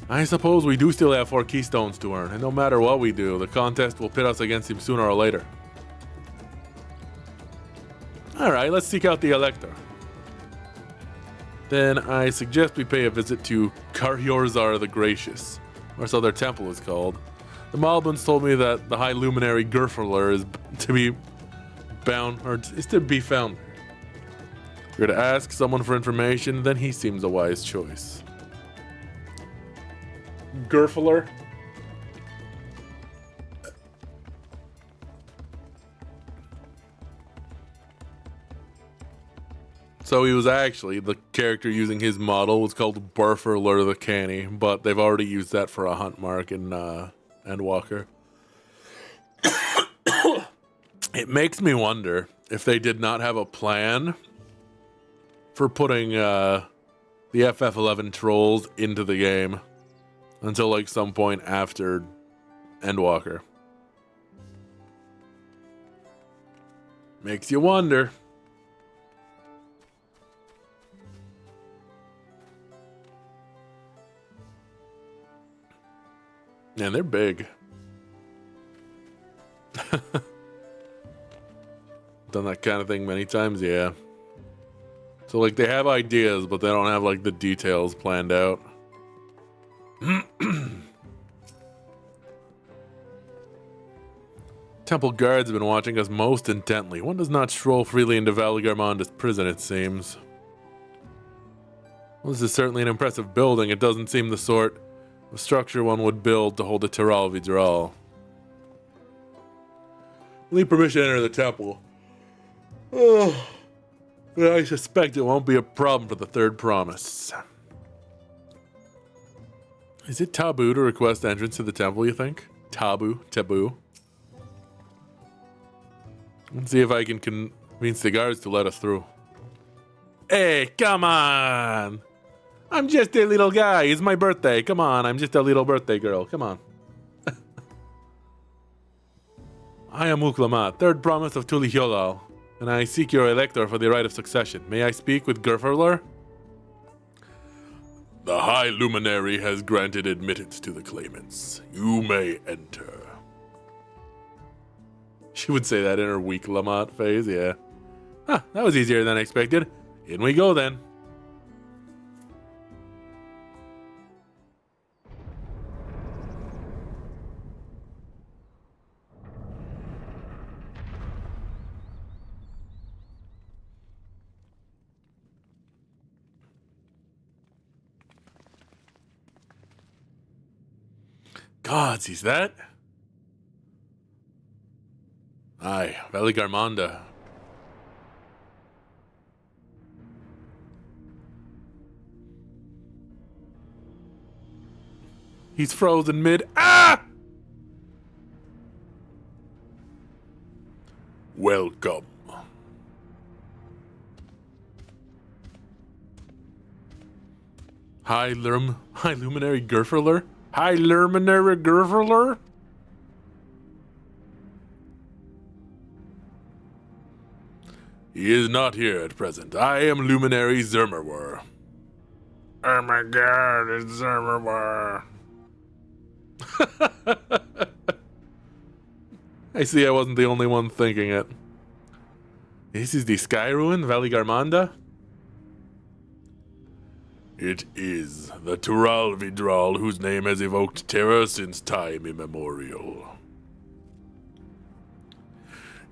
I suppose we do still have 4 keystones to earn, and no matter what we do, the contest will pit us against him sooner or later. Alright, let's seek out the Elector. Then I suggest we pay a visit to Karhiorzar the Gracious, or so their temple is called. The Malbans told me that the High Luminary Gerferler is to be found. If you're to ask someone for information, then he seems a wise choice. Gerferler? So he was actually, the character using his model was called Burferler the Canny, but they've already used that for a hunt mark in Endwalker. It makes me wonder if they did not have a plan for putting the FF11 trolls into the game until like some point after Endwalker. Makes you wonder. Man, they're big. Done that kind of thing many times, yeah. So, like, they have ideas, but they don't have, like, the details planned out. Temple guards have been watching us most intently. One does not stroll freely into Valigarmonda's prison, it seems. Well, this is certainly an impressive building. It doesn't seem the sort of structure one would build to hold a Tiral Vidral. Need permission to enter the temple. Oh, but I suspect it won't be a problem for the third promise. Is it taboo to request entrance to the temple, you think? Taboo. Let's see if I can convince the guards to let us through. Hey, come on! I'm just a little guy. It's my birthday. Come on, I'm just a little birthday girl. Come on. I am Uklamat, third promise of Tuli Hyolal, and I seek your elector for the right of succession. May I speak with Gerferler? The High Luminary has granted admittance to the claimants. You may enter. She would say that in her weak Lamont phase, yeah. Huh, that was easier than I expected. In we go then. Gods, he's that? Aye, Valigarmonda. He's frozen mid. Ah! Welcome. High Luminary Gerferler? High Luminary Gerferler? He is not here at present. I am Luminary Zermerwer. Oh my god, it's Zermerwer. I see I wasn't the only one thinking it. This is the Sky Ruin, Valigarmonda? It is the Tiral Vidral whose name has evoked terror since time immemorial.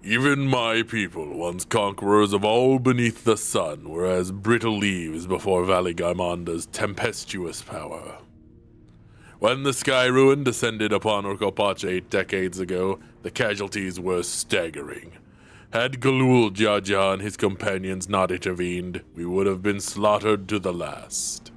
Even my people, once conquerors of all beneath the sun, were as brittle leaves before Valigarmonda's tempestuous power. When the Sky Ruin descended upon Urkopach 8 decades ago, the casualties were staggering. Had Galul Jaja and his companions not intervened, we would have been slaughtered to the last.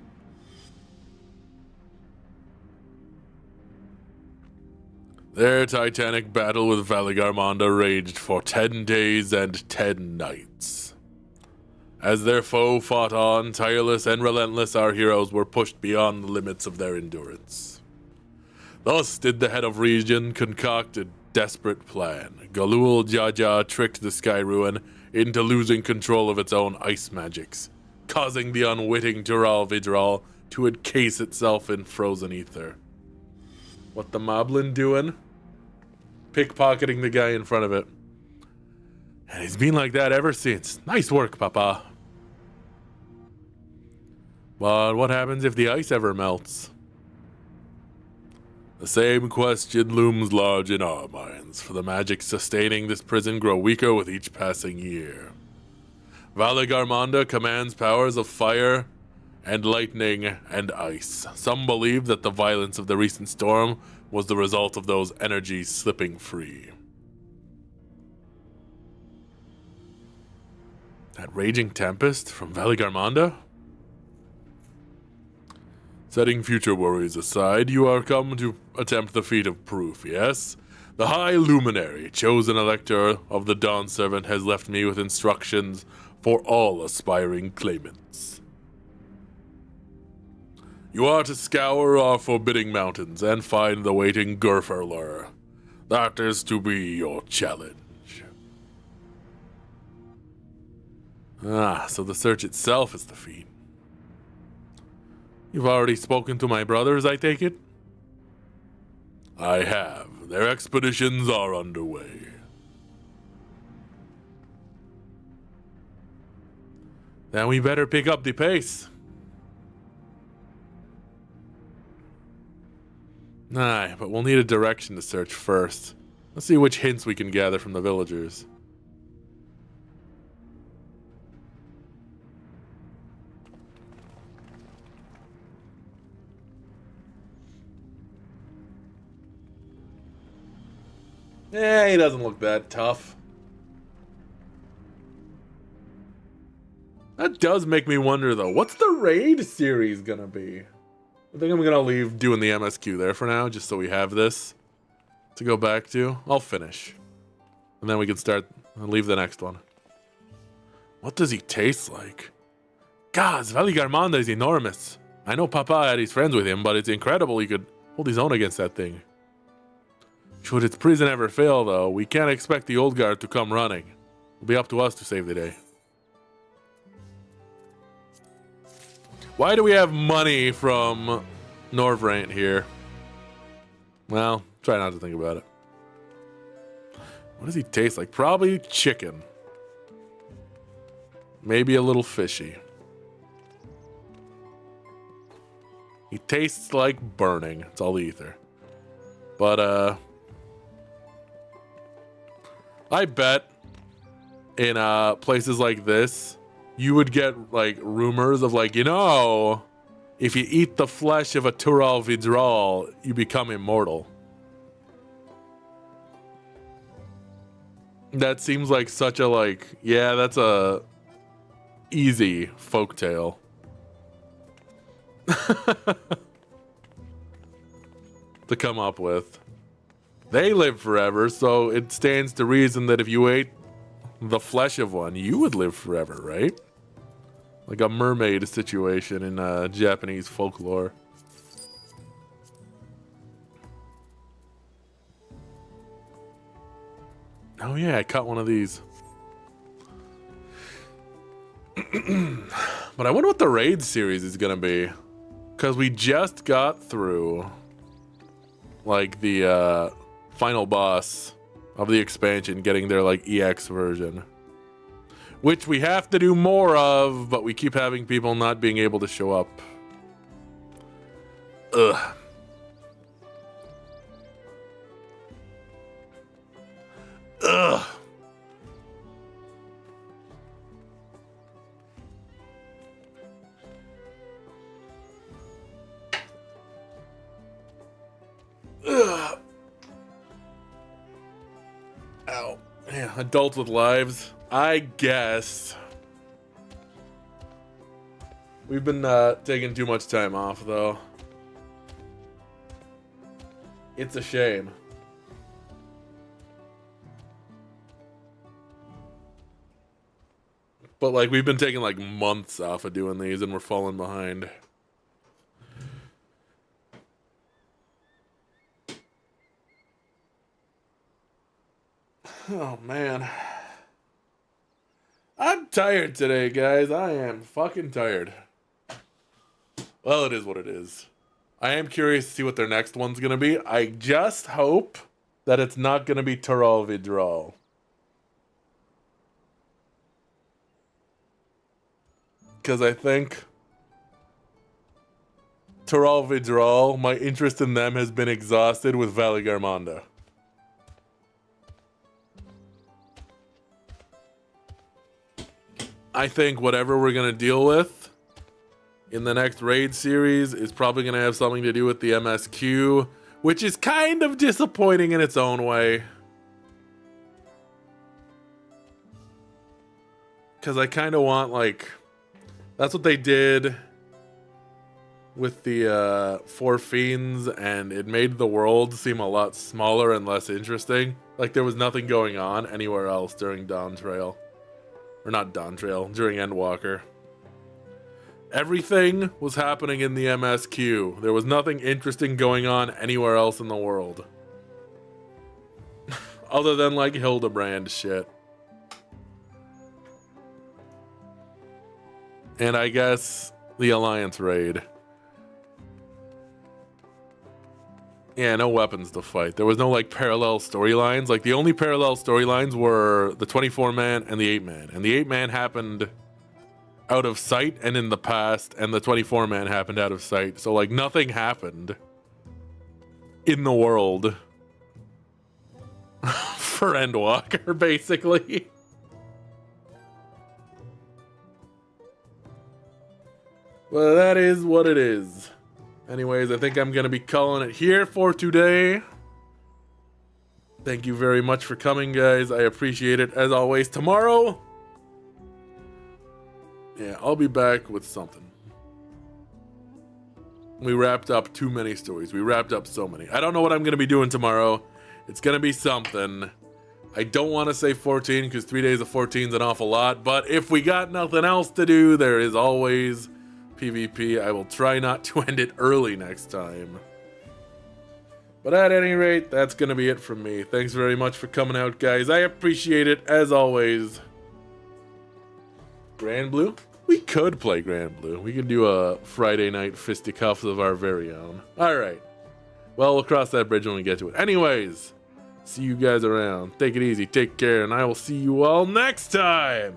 Their titanic battle with Valigarmonda raged for 10 days and 10 nights. As their foe fought on, tireless and relentless, our heroes were pushed beyond the limits of their endurance. Thus did the head of region concoct a desperate plan. Galul Jaja tricked the Sky Ruin into losing control of its own ice magics, causing the unwitting Tiral Vidral to encase itself in frozen ether. What the moblin doing? Pickpocketing the guy in front of it. And he's been like that ever since. Nice work, Papa. But what happens if the ice ever melts? The same question looms large in our minds, for the magic sustaining this prison grow weaker with each passing year. Valigarmonda commands powers of fire and lightning and ice. Some believe that the violence of the recent storm was the result of those energies slipping free. That raging tempest from Valigarmonda? Setting future worries aside, you are come to attempt the feat of proof, yes? The High Luminary, chosen elector of the Dawn Servant, has left me with instructions for all aspiring claimants. You are to scour our forbidding mountains and find the waiting Earthenshire. That is to be your challenge. Ah, so the search itself is the feat. You've already spoken to my brothers, I take it? I have. Their expeditions are underway. Then we better pick up the pace. Aye, but we'll need a direction to search first. Let's see which hints we can gather from the villagers. He doesn't look that tough. That does make me wonder, though. What's the raid series gonna be? I think I'm gonna leave doing the MSQ there for now, just so we have this to go back to. I'll finish. And then we can start and leave the next one. What does he taste like? God, Valigarmonda is enormous. I know Papa had his friends with him, but it's incredible he could hold his own against that thing. Should its prison ever fail, though, we can't expect the old guard to come running. It'll be up to us to save the day. Why do we have money from Norvrant here? Well, try not to think about it. What does he taste like? Probably chicken. Maybe a little fishy. He tastes like burning. It's all ether. But, I bet in places like this, you would get like rumors of like, you know, if you eat the flesh of a Tural Vidral, you become immortal. That seems like such a like, yeah, that's a easy folktale. To come up with. They live forever, so it stands to reason that if you ate the flesh of one, you would live forever, right? Like a mermaid situation in Japanese folklore. Oh yeah, I caught one of these. But I wonder what the raid series is gonna be. Because we just got through like the final boss of the expansion, getting their like EX version, which we have to do more of, but we keep having people not being able to show up. Ugh. Ugh. Ugh. Ow. Yeah, adults with lives. I guess. We've been taking too much time off, though. It's a shame. But, like, we've been taking, like, months off of doing these, and we're falling behind. Oh, man. I'm tired today, guys. I am fucking tired. Well, it is what it is. I am curious to see what their next one's going to be. I just hope that it's not going to be Taral Vidral. Because I think Taral Vidral, my interest in them has been exhausted with Valle Garmonda. I think whatever we're going to deal with in the next raid series is probably going to have something to do with the MSQ, which is kind of disappointing in its own way. Because I kind of want, like, that's what they did with the Four Fiends, and it made the world seem a lot smaller and less interesting. Like there was nothing going on anywhere else during Dawntrail. Or not Dawntrail, during Endwalker. Everything was happening in the MSQ. There was nothing interesting going on anywhere else in the world. Other than like Hildebrand shit. And I guess the Alliance raid. Yeah, no weapons to fight. There was no like parallel storylines. Like the only parallel storylines were the 24-man and the 8-man. And the 8-man happened out of sight and in the past, and the 24-man happened out of sight. So like nothing happened in the world for Endwalker, basically. Well, that is what it is. Anyways, I think I'm going to be calling it here for today. Thank you very much for coming, guys. I appreciate it. As always, tomorrow, yeah, I'll be back with something. We wrapped up too many stories. We wrapped up so many. I don't know what I'm going to be doing tomorrow. It's going to be something. I don't want to say 14 because 3 days of 14 is an awful lot. But if we got nothing else to do, there is always PvP. I will try not to end it early next time. But at any rate, that's going to be it from me. Thanks very much for coming out, guys. I appreciate it, as always. Grand Blue? We could play Grand Blue. We could do a Friday night fisticuffs of our very own. Alright. Well, we'll cross that bridge when we get to it. Anyways, see you guys around. Take it easy, take care, and I will see you all next time!